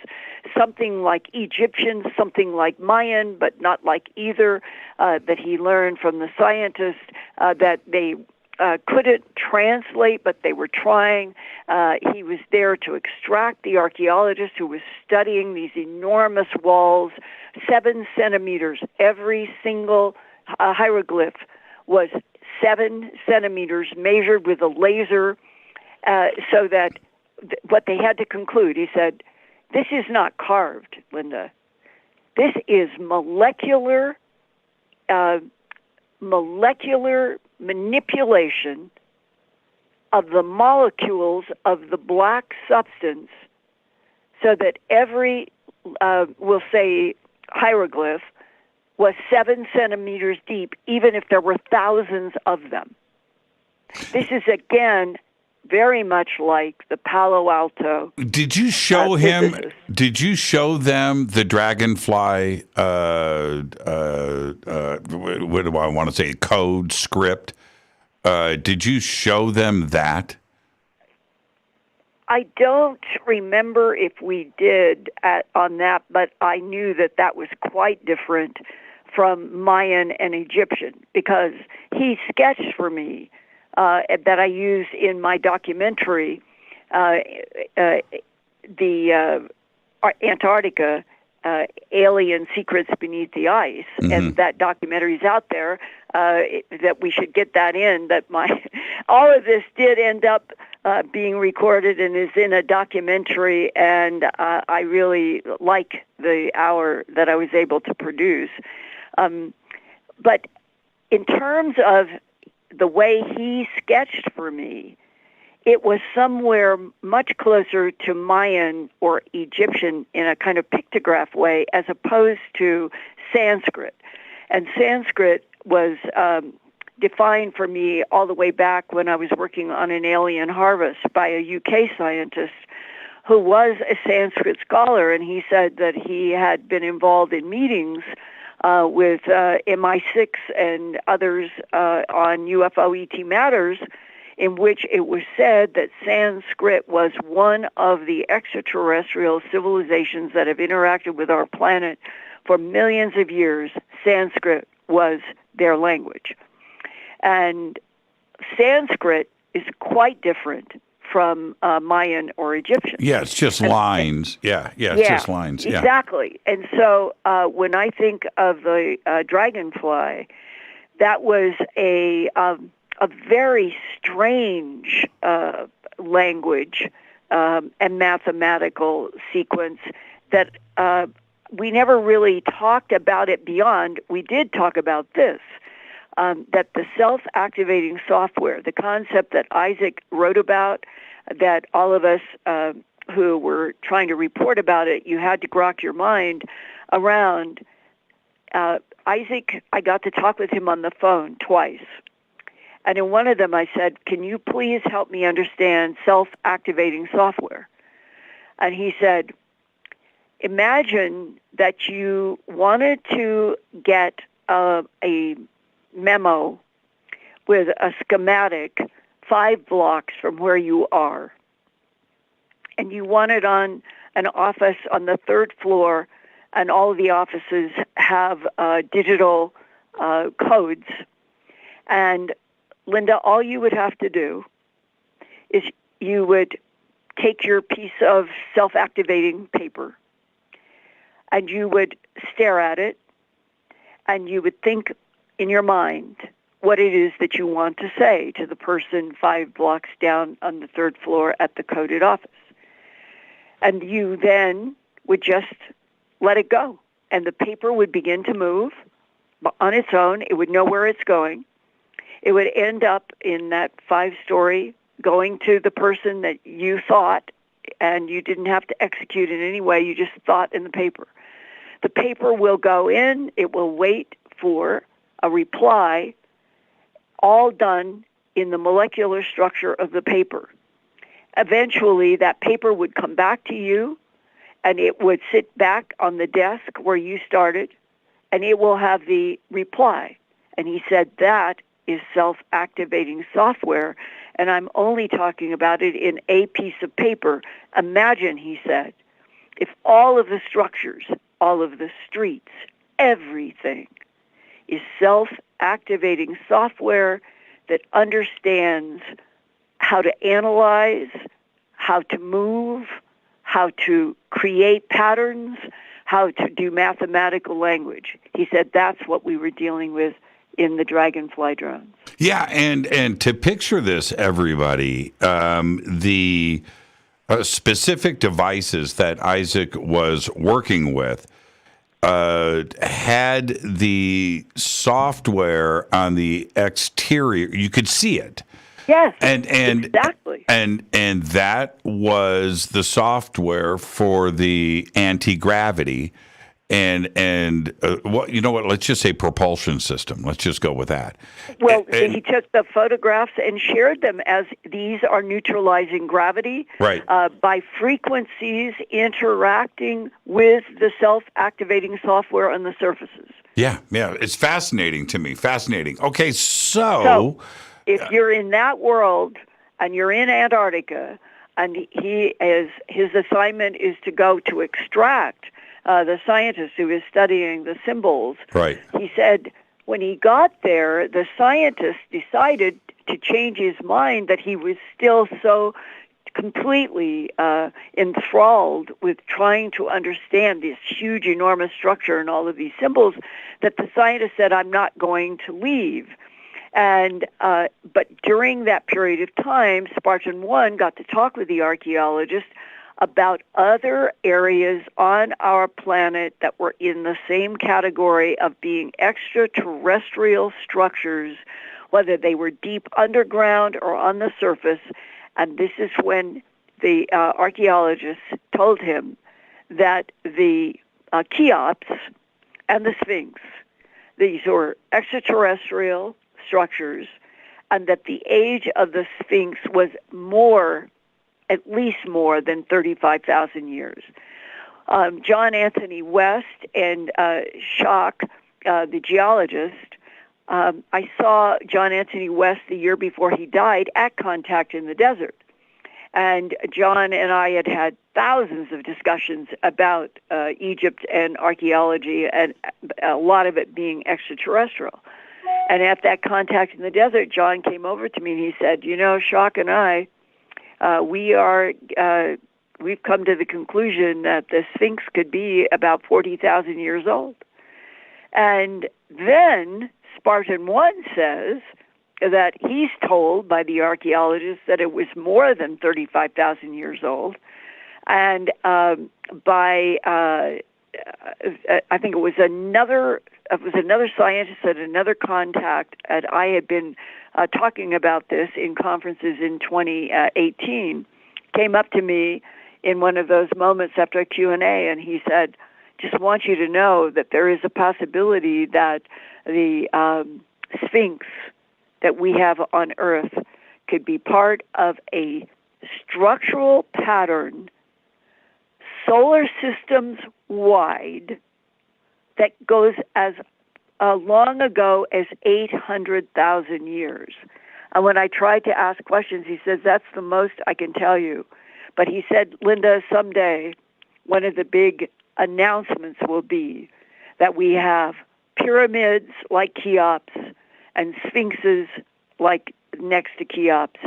something like Egyptian, something like Mayan, but not like either, that he learned from the scientists, that they couldn't translate, but they were trying. He was there to extract the archaeologist who was studying these enormous walls, 7 centimeters. Every single hieroglyph was 7 centimeters, measured with a laser, so that what they had to conclude, he said, this is not carved, Linda. This is molecular manipulation of the molecules of the black substance, so that every, we'll say, hieroglyph was 7 centimeters deep, even if there were thousands of them. This is, again, very much like the Palo Alto. Did you show him? Did you show them the dragonfly? What do I want to say? Code script. Did you show them that? I don't remember if we did on that, but I knew that was quite different from Mayan and Egyptian, because he sketched for me that I use in my documentary, the Antarctica, Alien Secrets Beneath the Ice, and that documentary's out there, that we should get that in, all of this did end up being recorded and is in a documentary, and I really like the hour that I was able to produce. But in terms of the way he sketched for me, it was somewhere much closer to Mayan or Egyptian in a kind of pictograph way, as opposed to Sanskrit. And Sanskrit was defined for me all the way back when I was working on an alien harvest by a UK scientist who was a Sanskrit scholar, and he said that he had been involved in meetings with MI6 and others on UFO ET matters in which it was said that Sanskrit was one of the extraterrestrial civilizations that have interacted with our planet for millions of years. Sanskrit was their language. And Sanskrit is quite different from Mayan or Egyptian. Yeah, it's just lines. It's just lines. Yeah, exactly. And so when I think of the dragonfly, that was a very strange language and mathematical sequence that we never really talked about it beyond. We did talk about this. That the self-activating software, the concept that Isaac wrote about, that all of us who were trying to report about it, you had to grok your mind around. Isaac, I got to talk with him on the phone twice. And in one of them I said, can you please help me understand self-activating software? And he said, imagine that you wanted to get a memo with a schematic 5 blocks from where you are. And you want it on an office on the 3rd floor, and all of the offices have digital codes. And Linda, all you would have to do is you would take your piece of self-activating paper and you would stare at it and you would think in your mind what it is that you want to say to the person 5 blocks down on the 3rd floor at the coded office. And you then would just let it go. And the paper would begin to move on its own. It would know where it's going. It would end up in that 5-story going to the person that you thought, and you didn't have to execute in any way. You just thought in the paper. The paper will go in. It will wait for a reply, all done in the molecular structure of the paper. Eventually, that paper would come back to you, and it would sit back on the desk where you started, and it will have the reply. And he said that is self-activating software, and I'm only talking about it in a piece of paper. Imagine, he said, if all of the structures, all of the streets, everything is self-activating software that understands how to analyze, how to move, how to create patterns, how to do mathematical language. He said that's what we were dealing with in the Dragonfly drones. Yeah, and to picture this, everybody, the specific devices that Isaac was working with had the software on the exterior. You could see it. Yes, and exactly. And that was the software for the anti-gravity and what, you know what? Let's just say propulsion system. Let's just go with that. Well, he took the photographs and shared them as these are neutralizing gravity, right, by frequencies interacting with the self-activating software on the surfaces. Yeah, it's fascinating to me. Fascinating. Okay, so if you're in that world and you're in Antarctica, and his assignment is to go to extract the scientist who is studying the symbols. Right. He said when he got there, the scientist decided to change his mind that he was still so completely enthralled with trying to understand this huge, enormous structure and all of these symbols that the scientist said, I'm not going to leave. And but during that period of time, Spartan 1 got to talk with the archaeologist about other areas on our planet that were in the same category of being extraterrestrial structures, whether they were deep underground or on the surface. And this is when the archaeologists told him that the Cheops and the Sphinx, these were extraterrestrial structures, and that the age of the Sphinx was at least more than 35,000 years. John Anthony West and Schock, the geologist, I saw John Anthony West the year before he died at Contact in the Desert. And John and I had thousands of discussions about Egypt and archaeology, and a lot of it being extraterrestrial. And at that Contact in the Desert, John came over to me and he said, Shock and I, we've come to the conclusion that the Sphinx could be about 40,000 years old. And then Spartan 1 says that he's told by the archaeologists that it was more than 35,000 years old. And by I think it was another scientist at another Contact, and I had been talking about this in conferences in 2018, came up to me in one of those moments after a Q&A, and he said, just want you to know that there is a possibility that the Sphinx that we have on Earth could be part of a structural pattern solar systems wide that goes as long ago as 800,000 years. And when I tried to ask questions, he says, that's the most I can tell you. But he said, Linda, someday one of the big announcements will be that we have pyramids like Cheops and sphinxes like next to Cheops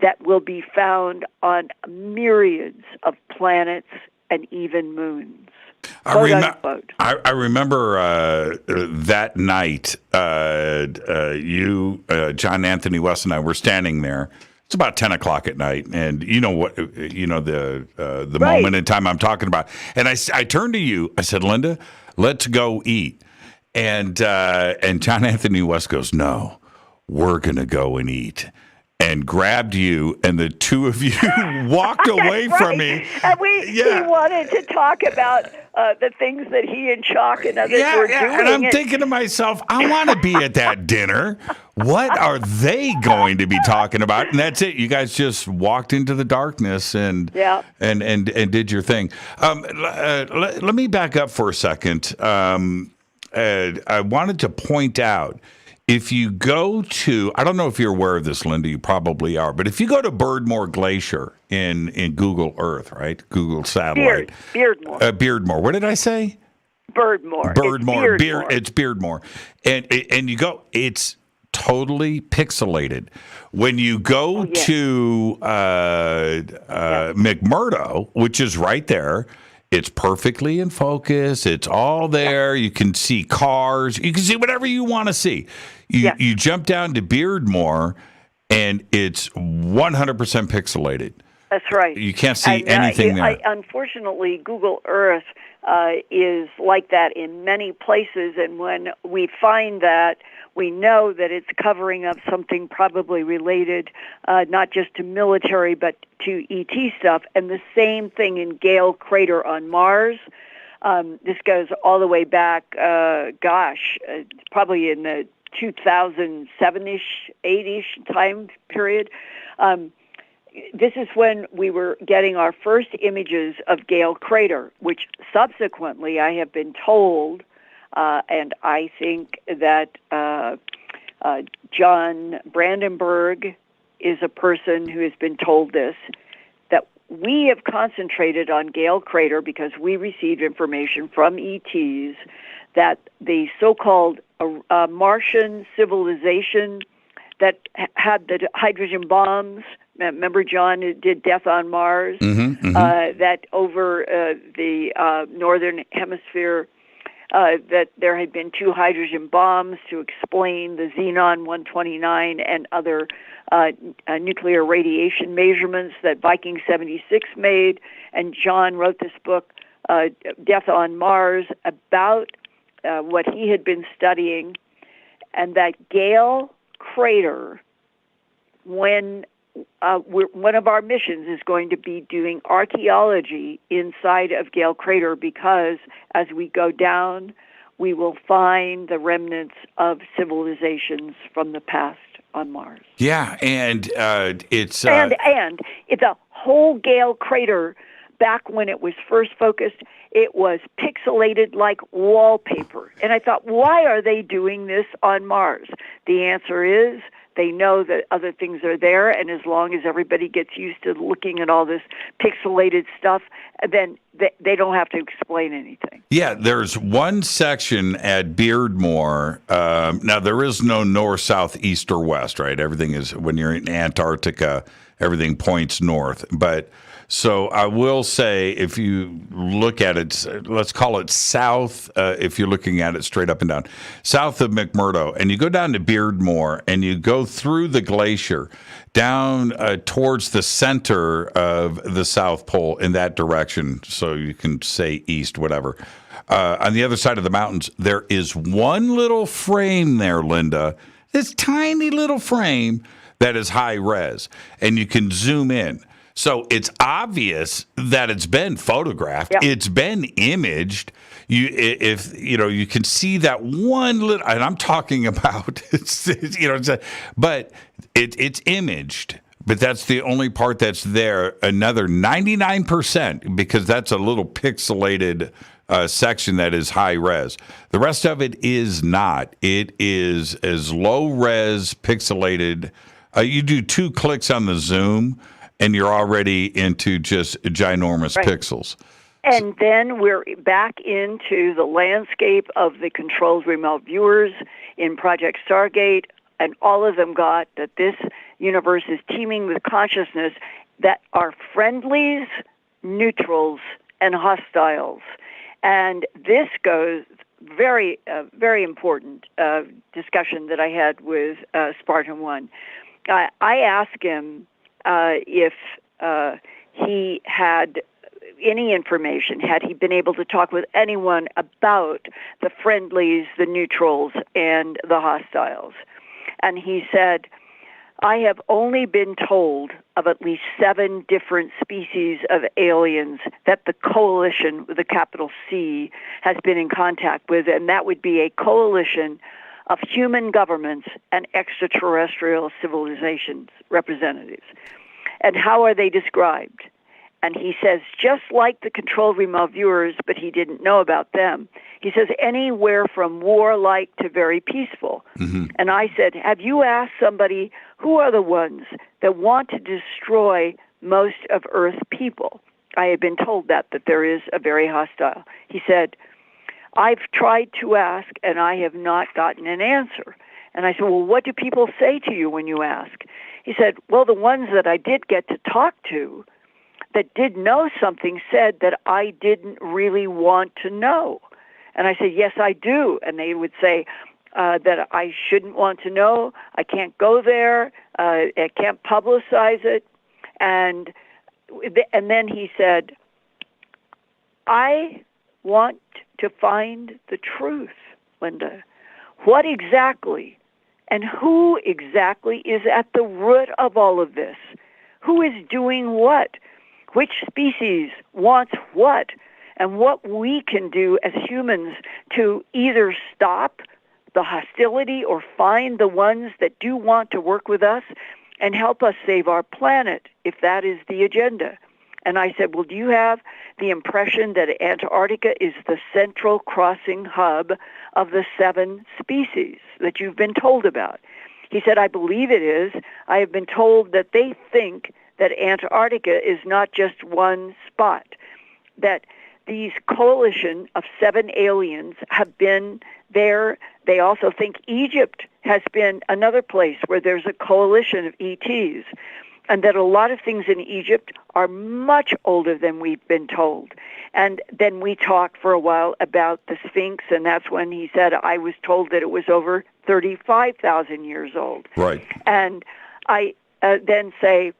that will be found on myriads of planets and even moons. I remember that night, you, John Anthony West, and I were standing there. It's about 10 o'clock at night, and the right. moment in time I'm talking about. And I turned to you. I said, Linda, let's go eat. And John Anthony West goes, no, we're going to go and eat. And grabbed you, and the two of you walked away from me. And he wanted to talk about the things that he and Chalk and others were doing. And I'm thinking to myself, I want to be at that dinner. What are they going to be talking about? And that's it. You guys just walked into the darkness and did your thing. Let me back up for a second. I wanted to point out, if you go to, I don't know if you're aware of this, Linda, you probably are, but if you go to Beardmore Glacier in Google Earth, right? Google satellite. Beardmore. Beardmore. What did I say? Birdmore. It's Beardmore. And you go, it's totally pixelated. When you go to McMurdo, which is right there, it's perfectly in focus. It's all there. You can see cars. You can see whatever you want to see. You jump down to Beardmore, and it's 100% pixelated. That's right. You can't see anything there. Unfortunately, Google Earth is like that in many places, and when we find that, we know that it's covering up something probably related not just to military but to ET stuff. And the same thing in Gale Crater on Mars. This goes all the way back, probably in the 2007-ish, 8-ish time period. This is when we were getting our first images of Gale Crater, which subsequently I have been told, and I think that John Brandenburg is a person who has been told this, that we have concentrated on Gale Crater because we received information from ETs that the so-called Martian civilization that had the hydrogen bombs. Remember, John did Death on Mars, that over the northern hemisphere, that there had been 2 hydrogen bombs to explain the Xenon-129 and other nuclear radiation measurements that Viking 76 made. And John wrote this book, Death on Mars, about what he had been studying, and that Gale Crater, when one of our missions is going to be doing archaeology inside of Gale Crater, because as we go down, we will find the remnants of civilizations from the past on Mars. Yeah, and it's... and the whole Gale Crater, back when it was first focused, It was pixelated like wallpaper. And I thought, why are they doing this on Mars? The answer is they know that other things are there, and as long as everybody gets used to looking at all this pixelated stuff, then they don't have to explain anything. Yeah, there's one section at Beardmore. Now, there is no north, south, east, or west, right? Everything is, when you're in Antarctica, everything points north. But so I will say, if you look at it, let's call it south, if you're looking at it straight up and down, south of McMurdo, and you go down to Beardmore, and you go through the glacier down towards the center of the South Pole in that direction, so you can say east, whatever. On the other side of the mountains, there is one little frame there, Linda, this tiny little frame that is high res, and you can zoom in. So it's obvious that it's been photographed. Yep. It's been imaged. You can see that one little, and I'm talking about, but it's imaged. But that's the only part that's there. Another 99%, because that's a little pixelated section that is high res. The rest of it is not. It is as low res, pixelated. You do 2 clicks on the zoom, and you're already into just ginormous pixels. And then we're back into the landscape of the controlled remote viewers in Project Stargate, and all of them got that this universe is teeming with consciousness that are friendlies, neutrals, and hostiles. And this goes very important discussion that I had with Spartan 1. I asked him if he had any information, had he been able to talk with anyone about the friendlies, the neutrals, and the hostiles. And he said, I have only been told of at least 7 different species of aliens that the coalition, with a capital C, has been in contact with, and that would be a coalition of human governments and extraterrestrial civilizations representatives. And how are they described? And he says, just like the controlled remote viewers, but he didn't know about them. He says, anywhere from warlike to very peaceful. Mm-hmm. And I said, have you asked somebody who are the ones that want to destroy most of Earth's people? I had been told that there is a very hostile. He said, I've tried to ask, and I have not gotten an answer. And I said, well, what do people say to you when you ask? He said, well, the ones that I did get to talk to that did know something said that I didn't really want to know. And I said, yes, I do. And they would say that I shouldn't want to know. I can't go there. I can't publicize it. And then he said, I want to find the truth, Linda. What exactly and who exactly is at the root of all of this? Who is doing what? Which species wants what? And what we can do as humans to either stop the hostility or find the ones that do want to work with us and help us save our planet, if that is the agenda. And I said, well, do you have the impression that Antarctica is the central crossing hub of the 7 species that you've been told about? He said, I believe it is. I have been told that they think that Antarctica is not just one spot, that these coalition of 7 aliens have been there. They also think Egypt has been another place where there's a coalition of ETs, and that a lot of things in Egypt are much older than we've been told. And then we talked for a while about the Sphinx, and that's when he said, I was told that it was over 35,000 years old. Right. And I then say,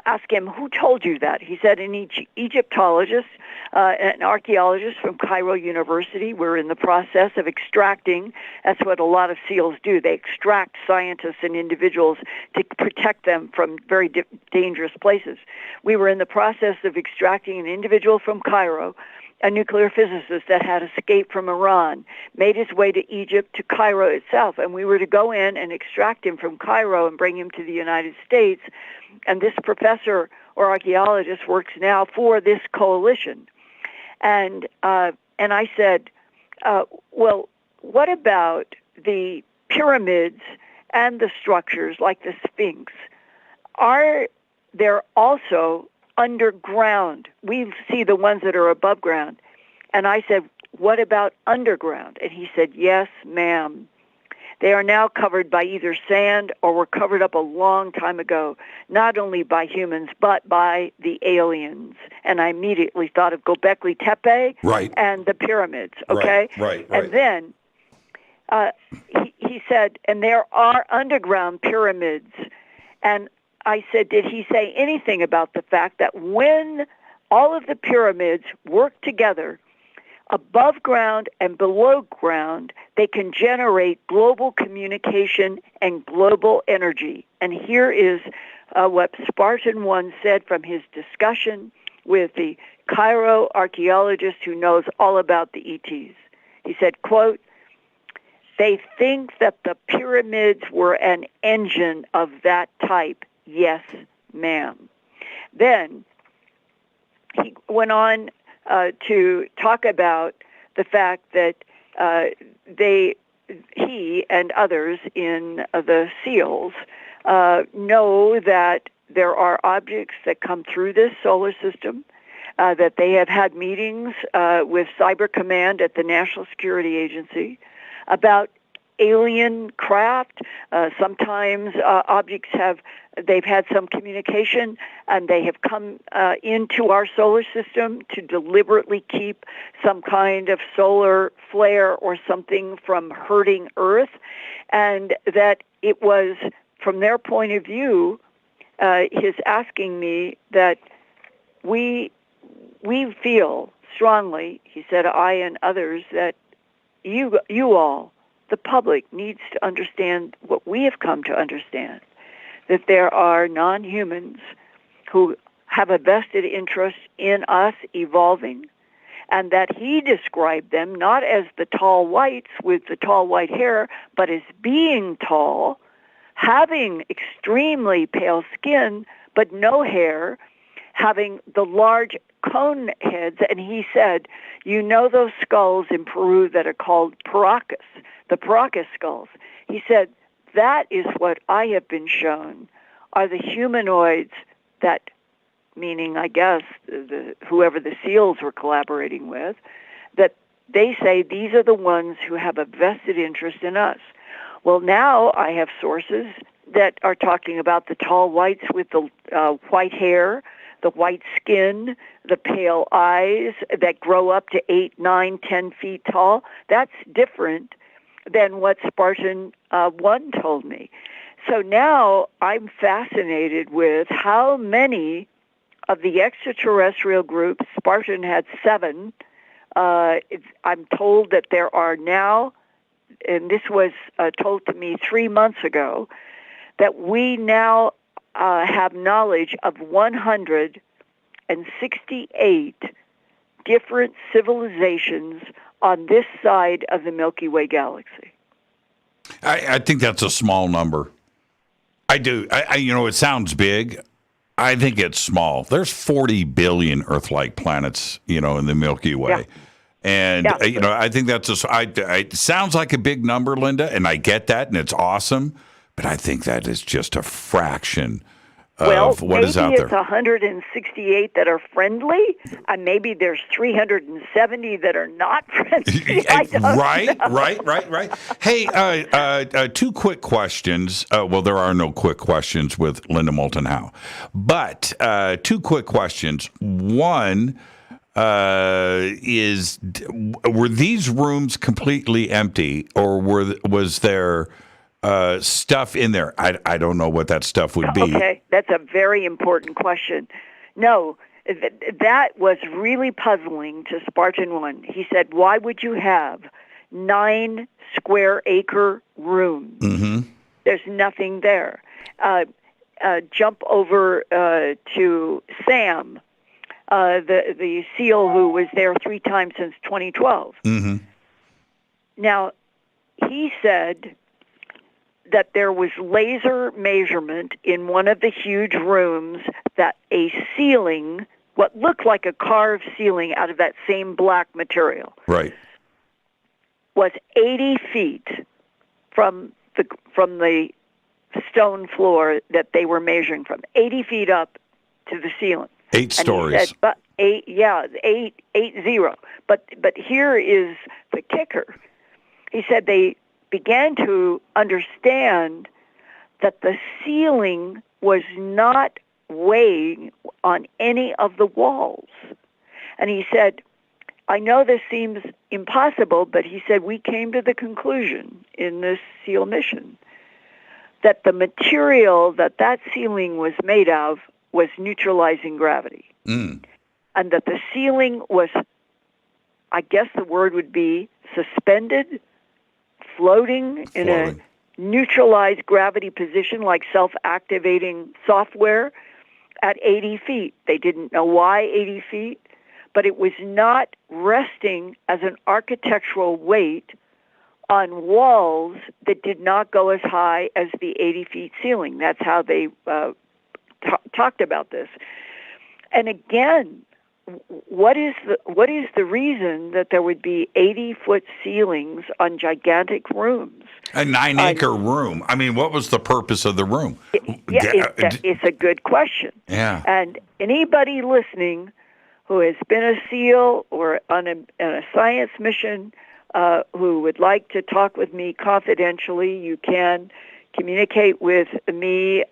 ask him, who told you that? He said, an Egyptologist, an archaeologist from Cairo University. We're in the process of extracting. That's what a lot of SEALs do. They extract scientists and individuals to protect them from very dangerous places. We were in the process of extracting an individual from Cairo, a nuclear physicist that had escaped from Iran, made his way to Egypt, to Cairo itself, and we were to go in and extract him from Cairo and bring him to the United States. And this professor or archaeologist works now for this coalition. And I said, well, what about the pyramids and the structures like the Sphinx? Are there also underground? We see the ones that are above ground. And I said, what about underground? And he said, yes, ma'am. They are now covered by either sand or were covered up a long time ago, not only by humans, but by the aliens. And I immediately thought of Göbekli Tepe and the pyramids, okay? Right. And then he said, and there are underground pyramids. And I said, did he say anything about the fact that when all of the pyramids work together, above ground and below ground, they can generate global communication and global energy? And here is what Spartan 1 said from his discussion with the Cairo archaeologist who knows all about the ETs. He said, quote, they think that the pyramids were an engine of that type. Yes, ma'am. Then he went on to talk about the fact that he and others in the SEALs know that there are objects that come through this solar system, that they have had meetings with Cyber Command at the National Security Agency about alien craft. Sometimes objects they've had some communication and they have come into our solar system to deliberately keep some kind of solar flare or something from hurting Earth. And that it was, from their point of view, his asking me that we feel strongly, he said, I and others, that you all, the public, needs to understand what we have come to understand, that there are non-humans who have a vested interest in us evolving, and that he described them not as the tall whites with the tall white hair, but as being tall, having extremely pale skin, but no hair, having the large cone heads. And he said, you know those skulls in Peru that are called Paracas, the Paracas skulls. He said, that is what I have been shown are the humanoids that, meaning, I guess, whoever the SEALs were collaborating with, that they say these are the ones who have a vested interest in us. Well, now I have sources that are talking about the tall whites with the white hair, the white skin, the pale eyes that grow up to 8, 9, 10 feet tall. That's different than what Spartan 1 told me. So now I'm fascinated with how many of the extraterrestrial groups, Spartan had 7, I'm told that there are now, and this was told to me 3 months ago, that we now have knowledge of 168 different civilizations on this side of the Milky Way galaxy. I think that's a small number. I do. It sounds big. I think it's small. There's 40 billion Earth-like planets, in the Milky Way. Yeah. And, I think that's it sounds like a big number, Linda, and I get that, and it's awesome. But I think that is just a fraction of what is out there. Maybe it's 168 that are friendly, and maybe there's 370 that are not friendly. Right. Hey, 2 quick questions. Well, there are no quick questions with Linda Moulton Howe. But 2 quick questions. One is, were these rooms completely empty, or was there stuff in there? I don't know what that stuff would be. Okay, that's a very important question. No, that was really puzzling to Spartan 1. He said, why would you have 9 square acre rooms? Mm-hmm. There's nothing there. Jump over to Sam, the SEAL who was there 3 times since 2012. Mm-hmm. Now, he said that there was laser measurement in one of the huge rooms that a ceiling what looked like a carved ceiling out of that same black material. Right. Was 80 feet from the stone floor that they were measuring from, 80 feet up to the ceiling. 8 stories. He said, but 80. But here is the kicker. He said they began to understand that the ceiling was not weighing on any of the walls. And he said, I know this seems impossible, but he said, we came to the conclusion in this SEAL mission that the material that ceiling was made of was neutralizing gravity. And that the ceiling was, I guess the word would be suspended, floating in a neutralized gravity position like self-activating software at 80 feet. They didn't know why 80 feet, but it was not resting as an architectural weight on walls that did not go as high as the 80 feet ceiling. That's how they talked about this. And again, what is the reason that there would be 80-foot ceilings on gigantic rooms? A 9-acre room. I mean, what was the purpose of the room? It's a good question. Yeah. And anybody listening who has been a SEAL or on a science mission who would like to talk with me confidentially, you can communicate with me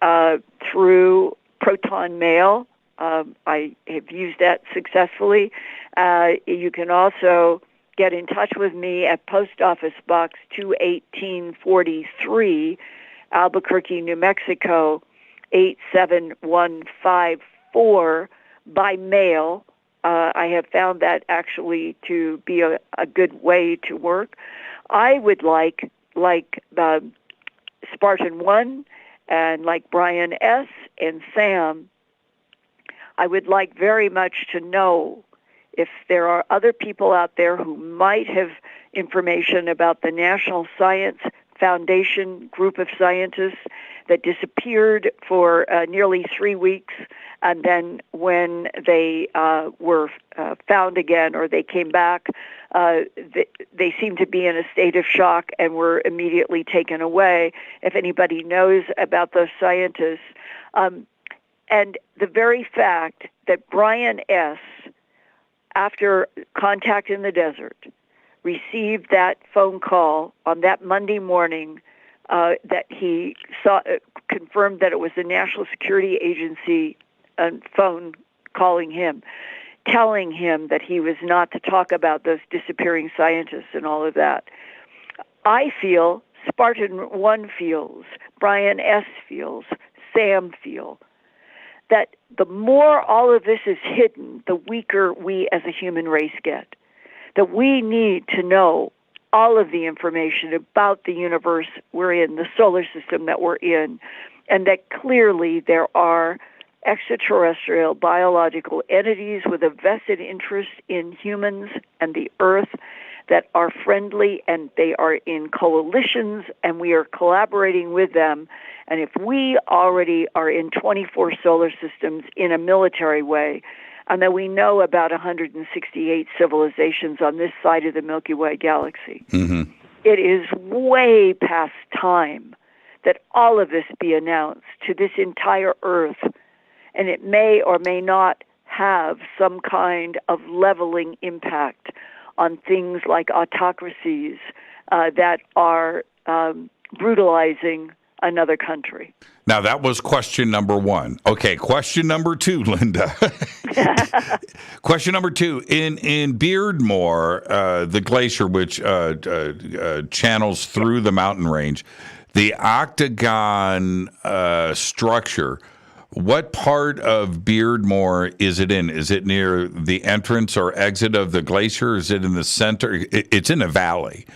through Proton Mail. I have used that successfully. You can also get in touch with me at Post Office Box 21843, Albuquerque, New Mexico, 87154 by mail. I have found that actually to be a good way to work. I would like the Spartan 1 and like Brian S. and Sam, I would like very much to know if there are other people out there who might have information about the National Science Foundation group of scientists that disappeared for nearly 3 weeks, and then when they were found again or they came back, they seemed to be in a state of shock and were immediately taken away. If anybody knows about those scientists, and the very fact that Brian S., after contact in the desert, received that phone call on that Monday morning that he saw, confirmed that it was the National Security Agency phone calling him, telling him that he was not to talk about those disappearing scientists and all of that. I feel, Spartan 1 feels, Brian S. feels, Sam feels, that the more all of this is hidden, the weaker we as a human race get. That we need to know all of the information about the universe we're in, the solar system that we're in, and that clearly there are extraterrestrial biological entities with a vested interest in humans and the Earth that are friendly, and they are in coalitions, and we are collaborating with them. And if we already are in 24 solar systems in a military way, and that we know about 168 civilizations on this side of the Milky Way galaxy, it is way past time that all of this be announced to this entire Earth, and it may or may not have some kind of leveling impact on things like autocracies that are brutalizing another country. Now, that was question number 1. Okay, question number 2, Linda. Question number 2. In Beardmore, the glacier which channels through the mountain range, the octagon structure, what part of Beardmore is it in? Is it near the entrance or exit of the glacier? Is it in the center? It's in a valley.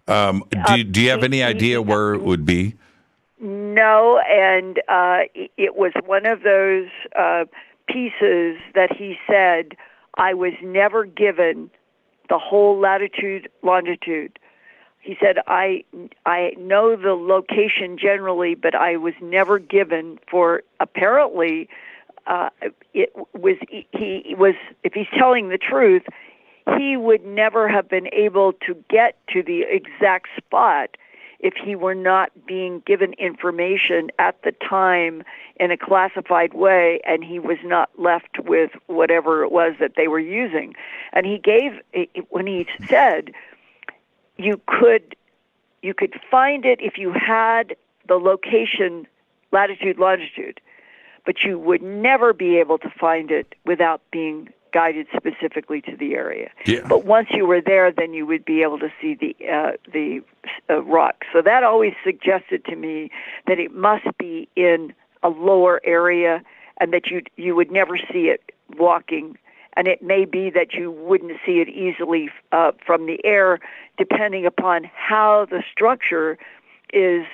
Do you have any idea where it would be? No, and it was one of those pieces that he said, I was never given the whole latitude, longitude. He said, I know the location generally, but I was never given for apparently it was he was, if he's telling the truth, he would never have been able to get to the exact spot if he were not being given information at the time in a classified way, and he was not left with whatever it was that they were using. And he gave, when he said you could find it if you had the location, latitude, longitude, but you would never be able to find it without being guided specifically to the area. Yeah. But once you were there, then you would be able to see the rock. So that always suggested to me that it must be in a lower area, and that you would never see it walking. And it may be that you wouldn't see it easily from the air, depending upon how the structure is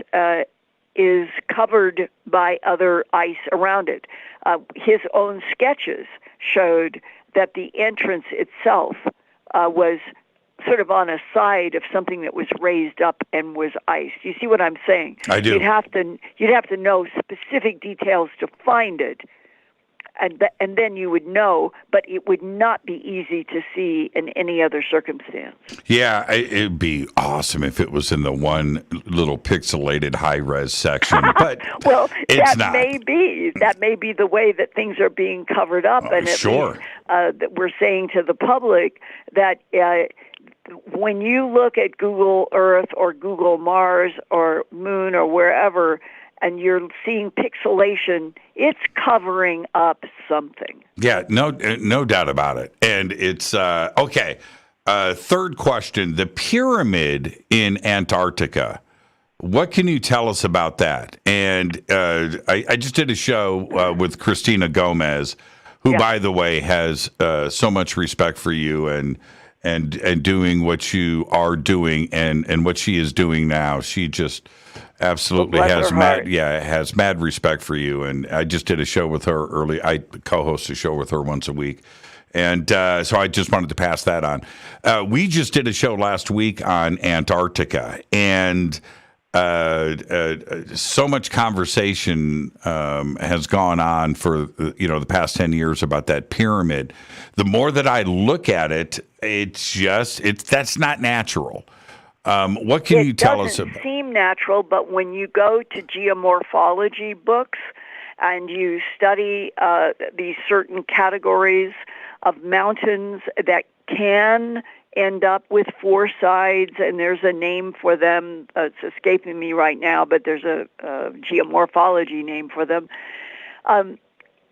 covered by other ice around it. His own sketches showed that the entrance itself was sort of on a side of something that was raised up and was iced. You see what I'm saying? I do. You'd have to know specific details to find it, and then you would know, but it would not be easy to see in any other circumstance. Yeah, it'd be awesome if it was in the one little pixelated high-res section, but well, it's that not. may be the way that things are being covered up, and at sure. least, that we're saying to the public that when you look at Google Earth or Google Mars or Moon or wherever, and you're seeing pixelation, it's covering up something. Yeah, no doubt about it. And it's okay. Third question: the pyramid in Antarctica. What can you tell us about that? And I just did a show with Christina Gomez, who, by the way, has so much respect for you and doing what you are doing and what she is doing now. She just absolutely has mad respect for you. And I just did a show with her early. I co-host a show with her once a week. And so I just wanted to pass that on. We just did a show last week on Antarctica, and so much conversation has gone on for the past 10 years about that pyramid. The more that I look at it, that's not natural. What can you tell us about? It doesn't seem natural, but when you go to geomorphology books and you study these certain categories of mountains that can end up with four sides, and there's a name for them. It's escaping me right now, but there's a geomorphology name for them.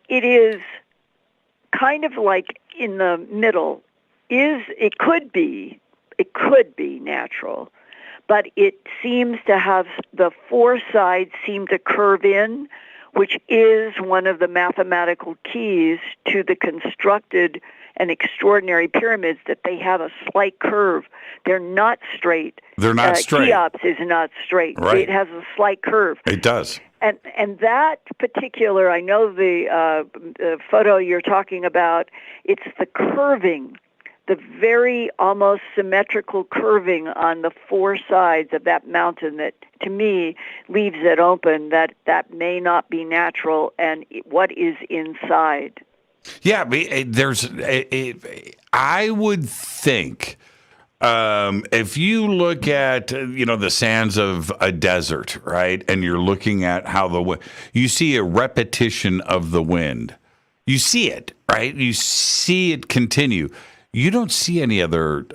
It is kind of like in the middle. It could be natural, but it seems to have the four sides seem to curve in, which is one of the mathematical keys to the constructed and extraordinary pyramids, that they have a slight curve. They're not straight. They're not straight. Cheops is not straight. Right. It has a slight curve. It does. And that particular, I know the photo you're talking about, it's the curving, the very almost symmetrical curving on the four sides of that mountain that, to me, leaves it open that may not be natural, and what is inside. Yeah, I would think if you look at the sands of a desert, right, and you're looking at how you see a repetition of the wind. You see it, right? You see it continue. You don't see any other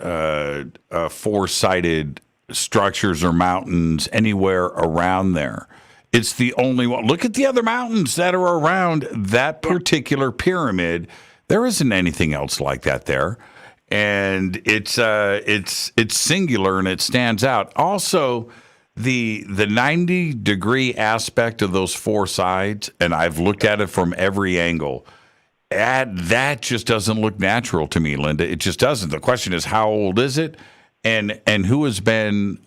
four-sided structures or mountains anywhere around there. It's the only one. Look at the other mountains that are around that particular pyramid. There isn't anything else like that there, and it's singular and it stands out. Also, the 90-degree aspect of those four sides, and I've looked at it from every angle. That just doesn't look natural to me, Linda. It just doesn't. The question is, how old is it, and who has been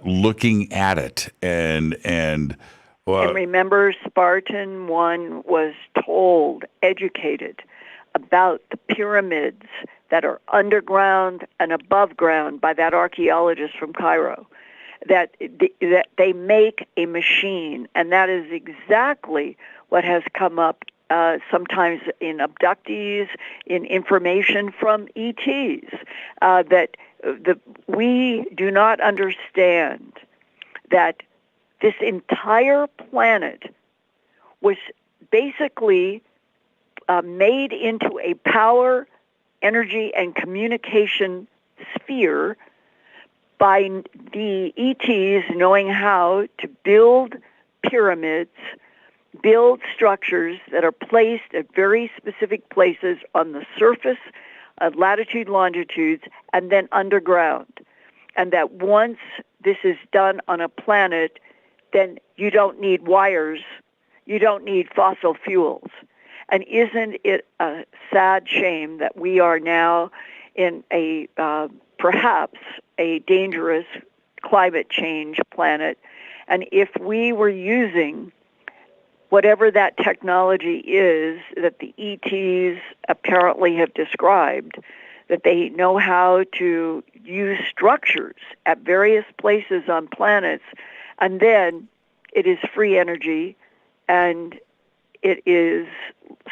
looking at it, and remember, Spartan 1 was educated about the pyramids that are underground and above ground by that archaeologist from Cairo, that they make a machine, and that is exactly what has come up sometimes in abductees, in information from ETs, that we do not understand that this entire planet was basically made into a power, energy, and communication sphere by the ETs knowing how to build pyramids, build structures that are placed at very specific places on the surface, latitude, longitudes, and then underground. And that once this is done on a planet, then you don't need wires, you don't need fossil fuels. And isn't it a sad shame that we are now in a perhaps a dangerous climate change planet? And if we were using whatever that technology is that the ETs apparently have described, that they know how to use structures at various places on planets, and then it is free energy, and it is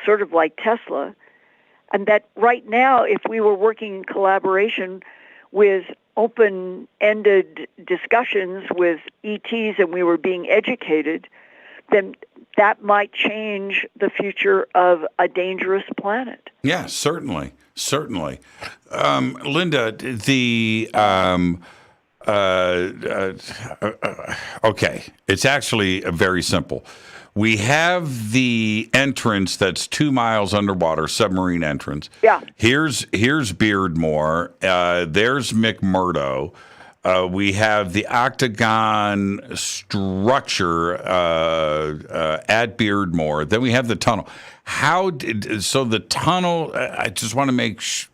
sort of like Tesla, and that right now, if we were working in collaboration with open-ended discussions with ETs and we were being educated, then that might change the future of a dangerous planet. Yeah, certainly. Linda, okay, it's actually very simple. We have the entrance that's 2 miles underwater, submarine entrance. Yeah. Here's Beardmore. There's McMurdo. We have the octagon structure at Beardmore. Then we have the tunnel. So the tunnel, I just want to make sure.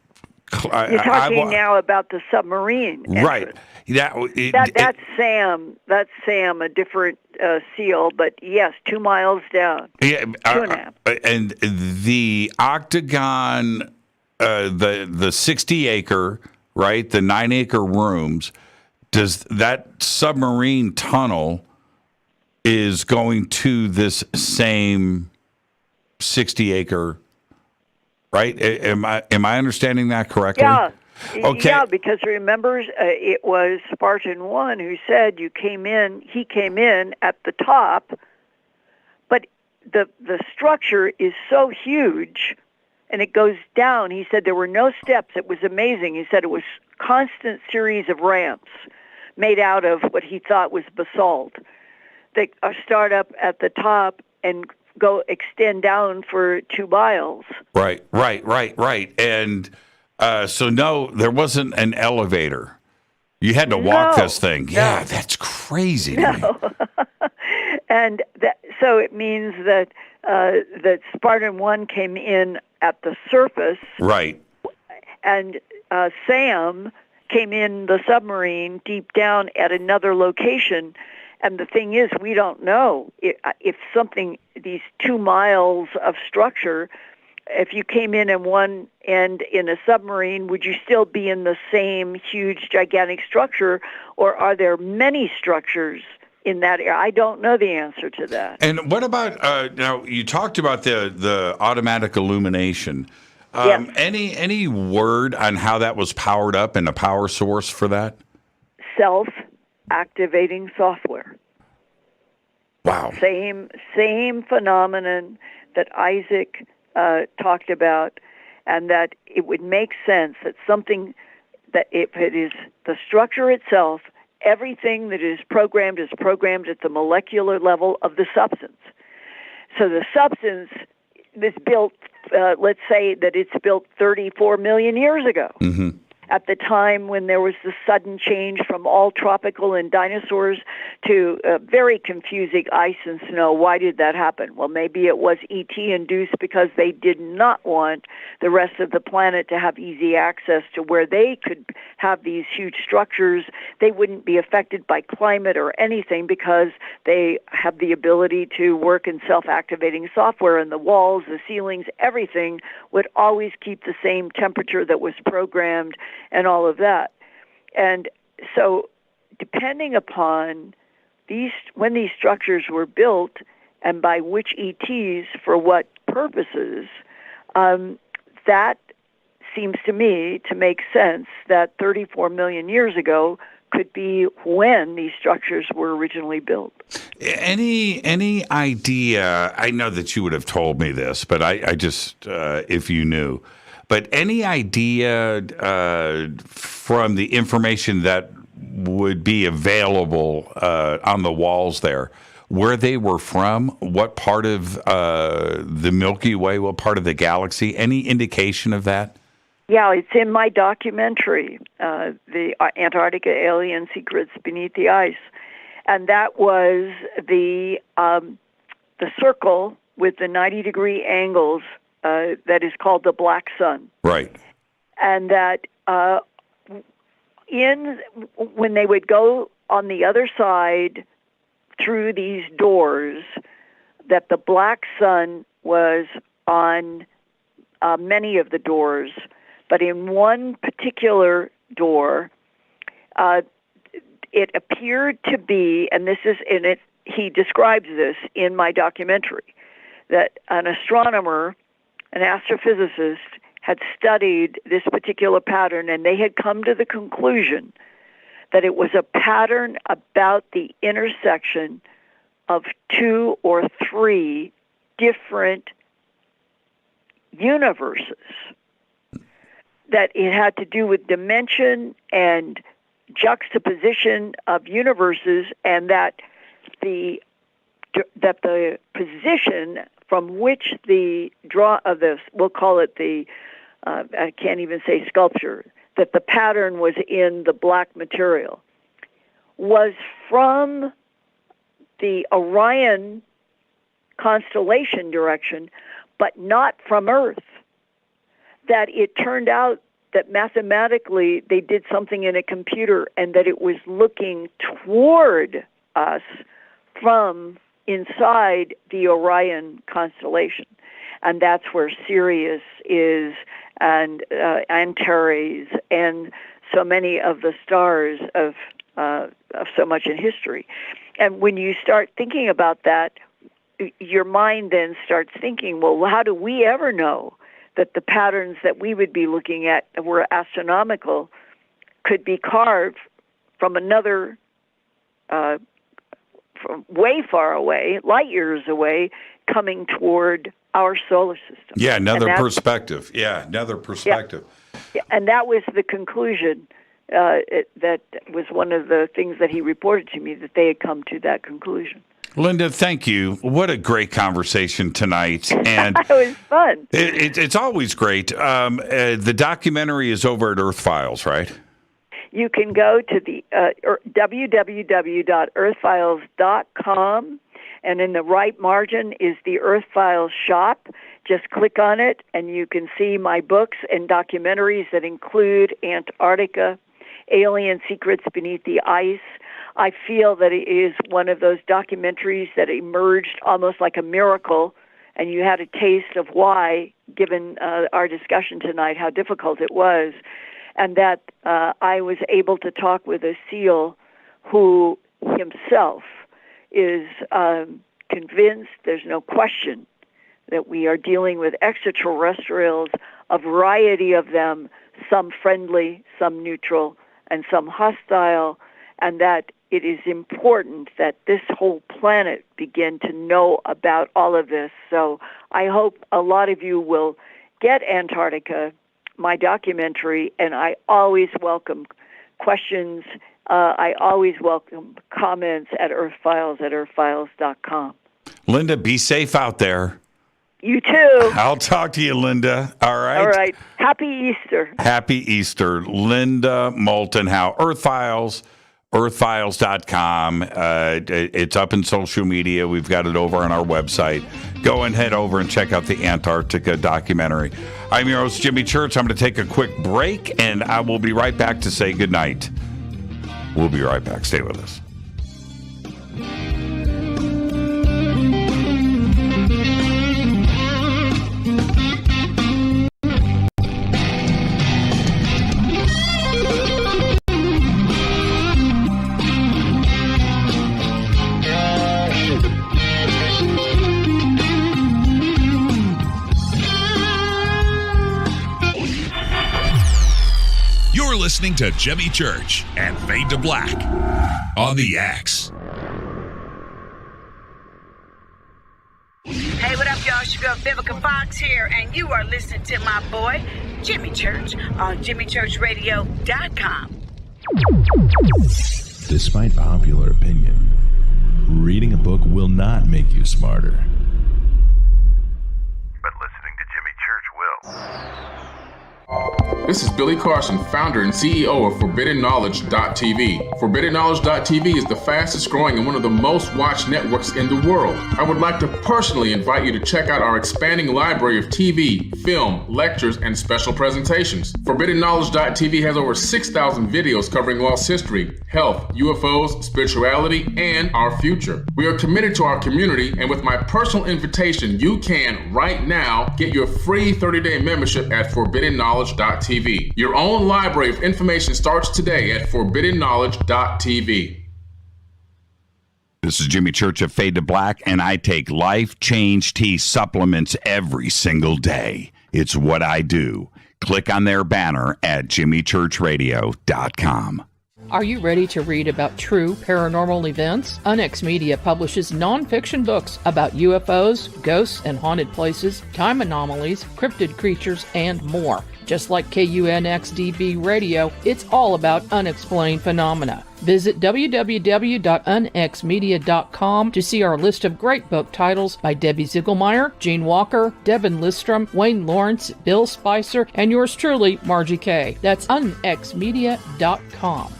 You're talking now about the submarine entrance. Right. That's Sam. That's Sam, a different seal, but yes, 2 miles down. Yeah, 2.5. And the octagon, the 60-acre, right, the 9-acre rooms. Does that submarine tunnel is going to this same 60-acre, right? Am I understanding that correctly? Yeah. Okay. Yeah, because remember, it was Spartan 1 who said he came in at the top, but the structure is so huge, and it goes down. He said there were no steps. It was amazing. He said it was constant series of ramps made out of what he thought was basalt. They start up at the top and extend down for 2 miles. Right. And so no, there wasn't an elevator. You had to walk this thing. Yeah, that's crazy to me. And so it means that that Spartan 1 came in at the surface. Right. And Sam came in the submarine deep down at another location. And the thing is, we don't know if these 2 miles of structure, if you came in at one end in a submarine, would you still be in the same huge, gigantic structure, or are there many structures in that area? I don't know the answer to that. And what about, now you talked about the automatic illumination. Yes. Any word on how that was powered up and a power source for that? Self-activating software. Wow. Same phenomenon that Isaac talked about, and that it would make sense that something that if it is the structure itself, everything that is programmed at the molecular level of the substance. So the substance is built, let's say that it's built 34 million years ago. Mm-hmm. At the time when there was the sudden change from all tropical and dinosaurs to very confusing ice and snow. Why did that happen? Well, maybe it was ET-induced because they did not want the rest of the planet to have easy access to where they could have these huge structures. They wouldn't be affected by climate or anything because they have the ability to work in self-activating software, and the walls, the ceilings, everything would always keep the same temperature that was programmed and all of that. And so depending upon when these structures were built and by which ETs for what purposes, that seems to me to make sense that 34 million years ago could be when these structures were originally built. Any idea? I know that you would have told me this, but I just if you knew. But any idea from the information that would be available on the walls there, where they were from, what part of the Milky Way, what part of the galaxy? Any indication of that? Yeah, it's in my documentary, the Antarctica Alien Secrets Beneath the Ice. And that was the circle with the 90-degree angles that is called the Black Sun. Right. And that when they would go on the other side through these doors, that the Black Sun was on many of the doors. But in one particular door, it appeared to be, and this is in it, he describes this in my documentary, that an astronomer, an astrophysicist, had studied this particular pattern, and they had come to the conclusion that it was a pattern about the intersection of 2 or 3 different universes. That it had to do with dimension and juxtaposition of universes, and that the position from which the draw of this, we'll call it the, I can't even say sculpture, that the pattern was in the black material, was from the Orion constellation direction, but not from Earth. That it turned out that mathematically they did something in a computer and that it was looking toward us from inside the Orion constellation. And that's where Sirius is, and Antares, and so many of the stars of so much in history. And when you start thinking about that, your mind then starts thinking, well, how do we ever know that the patterns that we would be looking at were astronomical, could be carved from another, from way far away, light years away, coming toward our solar system. Yeah, another perspective. Yeah, another perspective. Yeah, and that was the conclusion. That was one of the things that he reported to me, that they had come to that conclusion. Linda, thank you. What a great conversation tonight. And it was fun. It's always great. The documentary is over at Earth Files, right? You can go to the www.earthfiles.com, and in the right margin is the Earth Files shop. Just click on it, and you can see my books and documentaries that include Antarctica, Alien Secrets Beneath the Ice. I feel that it is one of those documentaries that emerged almost like a miracle, and you had a taste of why, given our discussion tonight, how difficult it was, and that I was able to talk with a SEAL who himself is convinced, there's no question, that we are dealing with extraterrestrials, a variety of them, some friendly, some neutral, and some hostile, and that it is important that this whole planet begin to know about all of this. So I hope a lot of you will get Antarctica, my documentary, and I always welcome questions. I always welcome comments at earthfiles@earthfiles.com. Linda, be safe out there. You too. I'll talk to you, Linda. All right? All right. Happy Easter. Happy Easter. Linda Moulton Howe, Earth Files, earthfiles.com. It's up in social media. We've got it over on our website. Go and head over and check out the Antarctica documentary. I'm your host, Jimmy Church. I'm going to take a quick break, and I will be right back to say goodnight. We'll be right back. Stay with us. You're listening to Jimmy Church and Fade to Black on the X. Hey, what up, y'all? It's your girl Vivica Fox here, and you are listening to my boy, Jimmy Church, on JimmyChurchRadio.com. Despite popular opinion, reading a book will not make you smarter. But listening to Jimmy Church will. This is Billy Carson, founder and CEO of ForbiddenKnowledge.tv. ForbiddenKnowledge.tv is the fastest growing and one of the most watched networks in the world. I would like to personally invite you to check out our expanding library of TV, film, lectures, and special presentations. ForbiddenKnowledge.tv has over 6,000 videos covering lost history, health, UFOs, spirituality, and our future. We are committed to our community, and with my personal invitation, you can, right now, get your free 30-day membership at ForbiddenKnowledge.tv. Your own library of information starts today at ForbiddenKnowledge.tv. This is Jimmy Church of Fade to Black, and I take Life Change Tea supplements every single day. It's what I do. Click on their banner at JimmyChurchRadio.com. Are you ready to read about true paranormal events? Unex Media publishes nonfiction books about UFOs, ghosts and haunted places, time anomalies, cryptid creatures, and more. Just like KUNXDB Radio, it's all about unexplained phenomena. Visit www.unxmedia.com to see our list of great book titles by Debbie Ziegelmeyer, Gene Walker, Devin Listrom, Wayne Lawrence, Bill Spicer, and yours truly, Margie Kay. That's unxmedia.com.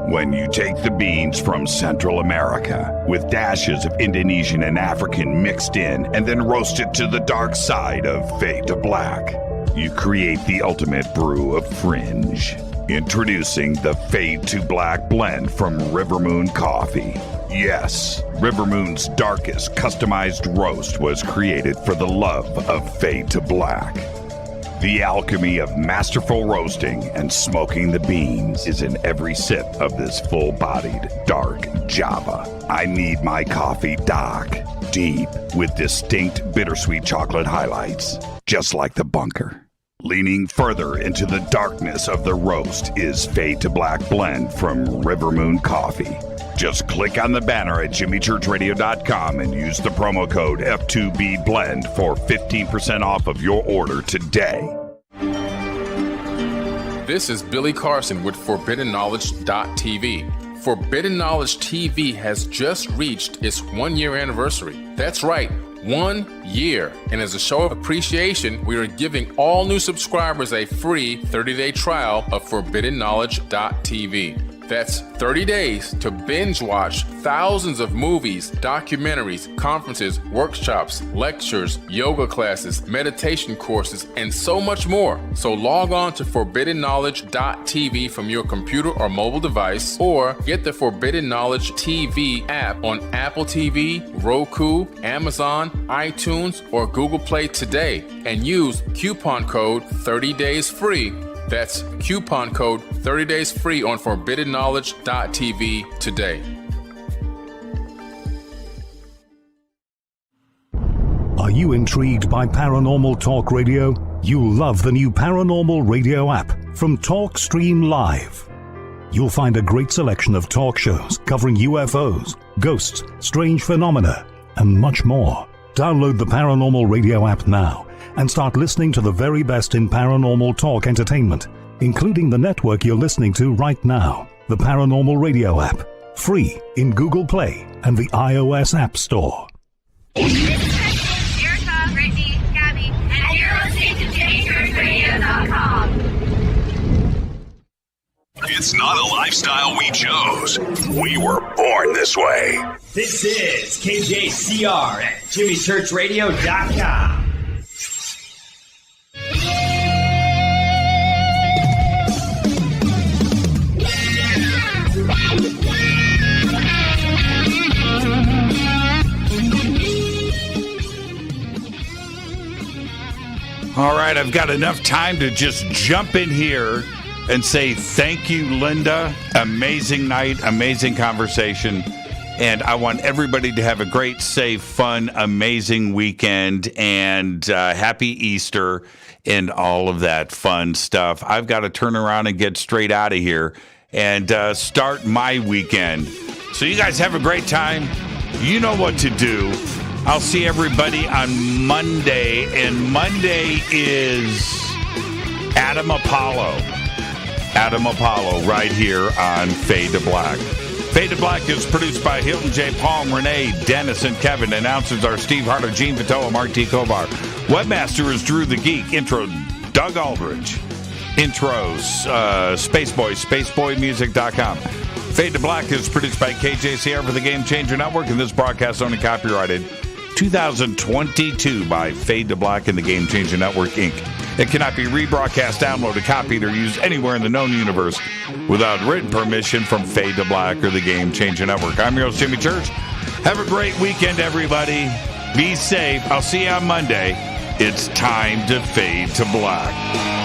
When you take the beans from Central America with dashes of Indonesian and African mixed in and then roast it to the dark side of Fade to Black, you create the ultimate brew of fringe. Introducing the Fade to Black blend from Rivermoon Coffee. Yes, Rivermoon's darkest customized roast was created for the love of Fade to Black. The alchemy of masterful roasting and smoking the beans is in every sip of this full-bodied, dark Java. I need my coffee dark, deep, with distinct bittersweet chocolate highlights, just like the bunker. Leaning further into the darkness of the roast is Fade to Black blend from Rivermoon Coffee. Just click on the banner at JimmyChurchRadio.com and use the promo code F2BBLEND for 15% off of your order today. This is Billy Carson with ForbiddenKnowledge.tv. Forbidden Knowledge TV has just reached its 1-year anniversary. That's right, 1 year. And as a show of appreciation, we are giving all new subscribers a free 30-day trial of ForbiddenKnowledge.tv. That's 30 days to binge watch thousands of movies, documentaries, conferences, workshops, lectures, yoga classes, meditation courses, and so much more. So log on to ForbiddenKnowledge.tv from your computer or mobile device, or get the Forbidden Knowledge TV app on Apple TV, Roku, Amazon, iTunes, or Google Play today, and use coupon code 30daysfree. That's coupon code 30 days free on ForbiddenKnowledge.tv today. Are you intrigued by Paranormal Talk Radio? You'll love the new Paranormal Radio app from TalkStream Live. You'll find a great selection of talk shows covering UFOs, ghosts, strange phenomena, and much more. Download the Paranormal Radio app now and start listening to the very best in paranormal talk entertainment, including the network you're listening to right now, the Paranormal Radio app, free in Google Play and the iOS App Store. This is Kristen, Erica, Brittany, Gabby, and you're listening to JimmyChurchRadio.com. It's not a lifestyle we chose. We were born this way. This is KJCR at JimmyChurchRadio.com. All right, I've got enough time to just jump in here and say thank you, Linda. Amazing night, amazing conversation. And I want everybody to have a great, safe, fun, amazing weekend, and happy Easter and all of that fun stuff. I've got to turn around and get straight out of here and start my weekend. So you guys have a great time. You know what to do. I'll see everybody on Monday, and Monday is Adam Apollo. Adam Apollo right here on Fade to Black. Fade to Black is produced by Hilton J. Palm, Renee, Dennis, and Kevin. Announcers are Steve Harder, Gene Patoa, Mark T. Kovar. Webmaster is Drew the Geek. Intro, Doug Aldrich. Intros, Spaceboy, spaceboymusic.com. Fade to Black is produced by KJCR for the Game Changer Network, and this broadcast only copyrighted 2022 by Fade to Black and the Game Changer Network, Inc. It cannot be rebroadcast, downloaded, copied, or used anywhere in the known universe without written permission from Fade to Black or the Game Changer Network. I'm your host, Jimmy Church. Have a great weekend, everybody. Be safe. I'll see you on Monday. It's time to Fade to Black.